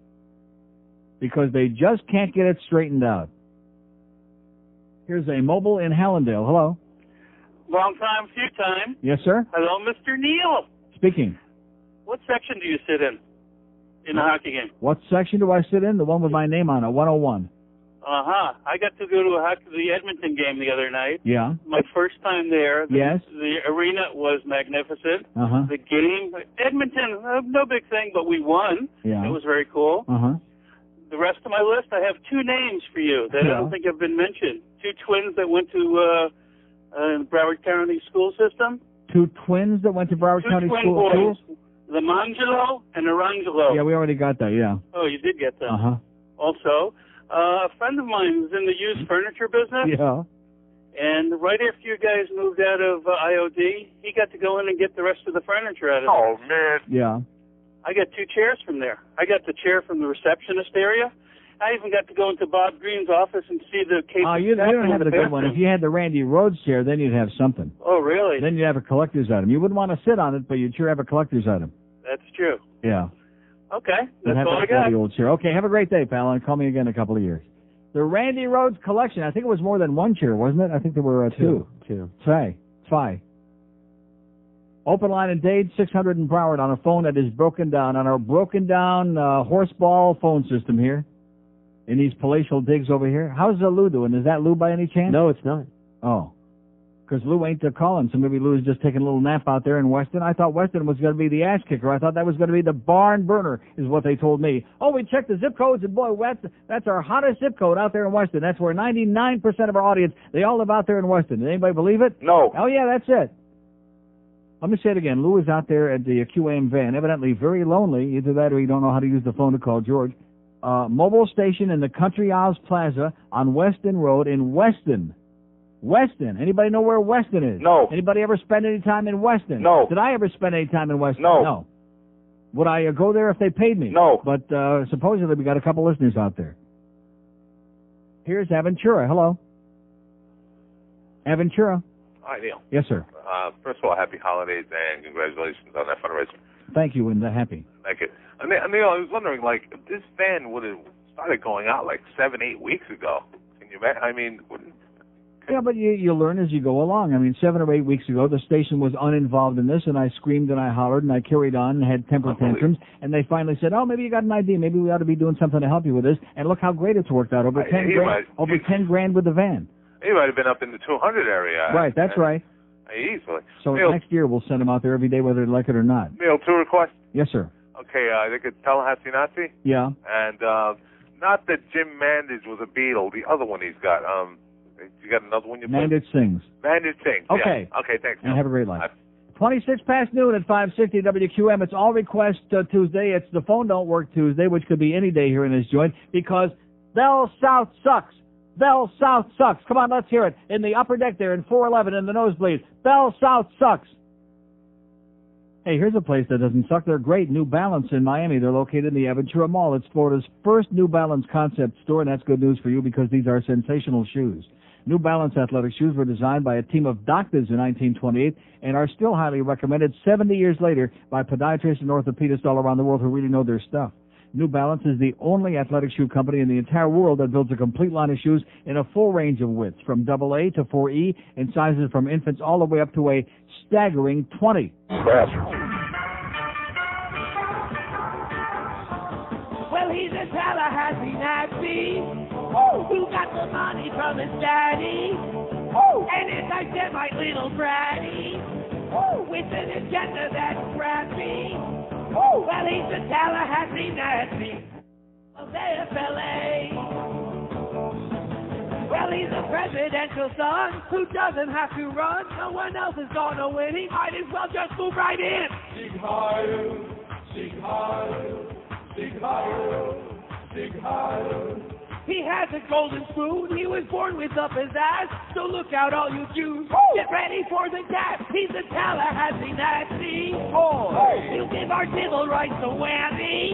because they just can't get it straightened out. Here's a mobile in Hallandale. Hello. Long time, few time. Yes, sir? Hello, Mr. Neil. Speaking. What section do you sit in a hockey game? What section do I sit in? The one with my name on it, 101. I got to go to the Edmonton game the other night. Yeah. My first time there. Yes. The arena was magnificent. Uh-huh. The game, Edmonton, no big thing, but we won. Yeah. It was very cool. Uh-huh. The rest of my list, I have two names for you that I don't think have been mentioned. Two twins that went to Broward County school system. Two twins that went to Broward County twin school. Boys. The Mangelo and the Rangelo. Yeah, we already got that, yeah. Oh, you did get that. Uh-huh. Also, a friend of mine was in the used furniture business. Yeah. And right after you guys moved out of IOD, he got to go in and get the rest of the furniture out of there. Oh, man. Yeah. I got two chairs from there. I got the chair from the receptionist area. I even got to go into Bob Green's office and see the case. Oh, you don't have a good one. If you had the Randy Rhodes chair, then you'd have something. Oh, really? Then you'd have a collector's item. You wouldn't want to sit on it, but you'd sure have a collector's item. That's true. Yeah. Okay, that's all I got. The old chair. Okay, have a great day, pal, and call me again in a couple of years. The Randy Rhodes collection. I think it was more than one chair, wasn't it? I think there were two. Zwei. Open line in Dade, 600 in Broward on a phone that is broken down, on our broken down horseball phone system here in these palatial digs over here. How's Lou doing? Is that Lou by any chance? No, it's not. Oh. Because Lou ain't calling, so maybe Lou is just taking a little nap out there in Weston. I thought Weston was going to be the ass kicker. I thought that was going to be the barn burner, is what they told me. Oh, we checked the zip codes, and boy, that's our hottest zip code out there in Weston. That's where 99% of our audience, they all live out there in Weston. Did anybody believe it? No. Oh, yeah, that's it. Let me say it again. Lou is out there at the QAM van, evidently very lonely. Either that or he don't know how to use the phone to call George. Mobile station in the Country Isles Plaza on Weston Road in Weston. Weston. Anybody know where Weston is? No. Anybody ever spend any time in Weston? No. Did I ever spend any time in Weston? No. No. Would I go there if they paid me? No. But supposedly we got a couple listeners out there. Here's Aventura. Hello. Aventura. Hi, Neil. Yes, sir. First of all, happy holidays and congratulations on that fundraiser. Thank you, and happy. Thank you. Neil, I was wondering, this van would have started going out 7-8 weeks ago. Can you imagine? I mean, yeah, but you learn as you go along. I mean, 7 or 8 weeks ago, the station was uninvolved in this, and I screamed and I hollered and I carried on and had temper tantrums, and they finally said, oh, maybe you got an idea. Maybe we ought to be doing something to help you with this. And look how great it's worked out. Over 10 grand with the van. He might have been up in the 200 area. Right, that's right. Easily. So Neil, next year we'll send them out there every day whether they like it or not. Neil, 2 requests? Yes, sir. Okay, I think it's Tallahassee Nazi. Yeah. And not that Jim Mandage was a Beatle. The other one he's got. You got another one you played? Mandage sings. Mandage sings. Okay. Yeah. Okay, thanks. And have a great life. 26 past noon at 560 WQM. It's all request Tuesday. It's the phone don't work Tuesday, which could be any day here in this joint, because Bell South sucks. Bell South sucks. Come on, let's hear it. In the upper deck there, in 411 in the nosebleed. Bell South sucks. Hey, here's a place that doesn't suck. They're great. New Balance in Miami. They're located in the Aventura Mall. It's Florida's first New Balance concept store, and that's good news for you because these are sensational shoes. New Balance athletic shoes were designed by a team of doctors in 1928 and are still highly recommended 70 years later by podiatrists and orthopedists all around the world who really know their stuff. New Balance is the only athletic shoe company in the entire world that builds a complete line of shoes in a full range of widths, from AA to 4E, and sizes from infants all the way up to a staggering 20. Well, he's a Tallahassee Nazi who got the money from his daddy, and it's like that my little bratty with an agenda that's crappy. Well, he's a Tallahassee Nazi of FLA. Well, he's a presidential son who doesn't have to run. No one else is gonna win. He might as well just move right in. Sieg Heil, Sieg Heil, Sieg Heil, Sieg Heil. He has a golden spoon. He was born with up his ass. So look out, all you Jews. Get ready for the gas. He's a Tallahassee Nazi. He'll give our civil rights a whammy.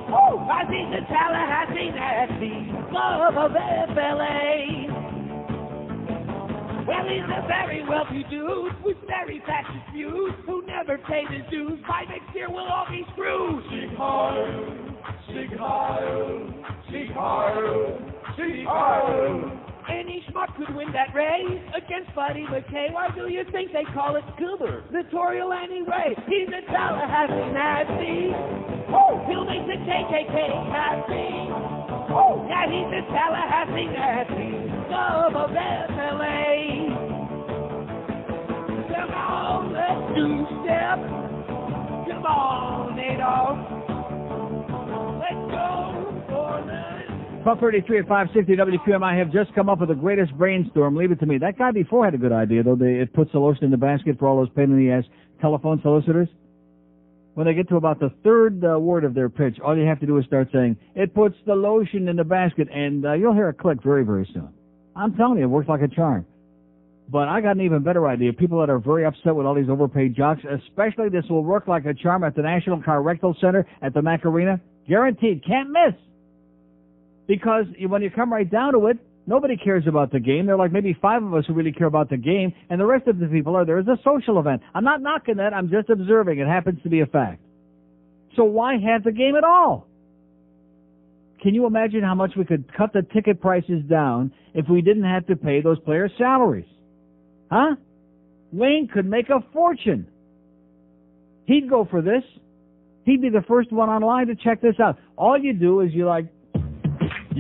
Cause he's a Tallahassee Nazi. Love of FLA. Well, he's a very wealthy dude with very fascist views who never paid his dues. By next year, we'll all be screwed. Sieg Heil, Sieg Heil, Sieg Heil, Sieg Heil. Any schmuck could win that race against Buddy McKay. Why do you think they call it gubernatorial anyway? He's a Tallahassee Nazi. He'll make the KKK happy. Yeah, he's a Tallahassee Nazi. Love of FLA. Come on, let's do step. Come on, Adolf. Let's go for the 12:33 at 560 WQMI have just come up with the greatest brainstorm. Leave it to me. That guy before had a good idea, though. It puts the lotion in the basket for all those pain-in-the-ass telephone solicitors. When they get to about the third word of their pitch, all you have to do is start saying, it puts the lotion in the basket, and you'll hear a click very, very soon. I'm telling you, it works like a charm. But I got an even better idea. People that are very upset with all these overpaid jocks, especially this will work like a charm at the National Colorectal Center at the Mac Arena. Guaranteed. Can't miss. Because when you come right down to it, nobody cares about the game. There are like maybe 5 of us who really care about the game, and the rest of the people are there as a social event. I'm not knocking that. I'm just observing. It happens to be a fact. So why have the game at all? Can you imagine how much we could cut the ticket prices down if we didn't have to pay those players' salaries? Huh? Wayne could make a fortune. He'd go for this. He'd be the first one online to check this out. All you do is you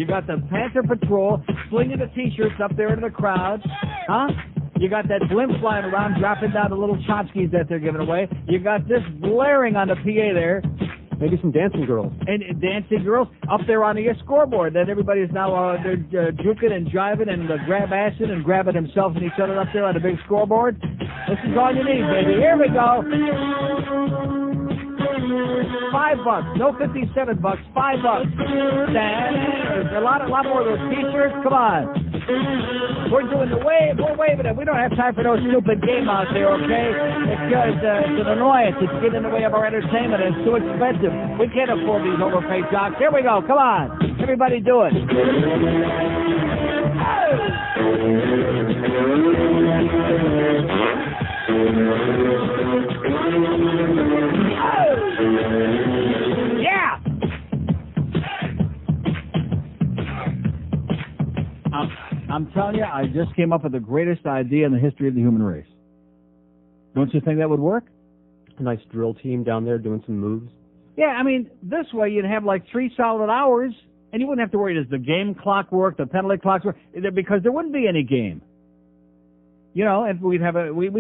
got the Panther Patrol slinging the T-shirts up there into the crowd. Huh? You got that blimp flying around, dropping down the little tchotchkes that they're giving away. You got this blaring on the PA there. Maybe some dancing girls. And dancing girls up there on the scoreboard. That everybody's now they're juking and jiving and grab-assing and grabbing themselves and each other up there on the big scoreboard. This is all you need, baby. Here we go. $5, no $57, $5. There's a lot more of those T-shirts. Come on. We're doing the wave. We're waving it. We don't have time for no stupid game out there, okay? It's an annoyance. It's getting in the way of our entertainment, and it's too expensive. We can't afford these overpaid jocks. Here we go. Come on. Everybody do it. Yeah! I'm telling you, I just came up with the greatest idea in the history of the human race. Don't you think that would work? A nice drill team down there doing some moves. Yeah, I mean, this way you'd have like 3 solid hours, and you wouldn't have to worry, does the game clock work, the penalty clock work, because there wouldn't be any game. You know, if we'd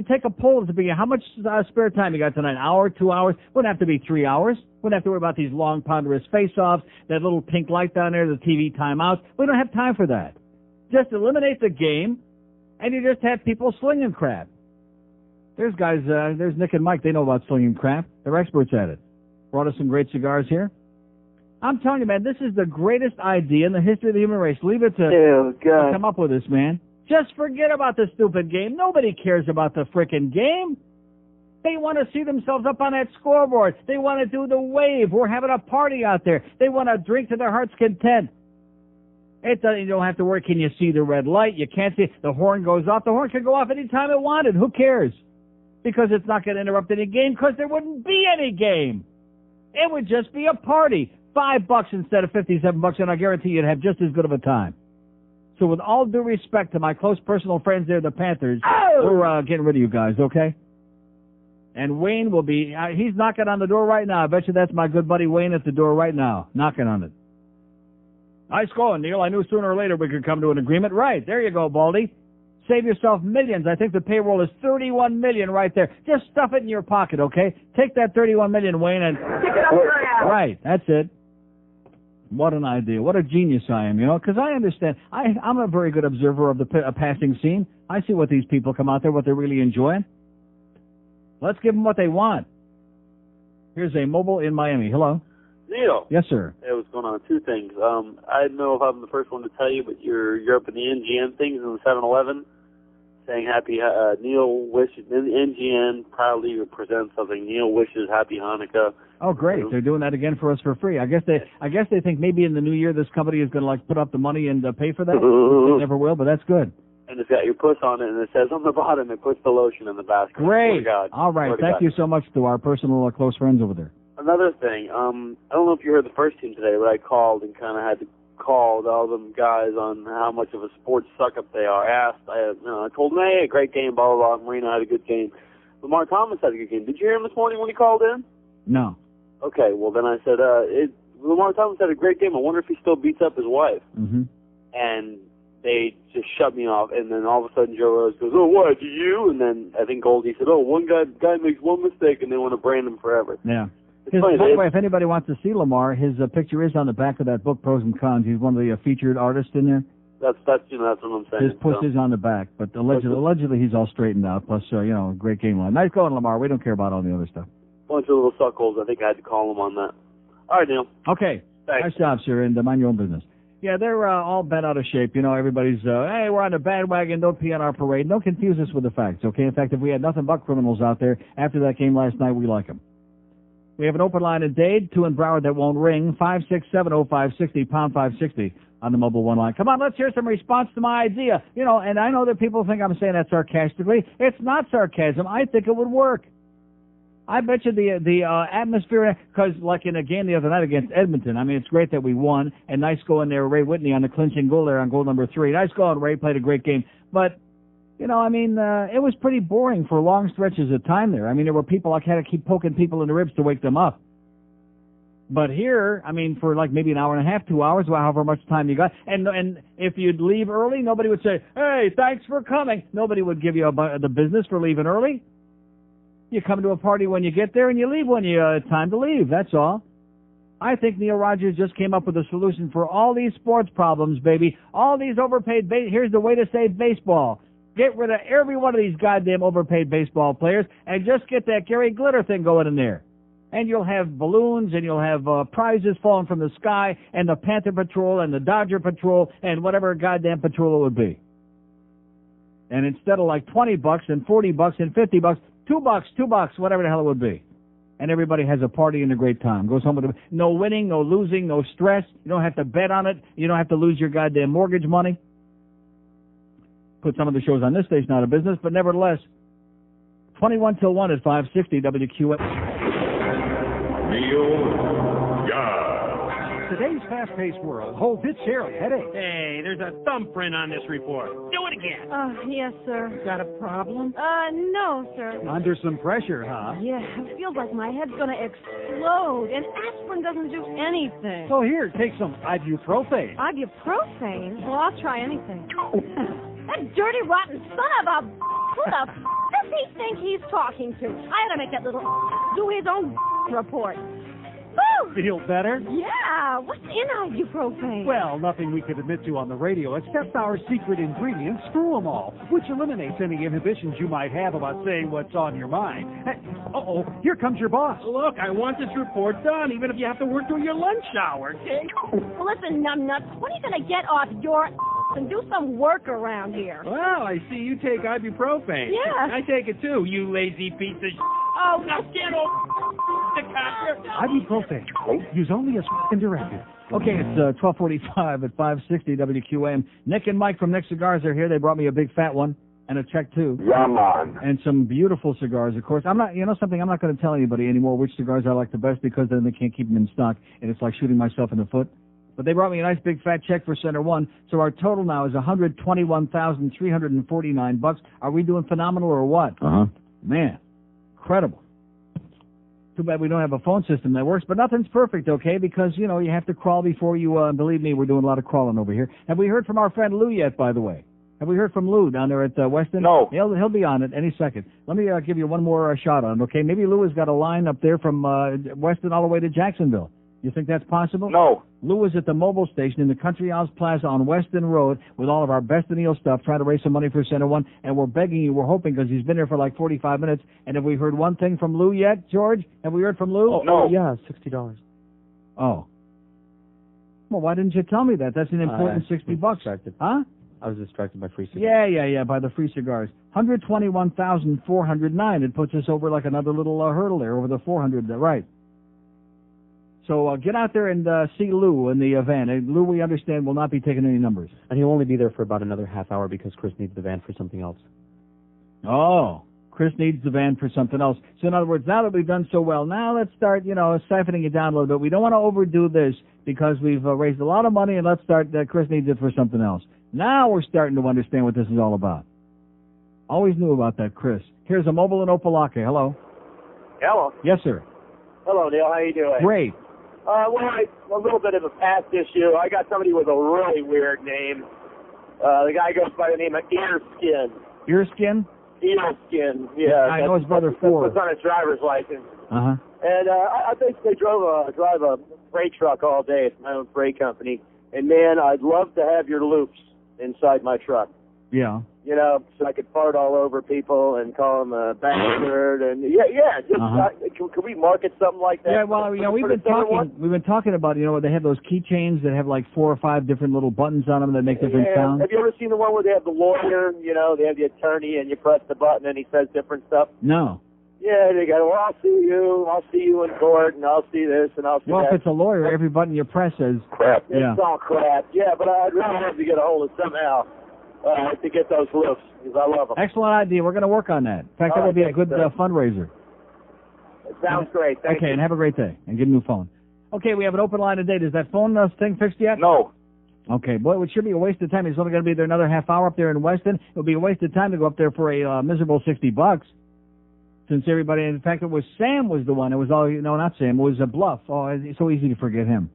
take a poll at the beginning, how much spare time you got tonight? An hour, 2 hours? Wouldn't have to be 3 hours. Wouldn't have to worry about these long, ponderous face-offs, that little pink light down there, the TV timeouts. We don't have time for that. Just eliminate the game, and you just have people slinging crap. There's guys, there's Nick and Mike. They know about slinging crap. They're experts at it. Brought us some great cigars here. I'm telling you, man, this is the greatest idea in the history of the human race. Leave it to come up with this, man. Just forget about the stupid game. Nobody cares about the frickin' game. They want to see themselves up on that scoreboard. They want to do the wave. We're having a party out there. They want to drink to their heart's content. You don't have to worry. Can you see the red light? You can't see. The horn goes off. The horn can go off any time it wanted. Who cares? Because it's not going to interrupt any game, because there wouldn't be any game. It would just be a party. $5 instead of $57, and I guarantee you'd have just as good of a time. So with all due respect to my close personal friends there, the Panthers, we're getting rid of you guys, okay? And Wayne will be, he's knocking on the door right now. I bet you that's my good buddy Wayne at the door right now, knocking on it. Nice going, Neil. I knew sooner or later we could come to an agreement. Right, there you go, Baldy. Save yourself millions. I think the payroll is $31 million right there. Just stuff it in your pocket, okay? Take that $31 million, Wayne, and... Stick it up your ass. Right, that's it. What an idea. What a genius I am, you know, because I understand. I'm a very good observer of the passing scene. I see what these people come out there, what they're really enjoying. Let's give them what they want. Here's a mobile in Miami. Hello. Neil. Yes, sir. Hey, what's going on? Two things. I don't know if I'm the first one to tell you, but you're up in the NGN things in the 7-Eleven saying happy, Neil wishes, NGN proudly presents something. Neil wishes happy Hanukkah. Oh, great. They're doing that again for us for free. I guess they think maybe in the new year this company is going to like put up the money and pay for that. They never will, but that's good. And it's got your puss on it, and it says on the bottom, it puts the lotion in the basket. Great. All right. Thank you so much to our personal close friends over there. Another thing, I don't know if you heard the first team today, but I called and kind of had to call all them guys on how much of a sports suck-up they are. I told them, hey, great game, blah, blah, blah. Marino had a good game. Lamar Thomas had a good game. Did you hear him this morning when he called in? No. Okay, well, then I said, Lamar Thomas had a great game. I wonder if he still beats up his wife. Mm-hmm. And they just shut me off. And then all of a sudden Joe Rose goes, oh, what, do you? And then I think Goldie said, oh, one guy makes one mistake, and they want to brand him forever. Yeah. By the way, if anybody wants to see Lamar, his picture is on the back of that book, Pros and Cons. He's one of the featured artists in there. That's what I'm saying. His puss is on the back, but allegedly he's all straightened out. Plus, great game line. Nice going, Lamar. We don't care about all the other stuff. Bunch of little suckholes. I think I had to call him on that. All right, Neil. Okay. Thanks. Nice job, sir, and mind your own business. Yeah, they're all bent out of shape. Everybody's, hey, we're on the bandwagon. Don't pee on our parade. Don't confuse us with the facts, okay? In fact, if we had nothing but criminals out there after that game last night, we like them. We have an open line in Dade, 2 in Broward that won't ring, 5670560, pound 560 on the mobile one line. Come on, let's hear some response to my idea. And I know that people think I'm saying that sarcastically. It's not sarcasm. I think it would work. I bet you the atmosphere, because like in a game the other night against Edmonton, I mean, it's great that we won, and nice going there, Ray Whitney on the clinching goal there on goal number 3. Nice going, Ray, played a great game. But, it was pretty boring for long stretches of time there. I mean, there were people, I had to keep poking people in the ribs to wake them up. But here, for like maybe an hour and a half, 2 hours, however much time you got, and if you'd leave early, nobody would say, hey, thanks for coming. Nobody would give you the business for leaving early. You come to a party when you get there, and you leave when it's time to leave. That's all. I think Neil Rogers just came up with a solution for all these sports problems, baby. All these overpaid, here's the way to save baseball. Get rid of every one of these goddamn overpaid baseball players and just get that Gary Glitter thing going in there. And you'll have balloons and you'll have prizes falling from the sky and the Panther Patrol and the Dodger Patrol and whatever goddamn patrol it would be. And instead of like $20 and $40 and $50, $2, whatever the hell it would be. And everybody has a party and a great time. Goes home with no winning, no losing, no stress. You don't have to bet on it. You don't have to lose your goddamn mortgage money. Put some of the shows on this station out of business, but nevertheless, 21 till 1 at 560 WQS. Neil God. Today's fast-paced world holds its share of headaches. Hey, there's a thumbprint on this report. Do it again. Yes, sir. Got a problem? No, sir. Under some pressure, huh? Yeah, it feels like my head's gonna explode, and aspirin doesn't do anything. So here, take some ibuprofen. Ibuprofen? Well, I'll try anything. That dirty, rotten son of a... Who the f*** does he think he's talking to? I had to make that little do his own report. Woo! Feel better? Yeah. What's in ibuprofen? Well, nothing we could admit to on the radio except our secret ingredient, Screw-em-all, which eliminates any inhibitions you might have about saying what's on your mind. Hey, uh-oh, here comes your boss. Look, I want this report done, even if you have to work during your lunch hour, okay? Well, listen, numbnuts, when are you going to get off your and do some work around here? Well, I see you take ibuprofen. Yeah. I take it too, you lazy piece of Oh, now get off the copter. Ibuprofen. Use only as directed. Okay, it's 12:45 at 560 WQAM. Nick and Mike from Nick Cigars are here. They brought me a big fat one and a check too. Yeah, man. And some beautiful cigars, of course. I'm not, you know something, I'm not going to tell anybody anymore which cigars I like the best because then they can't keep them in stock and it's like shooting myself in the foot. But they brought me a nice big fat check for Center One, so our total now is $121,349. Are we doing phenomenal or what? Man, incredible. Too bad we don't have a phone system that works, but nothing's perfect, okay? Because, you know, you have to crawl before you, believe me, we're doing a lot of crawling over here. Have we heard from our friend Lou yet, by the way? Have we heard from Lou down there at Weston? No. He'll be on it any second. Let me give you one more shot on it, okay? Maybe Lou has got a line up there from Weston all the way to Jacksonville. You think that's possible? No. Lou is at the mobile station in the Country House Plaza on Weston Road with all of our Best of Neil stuff, trying to raise some money for Center One, and we're begging you, we're hoping, because he's been here for like 45 minutes. And have we heard one thing from Lou yet, George? Have we heard from Lou? Oh, no. Yeah, $60. Oh. Well, why didn't you tell me that? That's an important $60. Distracted. Huh? I was distracted by free cigars. Yeah, by the free cigars. 121,409. It puts us over like another little hurdle there, over the 400, right. So get out there and see Lou in the van. Lou, we understand, will not be taking any numbers. And he'll only be there for about another half hour because Chris needs the van for something else. Oh, Chris needs the van for something else. So in other words, now that we've done so well, now let's start, siphoning it down a little bit. We don't want to overdo this because we've raised a lot of money, and let's start Chris needs it for something else. Now we're starting to understand what this is all about. Always knew about that, Chris. Here's a mobile in Opelika. Hello. Hello. Yes, sir. Hello, Neil. How you doing? Great. A little bit of a past issue. I got somebody with a really weird name. The guy goes by the name of Earskin. Earskin? Earskin, yeah. I know his brother Ford. That's on his driver's license. Uh-huh. And I basically drive a freight truck all day. It's my own freight company. And, man, I'd love to have your loops inside my truck. Yeah. So I could fart all over people and call them a bastard. And could we market something like that? Yeah, well, we've been talking about, they have those keychains that have like 4 or 5 different little buttons on them that make different sounds. Have you ever seen the one where they have the lawyer, they have the attorney, and you press the button and he says different stuff? No. Yeah, they go, well, I'll see you in court, and I'll see this, and I'll see that. Well, if it's a lawyer, every button you press says crap. Yeah. It's all crap. Yeah, but I'd really love to get a hold of somehow. To get those loops, because I love them. Excellent idea. We're going to work on that. In fact, that would be a good fundraiser. It sounds great. Thank you. Okay, and have a great day. And get a new phone. Okay, we have an open line today. Is that phone thing fixed yet? No. Okay, boy, it should be a waste of time. He's only going to be there another half hour up there in Weston. It would be a waste of time to go up there for a miserable $60. Since everybody, in fact, Sam was the one. It was all, not Sam. It was a Bluff. Oh, it's so easy to forget him.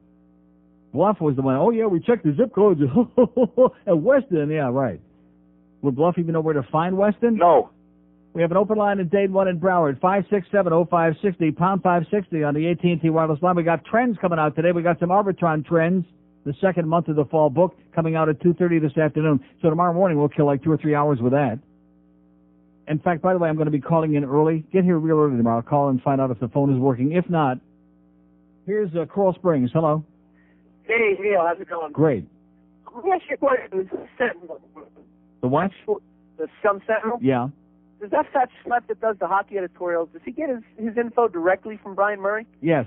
Bluff was the one. Oh, yeah, we checked the zip codes at Weston. Yeah, right. Would Bluff even know where to find Weston? No. We have an open line in Dade 1 in Broward, 567-0560, pound 560 on the AT&T wireless line. We got trends coming out today. We got some Arbitron trends, the second month of the fall book, coming out at 2:30 this afternoon. So tomorrow morning we'll kill like 2 or 3 hours with that. In fact, by the way, I'm going to be calling in early. Get here real early tomorrow. I'll call and find out if the phone is working. If not, here's Coral Springs. Hello. Hey, Neil, how's it going? Great. Let me ask you a question. The what? The Scum Sentinel? Yeah. Does that fat schlep that does the hockey editorials, does he get his info directly from Brian Murray? Yes.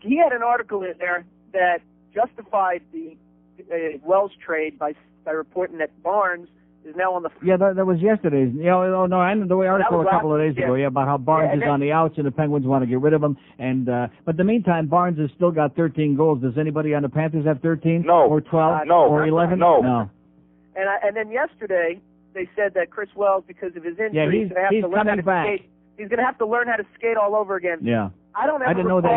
He had an article in there that justified the Wells trade by reporting that Barnes is now on the... Yeah, that was yesterday's. I know the article a couple of days ago, about how Barnes is on the outs and the Penguins want to get rid of him. And but in the meantime, Barnes has still got 13 goals. Does anybody on the Panthers have 13? No. Or 12? No. Or 11? No. And then yesterday, they said that Chris Wells, because of his injury, he's coming back. Skate. He's going to have to learn how to skate all over again. Yeah. I didn't know he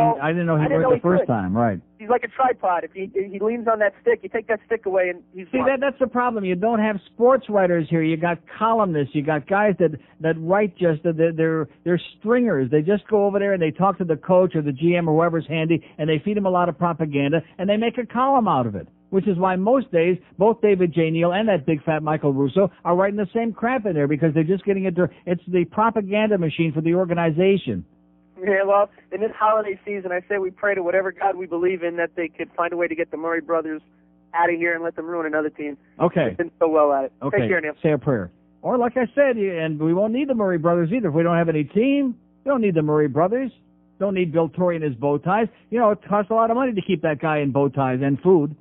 worked the first time, right. He's like a tripod. If he leans on that stick, you take that stick away and he's See, that's the problem. You don't have sports writers here. You got columnists. You got guys that write they're stringers. They just go over there and they talk to the coach or the GM or whoever's handy, and they feed him a lot of propaganda, and they make a column out of it. Which is why most days, both David J. Neal and that big fat Michael Russo are writing the same crap in there because they're just getting it. It's the propaganda machine for the organization. Yeah, well, in this holiday season, I say we pray to whatever God we believe in that they could find a way to get the Murray brothers out of here and let them ruin another team. Okay. They've been so well at it. Okay. Take care, Neil. Say a prayer. Or like I said, and we won't need the Murray brothers either. If we don't have any team, You don't need the Murray brothers. Don't need Bill Torrey and his bow ties. You know, it costs a lot of money to keep that guy in bow ties and food.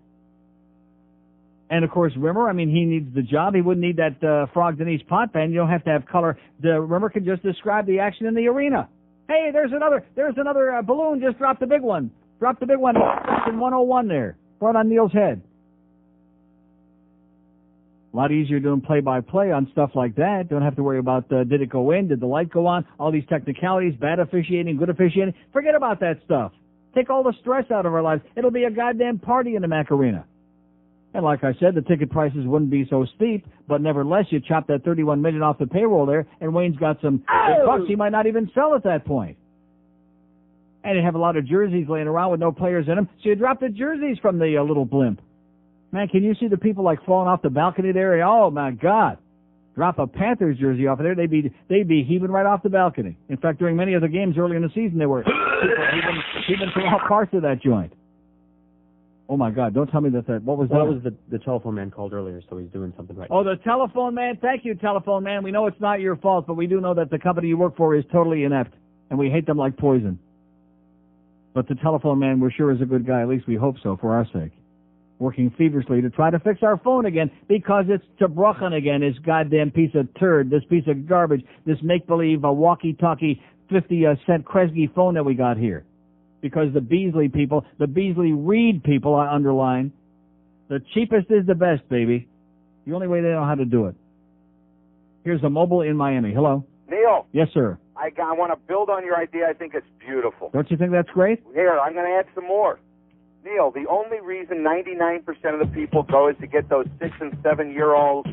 And, of course, Rimmer, I mean, he needs the job. He wouldn't need that Frog Denise pot band. You don't have to have color. The Rimmer can just describe the action in the arena. Hey, there's another balloon. Just dropped the big one. Dropped the big one. In 101 there. Right on Neil's head. A lot easier doing play-by-play on stuff like that. Don't have to worry about did it go in, did the light go on, all these technicalities, bad officiating, good officiating. Forget about that stuff. Take all the stress out of our lives. It'll be a goddamn party in the Mac Arena. And like I said, the ticket prices wouldn't be so steep, but nevertheless, you chop that $31 million off the payroll there, and Wayne's got some big bucks he might not even sell at that point. And you have a lot of jerseys laying around with no players in them, so you drop the jerseys from the little blimp. Man, can you see the people like falling off the balcony there? Oh my God! Drop a Panthers jersey off of there, they'd be heaving right off the balcony. In fact, during many of the games early in the season, they were heaving from all parts of that joint. Oh my God! Don't tell me that. What was that? That was the telephone man called earlier, so he's doing something right. Oh, the telephone man. Thank you, telephone man. We know it's not your fault, but we do know that the company you work for is totally inept, and we hate them like poison. But the telephone man, we're sure is a good guy. At least we hope so, for our sake. Working feverishly to try to fix our phone again because it's Tobruchen again, this goddamn piece of turd, this piece of garbage, this make-believe walkie-talkie 50-cent Kresge phone that we got here. Because the Beasley people, the Beasley Reed people, I underline, the cheapest is the best, baby. The only way they know how to do it. Here's a mobile in Miami. Hello? Neil. Yes, sir. I want to build on your idea. I think it's beautiful. Don't you think that's great? Here, I'm going to add some more. Neil, the only reason 99% of the people go is to get those 6- and 7-year-old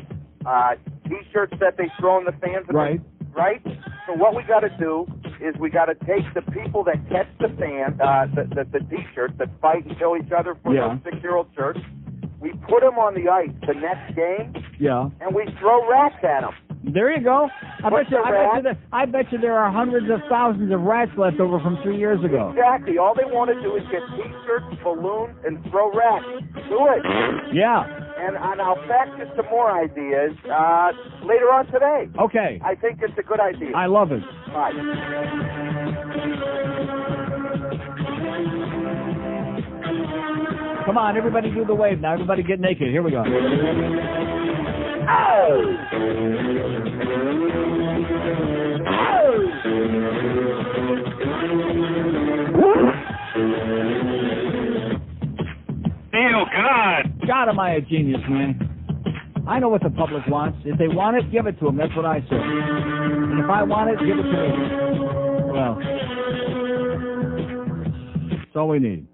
T-shirts that they throw in the fans. Right. Right? So what we got to do is we got to take the people that catch the the T-shirts that fight and kill each other for those 6-year-old shirts. We put them on the ice the next game. Yeah. And we throw rats at them. There you go. I bet you there are hundreds of thousands of rats left over from 3 years ago. Exactly. All they want to do is get T-shirts, balloons, and throw rats. Do it. Yeah. And I'll fact you some more ideas later on today. Okay. I think it's a good idea. I love it. Bye. Come on, everybody do the wave now. Everybody get naked. Here we go. Neil, God! God, am I a genius, man. I know what the public wants. If they want it, give it to them. That's what I say. And if I want it, give it to me. Well, that's all we need.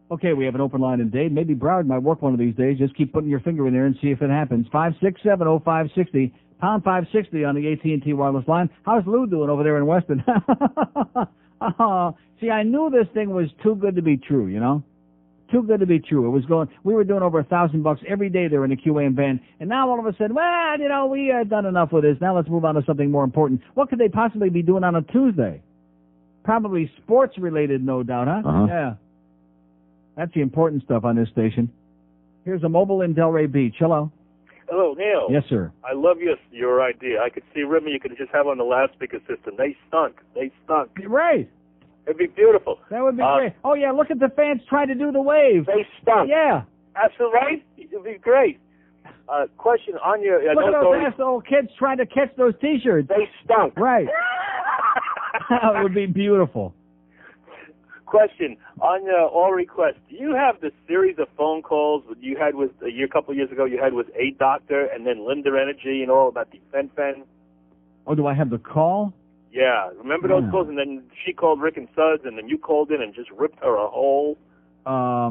Okay, we have an open line in Dade. Maybe Broward might work one of these days. Just keep putting your finger in there and see if it happens. 5670560, pound 560 on the AT&T wireless line. How's Lou doing over there in Weston? See, I knew this thing was too good to be true, you know? Too good to be true. It was going. We were doing over $1,000 every day there in the QAM band, and now all of a sudden, well, you know, we have done enough with this. Now let's move on to something more important. What could they possibly be doing on a Tuesday? Probably sports related, no doubt, huh? Uh-huh. Yeah. That's the important stuff on this station. Here's a mobile in Delray Beach. Hello. Hello, Neil. Yes, sir. I love your idea. I could see Rimmer you could just have on the loudspeaker system. They stunk. Right. It'd be beautiful. That would be great. Oh, yeah, look at the fans trying to do the wave. They stunk. Yeah. Absolutely right. It'd be great. Question on your... Look at those asshole kids trying to catch those T-shirts. They stunk. Right. That would be beautiful. Question on your all request. Do you have the series of phone calls that you had with a couple of years ago? You had with A Doctor and then Linda Energy and all about the Fen. Oh, do I have the call? Yeah, remember those calls? And then she called Rick and Suds, and then you called in and just ripped her a hole. I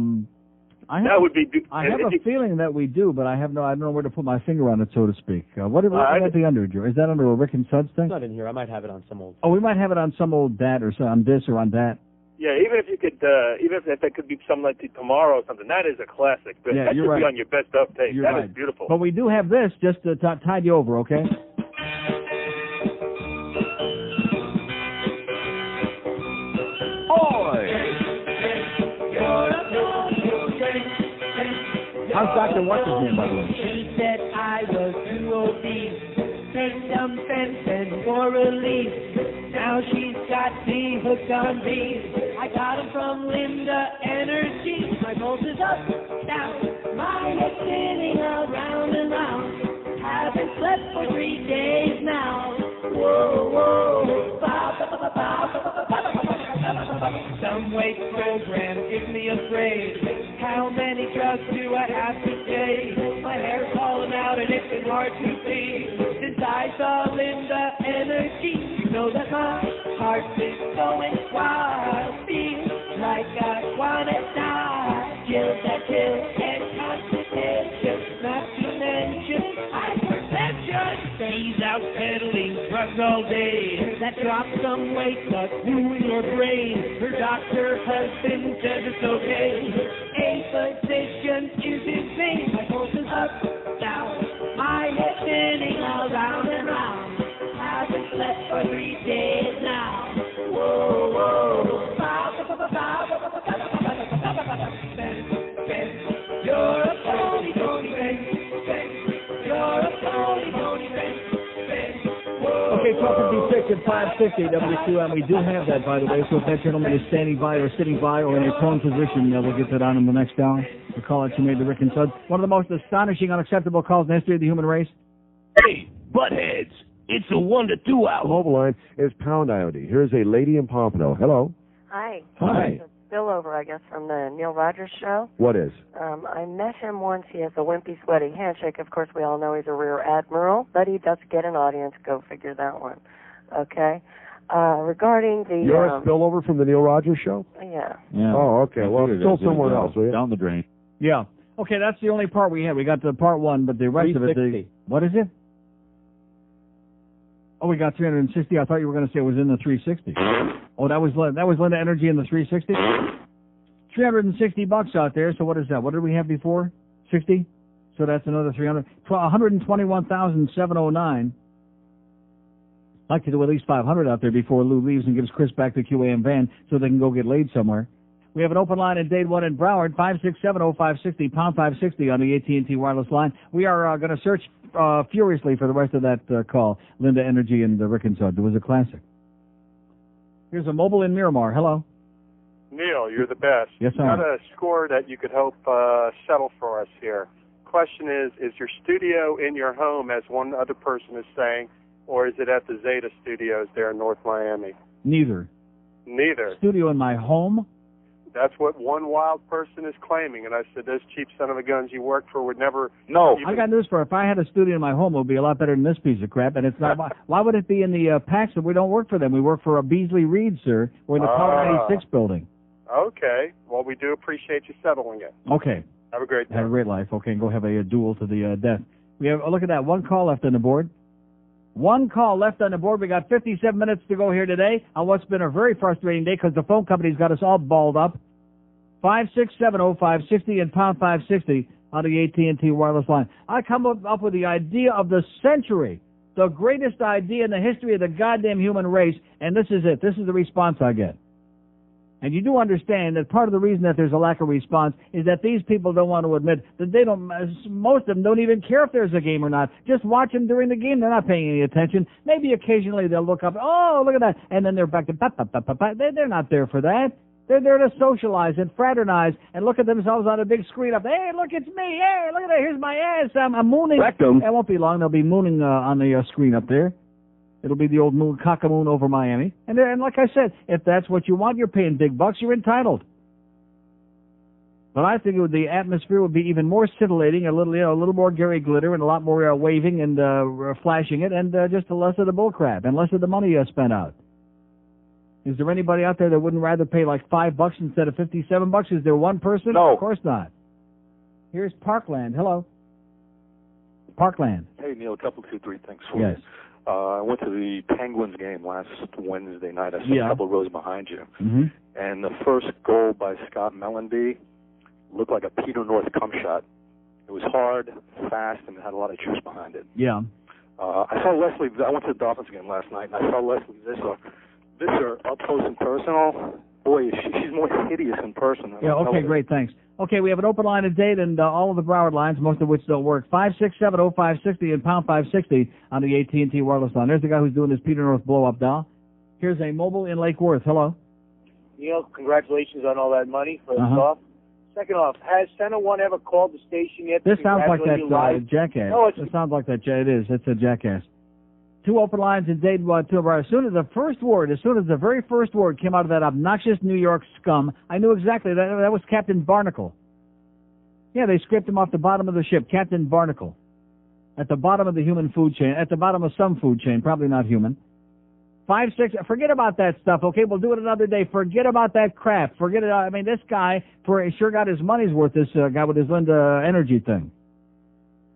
have a feeling that we do, but I don't know where to put my finger on it, so to speak. What would that be under, Joe? Is that under a Rick and Suds thing? It's not in here. I might have it on some old... Oh, we might have it on some old dat or on this or on that. Yeah, even if you could, even if that could be something like Tomorrow or something, that is a classic. But Yeah, that you're should right. be on your best of tape. You're That right. is beautiful. But we do have this just to tide you over, okay? How's Dr. What's-His-Name, by the way? She said I was too obese. Take some Fen for relief. Now she's got me hooked on me. I got him from Linda Energy. My pulse is up, down, my head's spinning around and round. Haven't slept for 3 days now. Whoa, whoa, some weight program, give me a phrase. How many drugs do I have to take? My hair's falling out and it's been hard to see. Since I saw Linda Energy, you know that my heart is going wild. Feels like I wanna die. Chills that chill and constipation. Not to mention hypertension. He's out peddling drugs all day. That drops some weight but ruin your brain. Her doctor husband says it's okay. A physician is insane. My pulse is up, down, my head spinning around and round. Haven't slept for 3 days now. Whoa, whoa, Ben, you're a phony, phony, Ben. You're a phony, phony, Ben. Okay, 1256 and 560 WQM. We do have that, by the way, so if that gentleman is standing by or sitting by or in a prone position, we'll get that on in the next hour. The call that you made to Rick and Sud. One of the most astonishing, unacceptable calls in the history of the human race. Hey, buttheads, it's a 1 to 2 hour. Mobile line is pound IOD. Here's a lady in Pompano. Hello. Hi. Hi. It's a spillover, I guess, from the Neil Rogers show. What is? I met him once. He has a wimpy, sweaty handshake. Of course, we all know he's a rear admiral, but he does get an audience. Go figure that one. Okay. Regarding the... You're a spillover from the Neil Rogers show? Yeah. Oh, okay. Well, still somewhere else, will you? Down the drain. Yeah. Okay, that's the only part we had. We got to part 1, but the rest of it... What is it? Oh, we got 360. I thought you were going to say it was in the 360. Oh, that was Linda Energy in the 360? $360 out there. So what is that? What did we have before? 60? So that's another 300. 121,709. I'd like to do at least 500 out there before Lou leaves and gives Chris back the QAM van so they can go get laid somewhere. We have an open line in Dade 1 in Broward, 5670560, pound 560 on the AT&T wireless line. We are going to search furiously for the rest of that call. Linda Energy and Rick and Sud. It was a classic. Here's a mobile in Miramar. Hello. Neil, you're the best. Yes, sir. Got a score that you could hope settle for us here. Question is your studio in your home, as one other person is saying, or is it at the Zeta Studios there in North Miami? Neither. Neither. Studio in my home? That's what one wild person is claiming, and I said, those cheap son of a guns you worked for would never... No. I got news for if I had a studio in my home, it would be a lot better than this piece of crap, and it's not... Why would it be in the PAX if we don't work for them? We work for a Beasley Reed, sir. We're in the Power 96 building. Okay. Well, we do appreciate you settling it. Okay. Have a great day. Have a great life. Okay, and go have a duel to the death. We have, look at that, one call left on the board. One call left on the board. We got 57 minutes to go here today on what's been a very frustrating day because the phone company's got us all balled up. 5670560 and pound 560 on the AT&T wireless line. I come up with the idea of the century, the greatest idea in the history of the goddamn human race, and this is it. This is the response I get. And you do understand that part of the reason that there's a lack of response is that these people don't want to admit that they don't, most of them don't even care if there's a game or not. Just watch them during the game. They're not paying any attention. Maybe occasionally they'll look up, oh, look at that, and then they're back to, they're not there for that. They're there to socialize and fraternize and look at themselves on a big screen up. Hey, look, it's me. Hey, look at that. Here's my ass. I'm mooning. Rectum. It won't be long. They'll be mooning on the screen up there. It'll be the old moon, cockamoon over Miami. And like I said, if that's what you want, you're paying big bucks. You're entitled. But I think the atmosphere would be even more scintillating, a little more Gary Glitter and a lot more waving and flashing it, and just less of the bullcrap and less of the money spent out. Is there anybody out there that wouldn't rather pay like $5 instead of $57? Is there one person? No. Of course not. Here's Parkland. Hello. Parkland. Hey, Neil, a couple, 2, 3 things for you. Yes. I went to the Penguins game last Wednesday night. I sat a couple rows behind you. Mm-hmm. And the first goal by Scott Mellenby looked like a Peter North cum shot. It was hard, fast, and it had a lot of juice behind it. Yeah. I saw Leslie. I went to the Dolphins game last night, and I saw Leslie Visser up close and personal. Boy, she's more hideous in person. Yeah, okay, great, thanks. Okay, we have an open line at date and all of the Broward lines, most of which don't work. 5670560 and pound 560 on the AT&T wireless line. There's the guy who's doing his Peter North blow-up doll. Here's a mobile in Lake Worth. Hello. Neil, congratulations on all that money, first off. Second off, has Center One ever called the station yet? This sounds like that jackass. No, It sounds like that. It is. It's a jackass. 2 open lines in Dayton, 2 of our. As soon as the very first word came out of that obnoxious New York scum, I knew exactly that was Captain Barnacle. Yeah, they scraped him off the bottom of the ship, Captain Barnacle. At the bottom of the human food chain, at the bottom of some food chain, probably not human. 5, 6, forget about that stuff, okay? We'll do it another day. Forget about that crap. Forget it. I mean, this guy sure got his money's worth, this guy with his Linda Energy thing.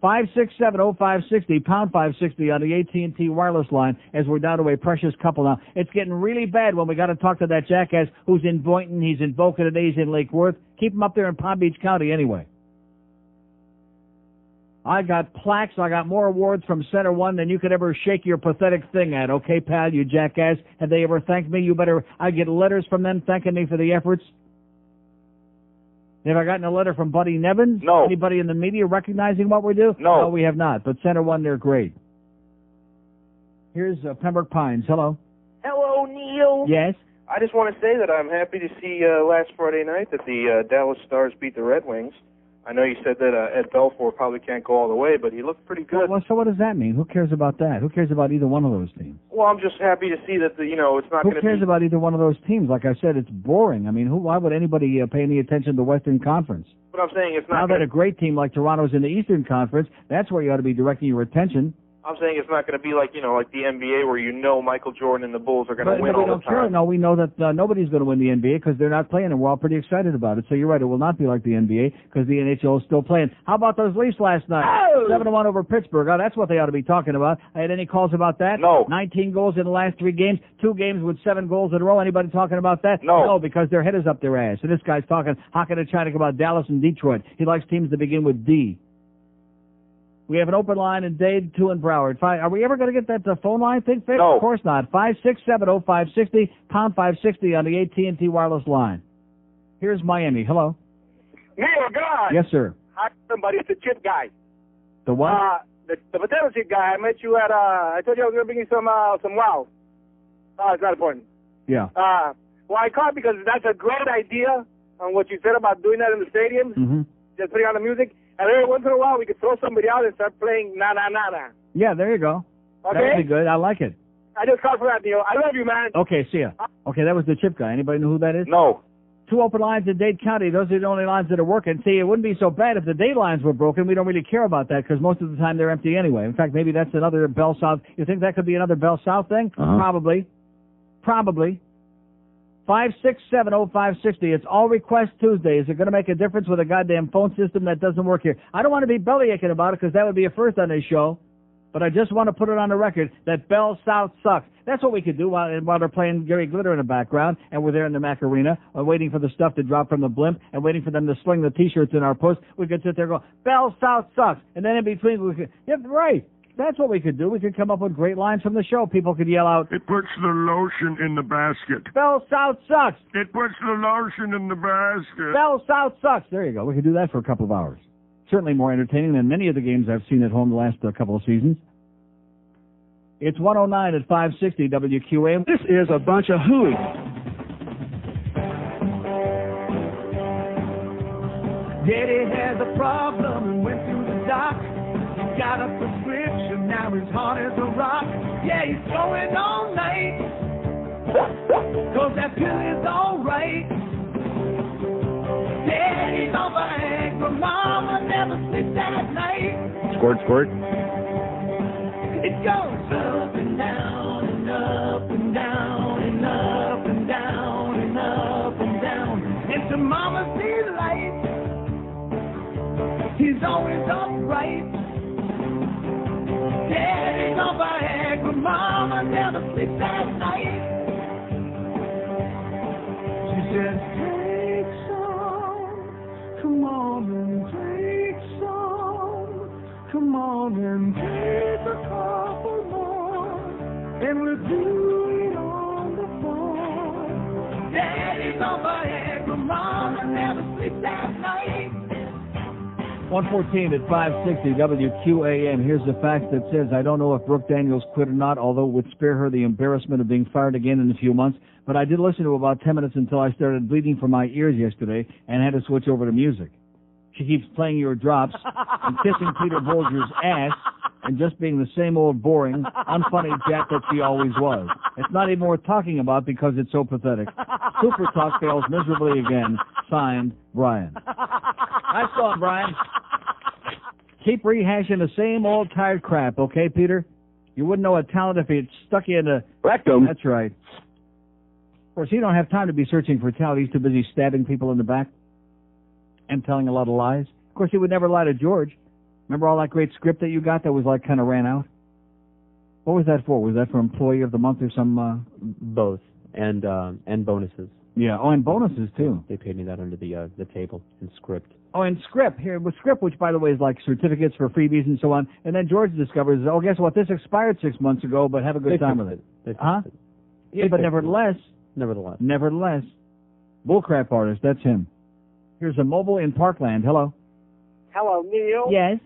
5670560, pound 560 on the AT&T wireless line as we're down to a precious couple now. It's getting really bad when we got to talk to that jackass who's in Boynton, he's in Boca Raton, he's in Lake Worth. Keep him up there in Palm Beach County anyway. I got plaques, I got more awards from Center One than you could ever shake your pathetic thing at, okay, pal, you jackass? Have they ever thanked me? I get letters from them thanking me for the efforts. Have I gotten a letter from Buddy Nevins? No. Anybody in the media recognizing what we do? No, we have not. But Center One, they're great. Here's Pembroke Pines. Hello. Hello, Neil. Yes? I just want to say that I'm happy to see last Friday night that the Dallas Stars beat the Red Wings. I know you said that Ed Belfour probably can't go all the way, but he looked pretty good. Well, so what does that mean? Who cares about that? Who cares about either one of those teams? Well, I'm just happy to see that it's not going to be... Who cares about either one of those teams? Like I said, it's boring. I mean, why would anybody pay any attention to the Western Conference? But I'm saying it's not... Now that a great team like Toronto's in the Eastern Conference, that's where you ought to be directing your attention. I'm saying it's not going to be like, like the NBA where Michael Jordan and the Bulls are going to win all the time. No, we know that nobody's going to win the NBA because they're not playing, and we're all pretty excited about it. So you're right, it will not be like the NBA because the NHL is still playing. How about those Leafs last night? 7-1 over Pittsburgh. Oh, that's what they ought to be talking about. I had any calls about that? No. 19 goals in the last 3 games, 2 games with 7 goals in a row. Anybody talking about that? No, because their head is up their ass. And this guy's talking hockey and China about Dallas and Detroit. He likes teams that begin with D. We have an open line in Dade, 2 in Broward. Are we ever going to get that phone line thing fixed? No. Of course not. 5670560, pound 560 on the AT&T wireless line. Here's Miami. Hello. Neil, God. Yes, sir. Hi, somebody. It's the chip guy. The what? The potato chip guy. I met you at, I told you I was going to bring you some wow. It's not important. Yeah. Well, I called because that's a great idea on what you said about doing that in the stadiums. Mm-hmm. Just putting on the music. And every once in a while, we could throw somebody out and start playing na-na-na-na. Yeah, there you go. Okay? That would be good. I like it. I just called for that, Neil. I love you, man. Okay, see ya. Okay, that was the chip guy. Anybody know who that is? No. 2 open lines in Dade County. Those are the only lines that are working. See, it wouldn't be so bad if the Dade lines were broken. We don't really care about that because most of the time they're empty anyway. In fact, maybe that's another Bell South. You think that could be another Bell South thing? Probably. 5670560. It's all request Tuesday. Is it going to make a difference with a goddamn phone system that doesn't work here? I don't want to be bellyaching about it because that would be a first on this show. But I just want to put it on the record that Bell South sucks. That's what we could do while they're playing Gary Glitter in the background and we're there in the Mac Arena waiting for the stuff to drop from the blimp and waiting for them to sling the T-shirts in our post. We could sit there and go, Bell South sucks. And then in between, we could, yeah, right. That's what we could do. We could come up with great lines from the show. People could yell out, "It puts the lotion in the basket." Bell South sucks. It puts the lotion in the basket. Bell South sucks. There you go. We could do that for a couple of hours. Certainly more entertaining than many of the games I've seen at home the last couple of seasons. It's 109 at 560 WQAM. This is a bunch of hooey. Daddy has a problem and went to the doc. Got a prescription, now his heart is a rock. Yeah, he's going all night, 'cause that pill is alright. Daddy's on Viagra, Mama never sleeps at night. Squirt, squirt. It goes up and down and up and down and up and down and up and down. It's a Mama's delight. He's always upright. Daddy's on Viagra, Mama never sleeps at night. She says, take some, come on and take some, come on and take a couple more, and we'll do it on the phone. Daddy's on Viagra, Mama never sleeps at night. 114 at 560 WQAM. Here's the fax that says, I don't know if Brooke Daniels quit or not, although it would spare her the embarrassment of being fired again in a few months. But I did listen to about 10 minutes until I started bleeding from my ears yesterday and had to switch over to music. She keeps playing your drops and kissing Peter Bolger's ass and just being the same old boring, unfunny Jack that she always was. It's not even worth talking about because it's so pathetic. Super Talk fails miserably again. Signed, Brian. Nice going, Brian. Keep rehashing the same old tired crap, okay, Peter? You wouldn't know a talent if it stuck you in the rectum. That's right. Of course, he don't have time to be searching for talent. He's too busy stabbing people in the back and telling a lot of lies. Of course, he would never lie to George. Remember all that great script that you got that was like kind of ran out? What was that for? Was that for Employee of the Month or some? Both and bonuses. Yeah. Oh, and bonuses too. They paid me that under the table in script. Oh, and script here with script, which by the way is like certificates for freebies and so on. And then George discovers, oh, guess what? This expired 6 months ago, but have a good time with it. Huh? Yeah, but nevertheless, bullcrap artist. That's him. Here's a mobile in Parkland. Hello. Hello, Neil. Yes.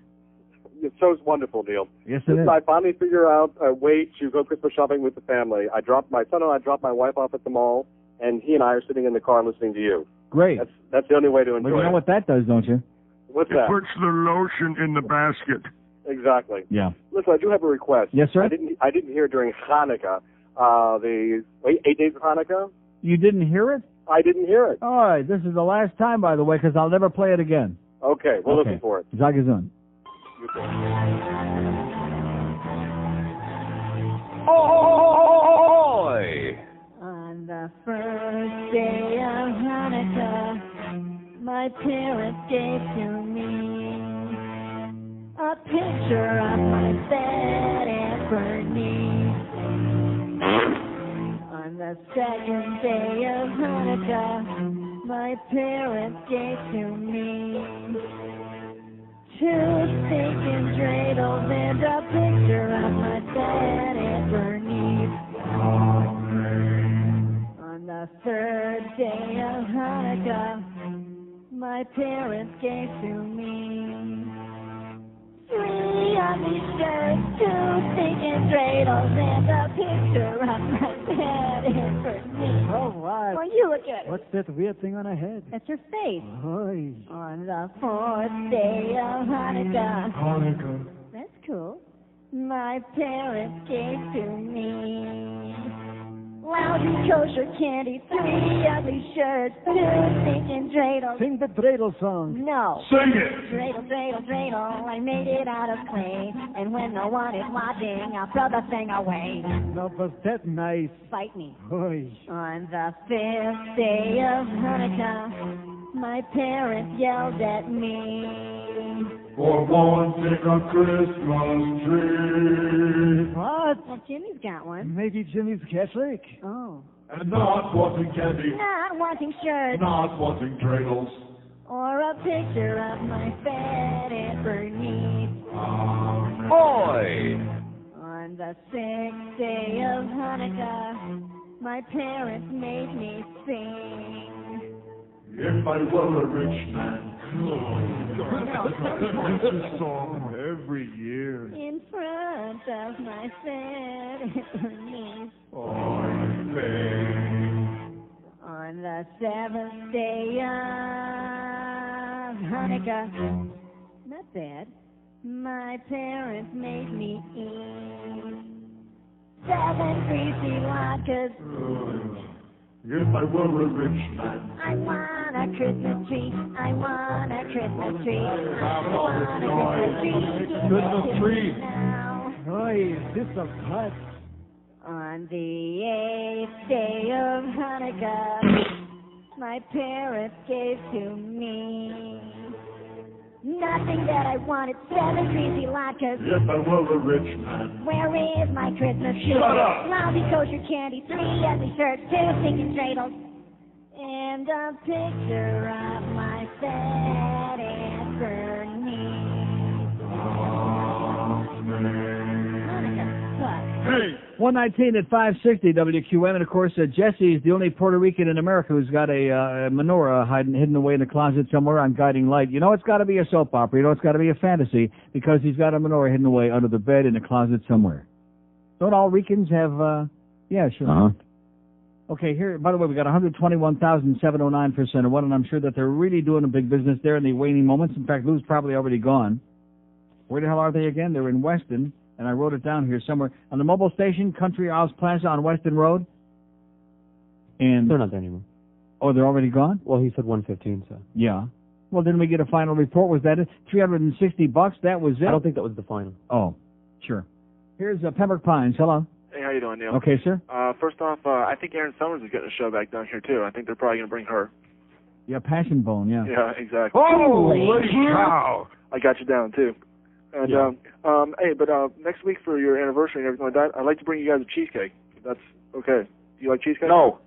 Your show's wonderful, Neil. Yes, it is. I finally figure out a way to go Christmas shopping with the family. My son and I dropped my wife off at the mall, and he and I are sitting in the car listening to you. Great. That's the only way to enjoy But you know it. what that does, don't you? What's It that? puts the lotion in the basket. Exactly. Yeah. Listen, I do have a request. Yes, sir? I didn't hear during Hanukkah, the 8 days of Hanukkah. You didn't hear it? I didn't hear it. All right. This is the last time, by the way, because I'll never play it again. Okay, we're looking for it. Zagazun. Ahoy! On the first day of Hanukkah, my parents gave to me a picture of my bed and Bernie. On the second day of Hanukkah, my parents gave to me 2 stinking dreidels and a picture of my dad and Bernie. On the third day of Hanukkah, my parents gave to me 3 ugly shirts, 2 stinking dreidels, and a picture of my dad and Bernie. Oh, wow. Well, you look at it. What's that weird thing on her head? That's your face. Oy. On the 4th day of Hanukkah. That's cool. My parents gave to me lousy kosher candy, 3 ugly shirts, 2 stinking dreidels. Sing the dreidel song. No. Sing it. Dreidel, dreidel, dreidel, I made it out of clay. And when no one is watching, I'll throw the thing away. No, was that nice? Fight me. Oy. On the 5th day of Hanukkah, my parents yelled at me. For wanting a Christmas tree. What? Well, Jimmy's got one. Maybe Jimmy's Catholic. Oh. And not wanting candy. Not wanting shirts. Not wanting dreidels. Or a picture of my fat Aunt Bernice. Ahoy! On the 6th day of Hanukkah, my parents made me sing. If I were a rich man. Christmas song every year. In front of my fat Aunt Bernice. On the 7th day of Hanukkah, not bad, my parents made me eat 7 greasy latkes. If I were a rich man. I want a Christmas tree. I want a Christmas tree. I want a Christmas tree. Now. Oy, this is hot. On the 8th day of Hanukkah, my parents gave to me nothing that I wanted, 7 greasy latkes. If I were a rich man. Where is my Christmas tree? Shut up! Lousy kosher candy, 3 ugly shirts, 2 stinking dreidels, and a picture of my fat Aunt Bernice. Hey, 119 at 560 WQM, and of course Jesse is the only Puerto Rican in America who's got a menorah hidden away in the closet somewhere on guiding light. You know it's got to be a soap opera. You know it's got to be a fantasy because he's got a menorah hidden away under the bed in the closet somewhere. Don't all Ricans have? Yeah, sure. Uh-huh. Okay, here. By the way, we got 121,709 for Center One, and I'm sure that they're really doing a big business there in the waning moments. In fact, Lou's probably already gone. Where the hell are they again? They're in Weston. And I wrote it down here somewhere. On the mobile station, Country House Plaza on Weston Road. And they're not there anymore. Oh, they're already gone? Well, he said 115, so. Yeah. Well, didn't we get a final report? Was that it? $360? That was it? I don't think that was the final. Oh, sure. Here's Pembroke Pines. Hello. Hey, how you doing, Neil? Okay, sir. First off, I think Erin Summers is getting a show back down here, too. I think they're probably going to bring her. Yeah, Passion Bone, yeah. Yeah, exactly. Holy cow! I got you down, too. And, hey, but next week for your anniversary and everything like that, I'd like to bring you guys a cheesecake. That's okay. Do you like cheesecake? No,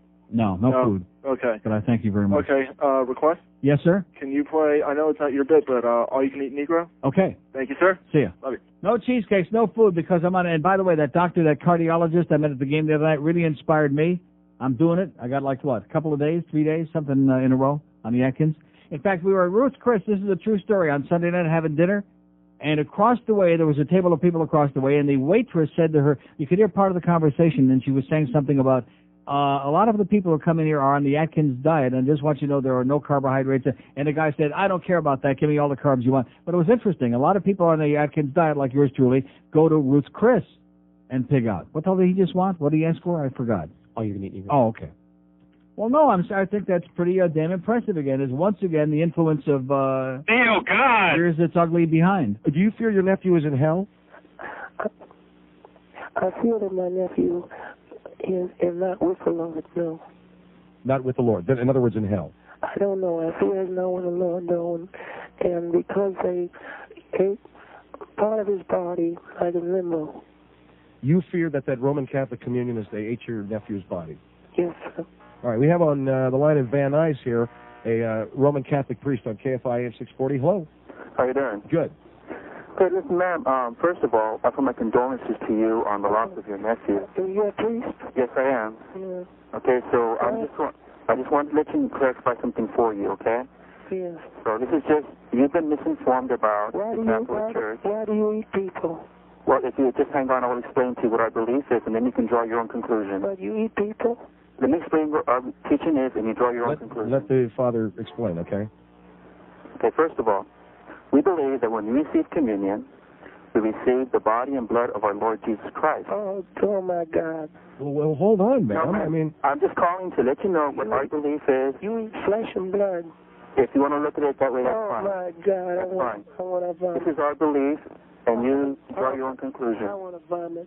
food. Okay. But I thank you very much. Okay, request? Yes, sir? Can you play, I know it's not your bit, but All You Can Eat Negro? Okay. Thank you, sir. See ya. Love you. No cheesecakes, no food, because I'm on it. And by the way, that doctor, that cardiologist I met at the game the other night really inspired me. I'm doing it. I got a couple of days, 3 days, something in a row on the Atkins. In fact, we were at Ruth's Chris. This is a true story. On Sunday night having dinner. And across the way, there was a table of people across the way, and the waitress said to her, you could hear part of the conversation, and she was saying something about, a lot of the people who come in here are on the Atkins diet, and I just want you to know there are no carbohydrates. And the guy said, I don't care about that. Give me all the carbs you want. But it was interesting. A lot of people on the Atkins diet, like yours truly, go to Ruth's Chris and pig out. What the hell did he just want? What did he ask for? I forgot. Oh, you can eat. Oh, okay. Well, no, I think that's pretty damn impressive again, is once again the influence of, Neil, God! Here's its ugly behind. Do you fear your nephew is in hell? I feel that my nephew is not with the Lord, no. Not with the Lord. In other words, in hell. I don't know. I feel he's not with the Lord, no. And because they ate part of his body, like in limbo. You fear that Roman Catholic communion is they ate your nephew's body? Yes, sir. All right, we have on the line in Van Nuys here a Roman Catholic priest on KFI AM 640. Hello. How you doing? Good. Good. Listen, ma'am, first of all, I offer my condolences to you on the loss of your nephew. Are you a priest? Yes, I am. Yeah. Okay, so I just want to let you clarify something for you, okay? Yes. So this is just, you've been misinformed about the Catholic Church. Why do you eat people? Well, if you just hang on, I will explain to you what our belief is, and then you can draw your own conclusion. But you eat people? Let me explain what our teaching is, and you draw your own conclusion. Let the father explain, okay? Okay, first of all, we believe that when we receive communion, we receive the body and blood of our Lord Jesus Christ. Oh my God. Well, hold on, ma'am. No, I'm just calling to let you know what our belief is. You eat flesh and blood. If you want to look at it that way, that's fine. Oh, my God. That's fine. I want to vomit. This is our belief, and you draw your own conclusion. I want to vomit.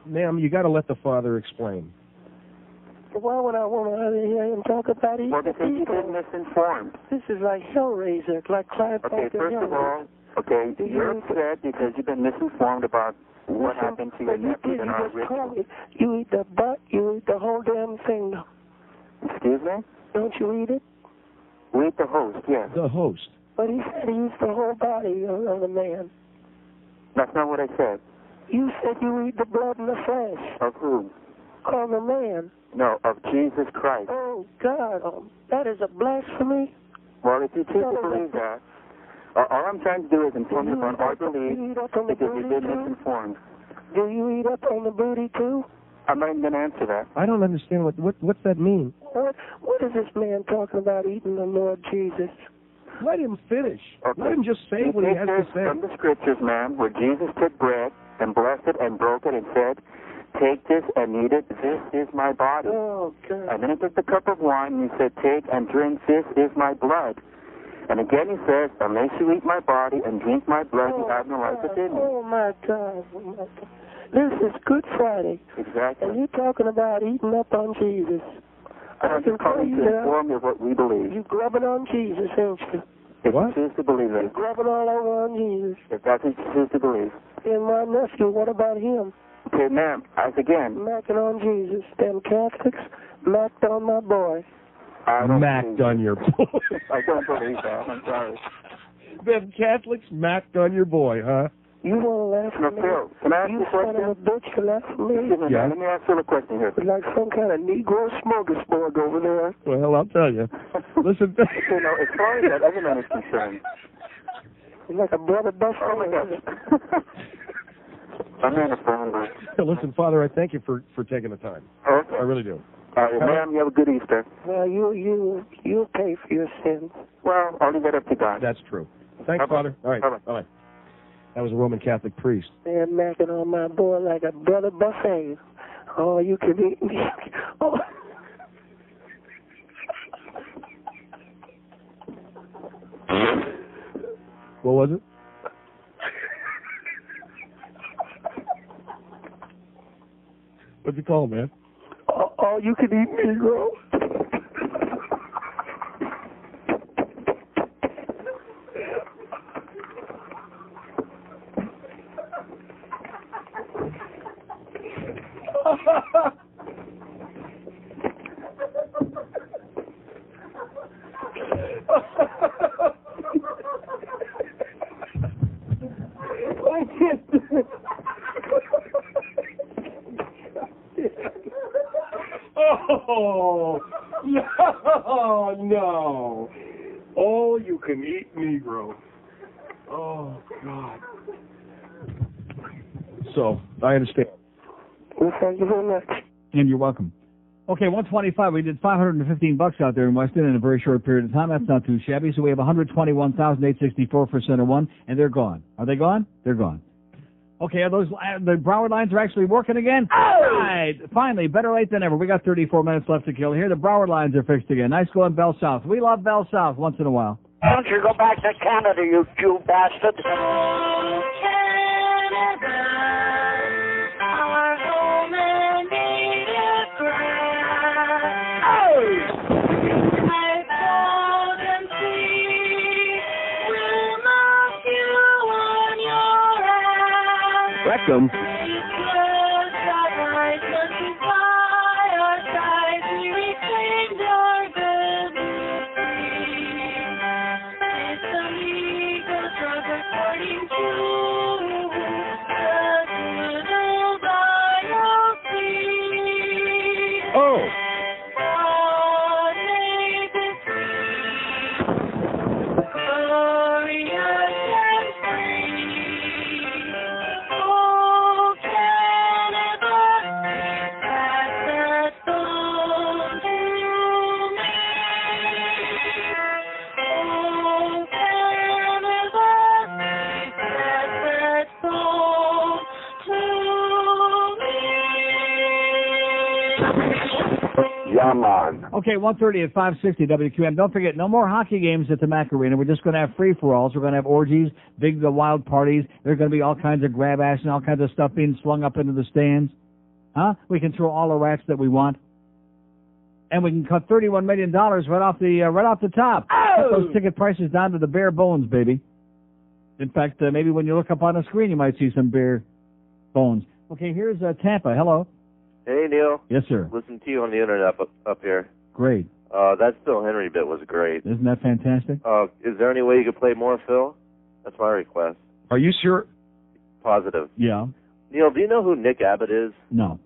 Ma'am, you got to let the father explain. Why would I want to hear him talk about it? Well, because you've been misinformed. This is like Hellraiser, like Clive Okay, Barker. first of all, you're upset because you've been misinformed about what happened to your nephew in our ritual. You eat the butt, you eat the whole damn thing. Excuse me? Don't you eat it? We eat the host, yes. The host. But he said he eats the whole body of the man. That's not what I said. You said you eat the blood and the flesh. Of who? Of the man. No, of Jesus Christ. Oh, God. That is a blasphemy. Well, if you choose to believe that, all I'm trying to do is inform you about our belief because you've been misinformed. Do you eat up on the booty, too? I'm not even going to answer that. I don't understand. What's that mean? What is this man talking about eating the Lord Jesus? Let him finish. Okay. Let him just say what he has to say. From the scriptures, ma'am, where Jesus took bread and blessed it and broke it and said, take this and eat it. This is my body. Oh, God. And then he took the cup of wine and he said, take and drink. This is my blood. And again he says, unless you eat my body and drink my blood, you have no life within you. Oh, my God. This is Good Friday. Exactly. And you're talking about eating up on Jesus. I'm just calling to inform you of what we believe. You're grubbing on Jesus, ain't you? If you choose to believe it. You're grubbing all over on Jesus. If that's what you choose to believe. And my nephew, what about him? Okay, ma'am, as again. Macking on Jesus. Them Catholics macked on my boy. Macked on your boy. I don't believe that. I'm sorry. Them Catholics macked on your boy, huh? You want to laugh at me? Phil, can I ask you a son question? of a bitch, you laugh at me? Yeah. Let me ask you a question here. It's like some kind of Negro smorgasbord over there. Well, I'll tell you. Listen. You know, as far as that other man is concerned, It's like a brother best friend. oh my gosh. I'm on the phone, man. Listen, Father, I thank you for taking the time. Okay. I really do. All right, well, ma'am, you have a good Easter. Well, you pay for your sins. Well, I'll leave that up to God. That's true. Thanks, Bye-bye. Father. All right. Bye-bye. That was a Roman Catholic priest. They're macking on my boy like a brother buffet. Oh, you can eat me. Oh. What was it? What'd you call him, man? Oh, you can eat Negro. Oh, no. All you can eat Negro. Oh, God. So, I understand. Well, thank you very much. And you're welcome. Okay, 125. We did $515 out there in Weston in a very short period of time. That's not too shabby. So we have 121,864 for center one, and they're gone. Are they gone? They're gone. Okay, are those the Broward lines are actually working again? All right, finally, better late than ever. We got 34 minutes left to kill here. The Broward lines are fixed again. Nice going, Bell South. We love Bell South once in a while. Don't you go back to Canada, you Jew bastard. Rectum. Oh. Okay, 1:30 at 560 WQM. Don't forget, no more hockey games at the Mac Arena. We're just going to have free-for-alls. We're going to have orgies, big wild parties. There's going to be all kinds of grab ass and all kinds of stuff being slung up into the stands. Huh? We can throw all the rats that we want. And we can cut $31 million right off the top. Oh! Cut those ticket prices down to the bare bones, baby. In fact, maybe when you look up on the screen, you might see some bare bones. Okay, here's Tampa. Hello. Hey, Neil. Yes, sir. Listen to you on the internet up here. Great. That Phil Henry bit was great. Isn't that fantastic? Is there any way you could play more, Phil? That's my request. Are you sure? Positive. Yeah. Neil, do you know who Nick Abbott is? No.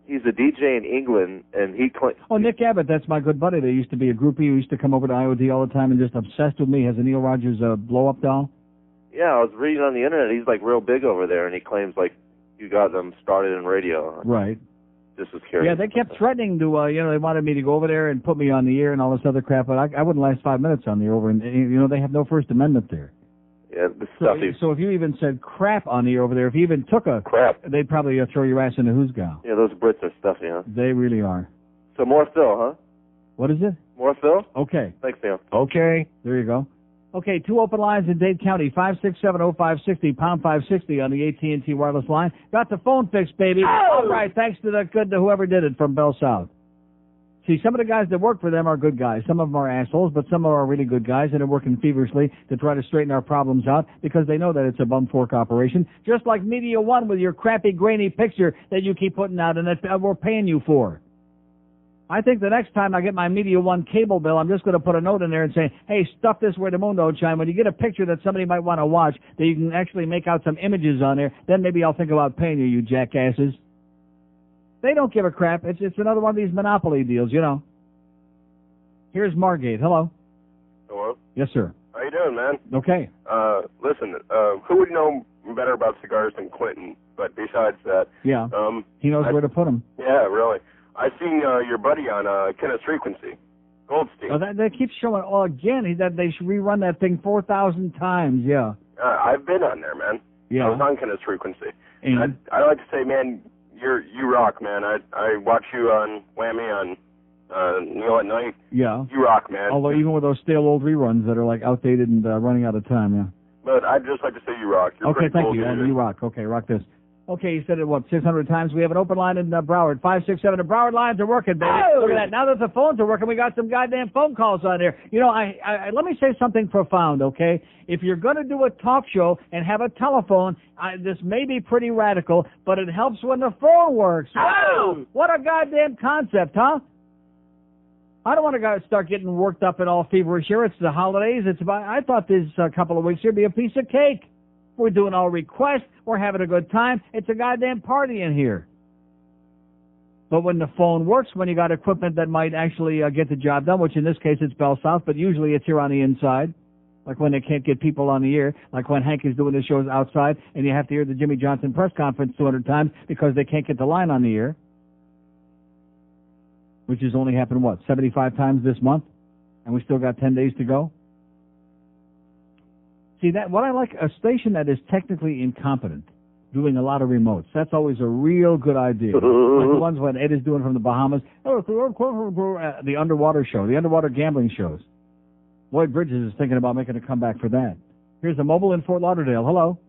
He's a DJ in England, and he... Oh, Nick Abbott, that's my good buddy. There used to be a groupie who used to come over to IOD all the time and just obsessed with me. Has a Neil Rogers blow-up doll. Yeah, I was reading on the internet. He's, like, real big over there, and he claims, like, you got them started in radio. Right. Just was curious. Yeah, they kept threatening to, they wanted me to go over there and put me on the air and all this other crap, but I wouldn't last 5 minutes on the air over, and, they have no First Amendment there. Yeah, the stuff So if you even said crap on the air over there, if you even took a crap, they'd probably throw your ass in a hoosgow. Yeah, those Brits are stuffy, huh? They really are. So more Phil, huh? What is it? More Phil? Okay. Thanks, Neil. Okay. There you go. Okay, 2 open lines in Dade County, 5670560, pound 560 on the AT&T wireless line. Got the phone fixed, baby. Oh! All right, thanks to whoever did it from Bell South. See, some of the guys that work for them are good guys. Some of them are assholes, but some are really good guys, and they're working feverishly to try to straighten our problems out because they know that it's a bum fork operation. Just like Media One with your crappy, grainy picture that you keep putting out and that we're paying you for. I think the next time I get my Media One cable bill, I'm just going to put a note in there and say, hey, stuff this where the moon don't shine. When you get a picture that somebody might want to watch, that you can actually make out some images on there, then maybe I'll think about paying you, you jackasses. They don't give a crap. It's another one of these monopoly deals, you know. Here's Margate. Hello. Hello? Yes, sir. How you doing, man? Okay. Listen, who would know better about cigars than Clinton? But besides that... Yeah. He knows where to put them. Yeah, really. I seen your buddy on Kenneth's Frequency, Goldstein. Oh, that keeps showing. Oh, again, that they should rerun that thing 4,000 times. Yeah. I've been on there, man. Yeah. I was on Kenneth's Frequency. And I'd like to say, man, you rock, man. I watch you on Whammy on Neil at Night. Yeah. You rock, man. Although even with those stale old reruns that are like outdated and running out of time, yeah. But I'd just like to say you rock. You're Okay, pretty thank cool, you. dude. And you rock. Okay, rock this. Okay, you said it, 600 times? We have an open line in Broward. 567. The Broward lines are working, baby. Oh! Look at that. Now that the phones are working, we got some goddamn phone calls on there. You know, I let me say something profound, okay? If you're going to do a talk show and have a telephone, this may be pretty radical, but it helps when the phone works. Wow! What a goddamn concept, huh? I don't want to start getting worked up and all feverish here. It's the holidays. I thought this couple of weeks here would be a piece of cake. We're doing all requests. We're having a good time. It's a goddamn party in here. But when the phone works, when you got equipment that might actually get the job done, which in this case it's Bell South, but usually it's here on the inside, like when they can't get people on the air, like when Hank is doing his shows outside and you have to hear the Jimmy Johnson press conference 200 times because they can't get the line on the air, which has only happened, 75 times this month? And we still got 10 days to go? See, what I like, a station that is technically incompetent, doing a lot of remotes. That's always a real good idea. Like the ones what Ed is doing from the Bahamas. The underwater show, the underwater gambling shows. Lloyd Bridges is thinking about making a comeback for that. Here's a mobile in Fort Lauderdale. Hello.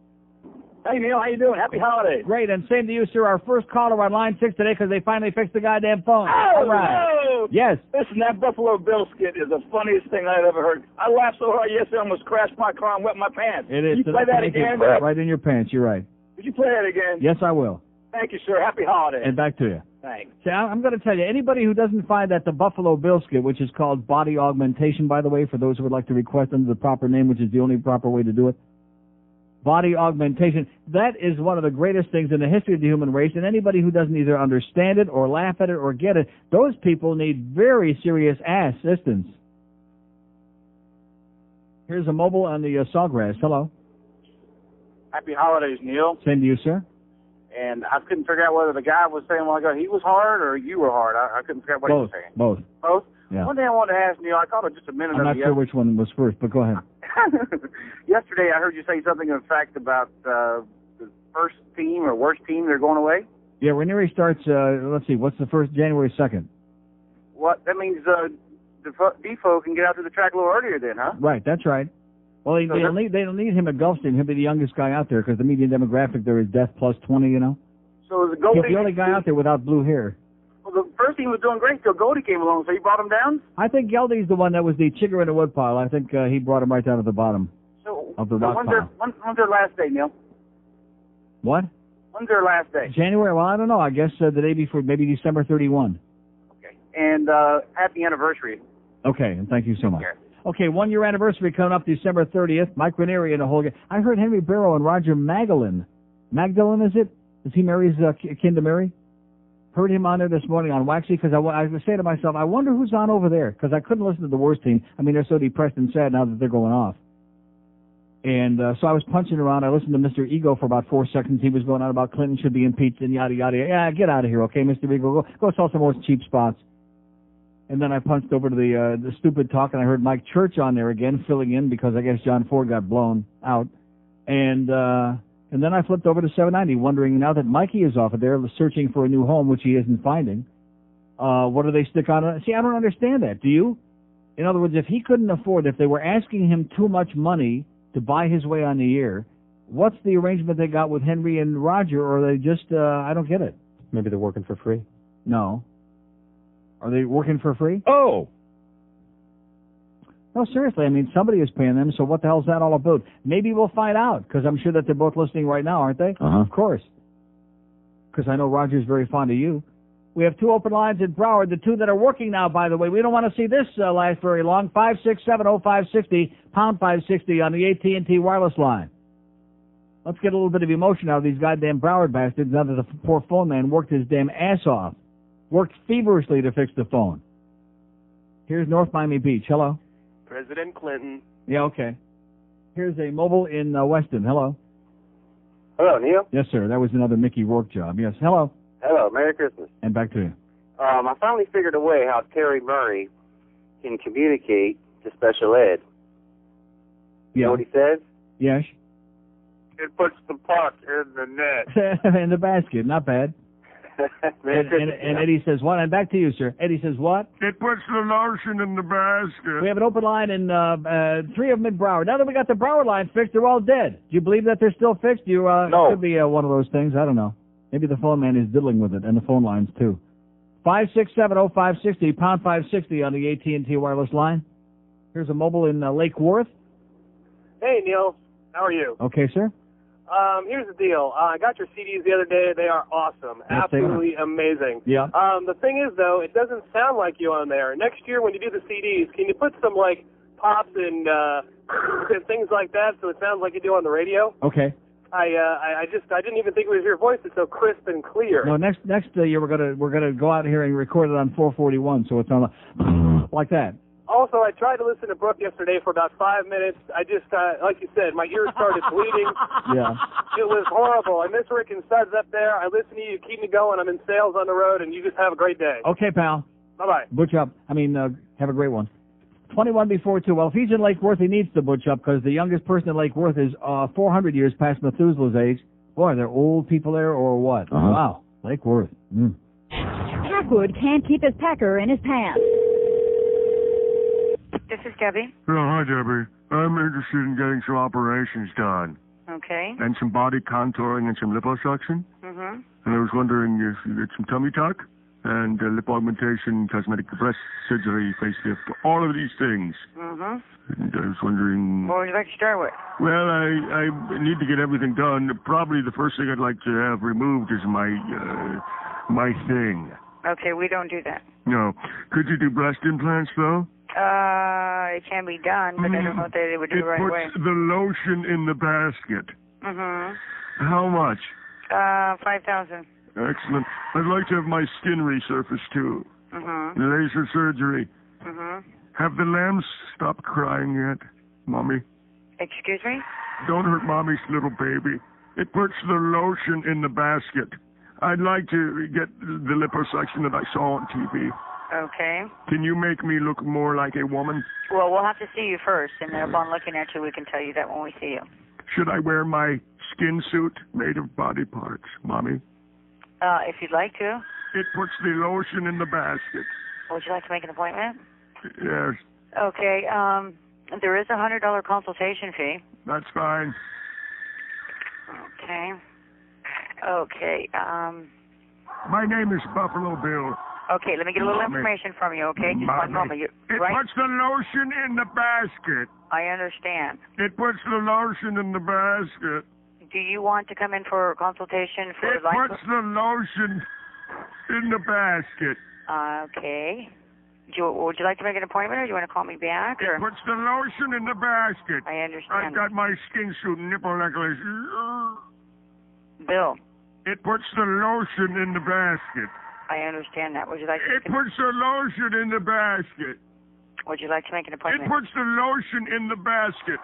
Hey, Neil, how you doing? Happy holidays. Great, and same to you, sir. Our first caller on line 6 today because they finally fixed the goddamn phone. Oh, all right. no. Yes. Listen, that Buffalo Bill skit is the funniest thing I've ever heard. I laughed so hard yesterday I almost crashed my car and wet my pants. It is. Can you play that again? Right in your pants, you're right. Would you play that again? Yes, I will. Thank you, sir. Happy holidays. And back to you. Thanks. See, I'm going to tell you, anybody who doesn't find that the Buffalo Bill skit, which is called body augmentation, by the way, for those who would like to request under the proper name, which is the only proper way to do it, body augmentation, that is one of the greatest things in the history of the human race, and anybody who doesn't either understand it or laugh at it or get it, those people need very serious assistance. Here's a mobile on the Sawgrass. Hello. Happy holidays, Neil. Same to you, sir. And I couldn't figure out whether the guy was saying, well, he was hard or you were hard. I couldn't figure out what he was saying. Both. Both? Yeah. One thing I wanted to ask, Neil, I called it just a minute I'm ago. not sure which one was first, but go ahead. Yesterday I heard you say something, in fact, about the first team or worst team, they're going away. Yeah, Ranieri starts, let's see, what's the first? January 2nd. What? That means Defoe can get out to the track a little earlier then, huh? Right, that's right. Well, they don't need him at Gulfstream. He'll be the youngest guy out there because the median demographic there is death plus 20, you know. So the Goldie, he's the only guy out there without blue hair. Well, the first team was doing great till Goldie came along, so he brought him down? I think Geldy's the one that was the chigger in the woodpile. I think he brought him right down to the bottom of the rock pile. When's their last day, Neil? What? When's their last day? January, well, I don't know. I guess the day before, maybe December 31. Okay. And happy anniversary. Okay, and thank you so much. Okay, 1 year anniversary coming up December 30th. Mike Ranieri and a whole... I heard Henry Barrow and Roger Magdalene. Magdalene, is it? Is he Mary's kin to Mary? Heard him on there this morning on Waxy because I was saying to myself, I wonder who's on over there because I couldn't listen to the worst team. I mean, they're so depressed and sad now that they're going off. And so I was punching around. I listened to Mr. Ego for about 4 seconds. He was going on about Clinton should be impeached and yada, yada. Yeah, get out of here, okay, Mr. Ego. Go sell some more cheap spots. And then I punched over to the stupid talk, and I heard Mike Church on there again, filling in because I guess John Ford got blown out. And then I flipped over to 790, wondering now that Mikey is off of there searching for a new home, which he isn't finding, what do they stick on? See, I don't understand that. Do you? In other words, if he couldn't afford, if they were asking him too much money to buy his way on the air, what's the arrangement they got with Henry and Roger, or are they just, I don't get it. Maybe they're working for free. No. Are they working for free? Oh! No, seriously. I mean, somebody is paying them, so what the hell is that all about? Maybe we'll find out, because I'm sure that they're both listening right now, aren't they? Uh-huh. Of course. Because I know Roger's very fond of you. We have 2 open lines in Broward, the 2 that are working now, by the way. We don't want to see this last very long. 5670560, pound 560 on the AT&T wireless line. Let's get a little bit of emotion out of these goddamn Broward bastards now that the poor phone man worked his damn ass off. Worked feverishly to fix the phone. Here's North Miami Beach. Hello. President Clinton. Yeah, okay. Here's a mobile in Weston. Hello. Hello, Neil. Yes, sir. That was another Mickey Rourke job. Yes. Hello. Hello. Merry Christmas. And back to you. I finally figured a way how Terry Murray can communicate to special ed. You know what he says? Yes. It puts the puck in the net. In the basket. Not bad. and Eddie says what? And back to you, sir. Eddie says what? It puts the lotion in the basket. We have an open line in 3 of them in Broward. Now that we got the Broward line fixed, they're all dead. Do you believe that they're still fixed? No. It could be one of those things. I don't know. Maybe the phone man is diddling with it, and the phone lines too. 5670560, pound 560 on the AT&T wireless line. Here's a mobile in Lake Worth. Hey, Neil. How are you? Okay, sir. Here's the deal. I got your CDs the other day. They are awesome. Yes, Absolutely amazing. Yeah. The thing is, though, it doesn't sound like you on there. Next year when you do the CDs, can you put some, like, pops and and things like that so it sounds like you do on the radio? Okay. I didn't even think it was your voice. It's so crisp and clear. No, next year we're gonna go out here and record it on 441, so it's on like that. Also, I tried to listen to Brooke yesterday for about 5 minutes. I just, like you said, my ears started bleeding. Yeah. It was horrible. I miss Rick and Studs up there. I listen to you. You keep me going. I'm in sales on the road, and you just have a great day. Okay, pal. Bye-bye. Butch up. Have a great one. 21 before 2. Well, if he's in Lake Worth, he needs to butch up because the youngest person in Lake Worth is 400 years past Methuselah's age. Boy, they're old people there or what? Wow. Lake Worth. Packwood can't keep his packer in his pants. This is Debbie. Hi, Debbie. I'm interested in getting some operations done. Okay. And some body contouring and some liposuction. Mm-hmm. And I was wondering if you get some tummy tuck and lip augmentation, cosmetic breast surgery, facelift, all of these things. Mm-hmm. And I was wondering... What would you like to start with? Well, I need to get everything done. Probably the first thing I'd like to have removed is my thing. Okay, we don't do that. No. Could you do breast implants, though? It can be done, but I don't know if they would do it right away. It puts the lotion in the basket. Mm-hmm. How much? 5,000. Excellent. I'd like to have my skin resurfaced, too. Mm-hmm. Laser surgery. Mm-hmm. Have the lambs stopped crying yet, Mommy? Excuse me? Don't hurt Mommy's little baby. It puts the lotion in the basket. I'd like to get the liposuction that I saw on TV. Okay. Can you make me look more like a woman? Well, we'll have to see you first, and then upon looking at you, we can tell you that when we see you. Should I wear my skin suit made of body parts, Mommy? If you'd like to. It puts the lotion in the basket. Would you like to make an appointment? Yes. Okay. There is a $100 consultation fee. That's fine. Okay. Okay. My name is Buffalo Bill. Okay, let me get a little information from you, okay? Just one moment. It puts the lotion in the basket. I understand. It puts the lotion in the basket. Do you want to come in for a consultation for It puts the lotion in the basket. Okay. Would you like to make an appointment, or do you want to call me back? Or? It puts the lotion in the basket. I understand. I've got my skin suit nipple necklace. Bill. It puts the lotion in the basket. I understand that. Would you like to It puts the lotion in the basket. Would you like to make an appointment? It puts the lotion in the basket.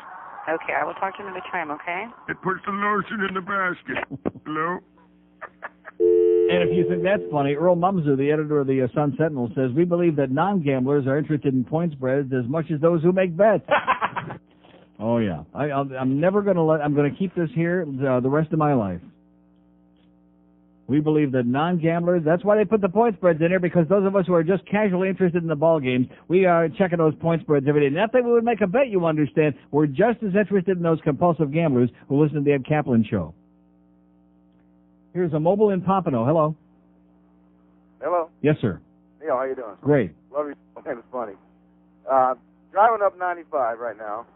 Okay, I will talk to you another time, okay? It puts the lotion in the basket. Hello? And if you think that's funny, Earl Mumser, the editor of the Sun Sentinel, says, we believe that non-gamblers are interested in point spreads as much as those who make bets. Oh, yeah. I'm never going to I'm going to keep this here the rest of my life. We believe that non-gamblers, that's why they put the point spreads in here, because those of us who are just casually interested in the ball games, we are checking those point spreads every day. Not that we would make a bet, you understand. We're just as interested in those compulsive gamblers who listen to the Ed Kaplan Show. Here's a mobile in Pompano. Hello. Hello. Yes, sir. Neil, how you doing? Great. Love your name. It's funny. Driving up 95 right now.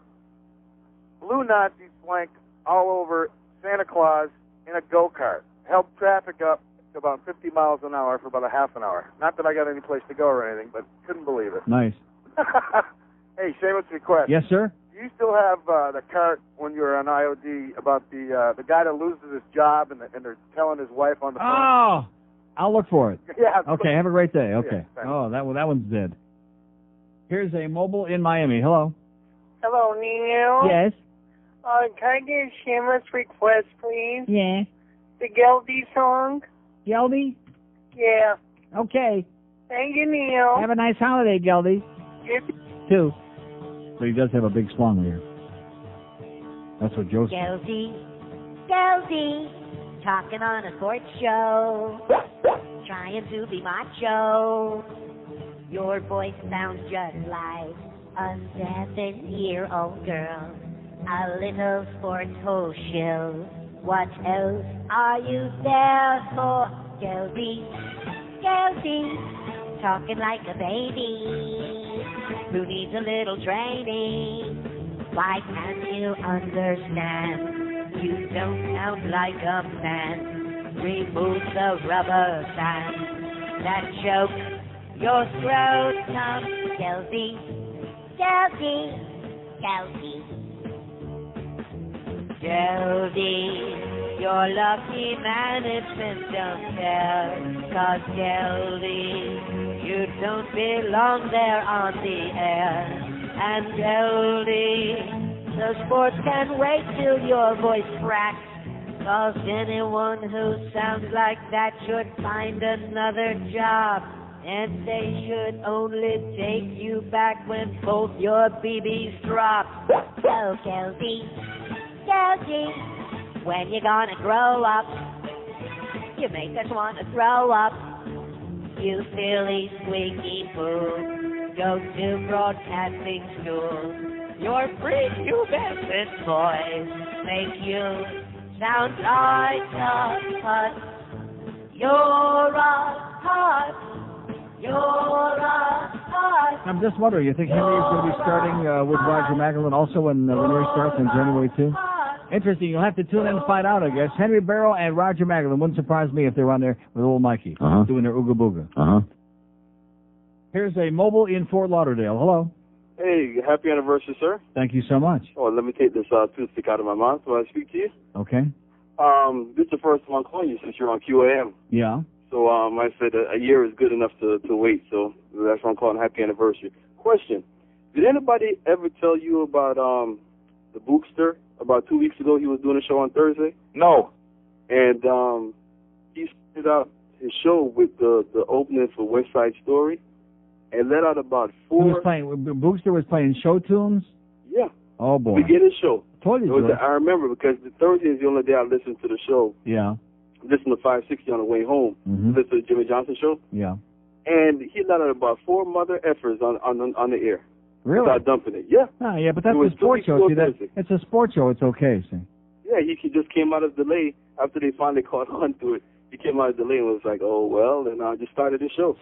Blue Nazis flank all over Santa Claus in a go-kart. Held traffic up to about 50 miles an hour for about a half an hour. Not that I got any place to go or anything, but couldn't believe it. Nice. Hey, shameless request. Yes, sir? Do you still have the cart when you were on IOD about the guy that loses his job and they're telling his wife on the phone? Oh, I'll look for it. Yeah. Okay, have a great day. Okay. Yeah, Oh, that one's dead. Here's a mobile in Miami. Hello. Hello, Nino. Yes. Can I get a shameless request, please? Yeah. The Geldy song? Geldy? Yeah. Okay. Thank you, Neil. Have a nice holiday, Geldy. Yes. Too. So he does have a big slung here. That's what Joe said. Geldy, talking on a sports show, trying to be macho. Your voice sounds just like a 7-year-old girl, a little sports ho shill. What else are you there for? Geldy, talking like a baby who needs a little training. Why can't you understand? You don't sound like a man. Remove the rubber band that choke your scrotum. Geldy, you're lucky man if men don't care. 'Cause Geldy, you don't belong there on the air. And Geldy, the sports can wait till your voice cracks. 'Cause anyone who sounds like that should find another job. And they should only take you back when both your BBs drop. So Geldy, when you gonna grow up? You make us wanna throw up. You silly squeaky poo. Go to broadcasting school. Your prepubescent voice make you sound like a putt. You're a putt. I'm just wondering, you think Henry is going to be starting with Roger Magdalene also when Henry starts on January 2? Interesting. You'll have to tune in to find out, I guess. Henry Barrow and Roger Magdalene. Wouldn't surprise me if they were on there with old Mikey doing their ooga booga. Here's a mobile in Fort Lauderdale. Hello. Hey, happy anniversary, sir. Thank you so much. Oh, let me take this toothpick out of my mouth while I speak to you. Okay. This is the first time I'm calling you since you're on QAM. Yeah. So I said a year is good enough to wait, so that's why I'm calling happy anniversary. Question, did anybody ever tell you about the Bookster? About 2 weeks ago, he was doing a show on Thursday? No. And he started out his show with the opening for West Side Story and let out about four... He was playing, Bookster was playing show tunes? Yeah. Oh, boy. Beginning show. Told you, I remember because the Thursday is the only day I listened to the show. Yeah. Listen to 560 on the way home. Listen to the Jimmy Johnson show. Yeah. And he let out about 4 mother effers on the air. Really? Without dumping it. Yeah. Oh, yeah, but that's a sports show. See, it's a sports show. It's okay, see. Yeah, he just came out of delay after they finally caught on to it. He came out of delay and was like, oh, well, and I just started the show.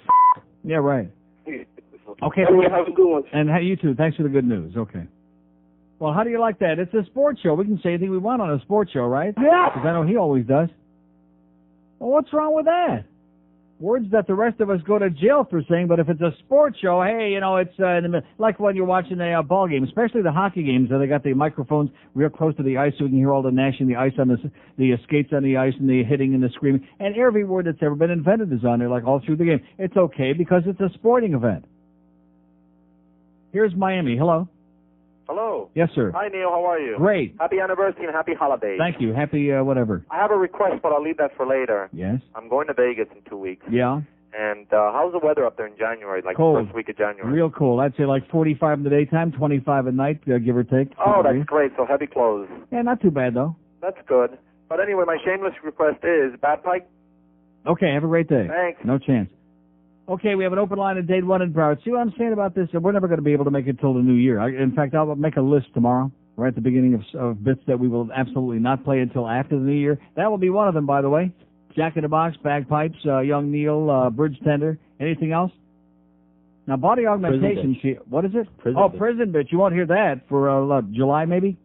Yeah, right. Okay. Anyway, have a good one. And you too. Thanks for the good news. Okay. Well, how do you like that? It's a sports show. We can say anything we want on a sports show, right? Yeah. Because I know he always does. Well, what's wrong with that? Words that the rest of us go to jail for saying, but if it's a sports show, hey, you know, it's like when you're watching a ball game, especially the hockey games, where they got the microphones real close to the ice so you can hear all the gnashing the ice on the skates on the ice and the hitting and the screaming. And every word that's ever been invented is on there, like all through the game. It's okay because it's a sporting event. Here's Miami. Hello. Hello. Yes, sir. Hi, Neil. How are you? Great. Happy anniversary and happy holidays. Thank you. Happy whatever. I have a request, but I'll leave that for later. Yes. I'm going to Vegas in 2 weeks. Yeah. And how's the weather up there in January, like cold. the first week of January? Real cold. I'd say like 45 in the daytime, 25 at night, give or take. Oh, that's great. So heavy clothes. Yeah, not too bad, though. That's good. But anyway, my shameless request is Bad Pike. Okay, have a great day. Thanks. No chance. Okay, we have an open line at Dade 1 in Broward. See what I'm saying about this? We're never going to be able to make it till the new year. In fact, I'll make a list tomorrow, right at the beginning of bits that we will absolutely not play until after the new year. That will be one of them, by the way. Jack in the Box, Bagpipes, Young Neil, Bridge Tender. Anything else? Now, body augmentation, what is it? Prison Bitch. You won't hear that for July, maybe?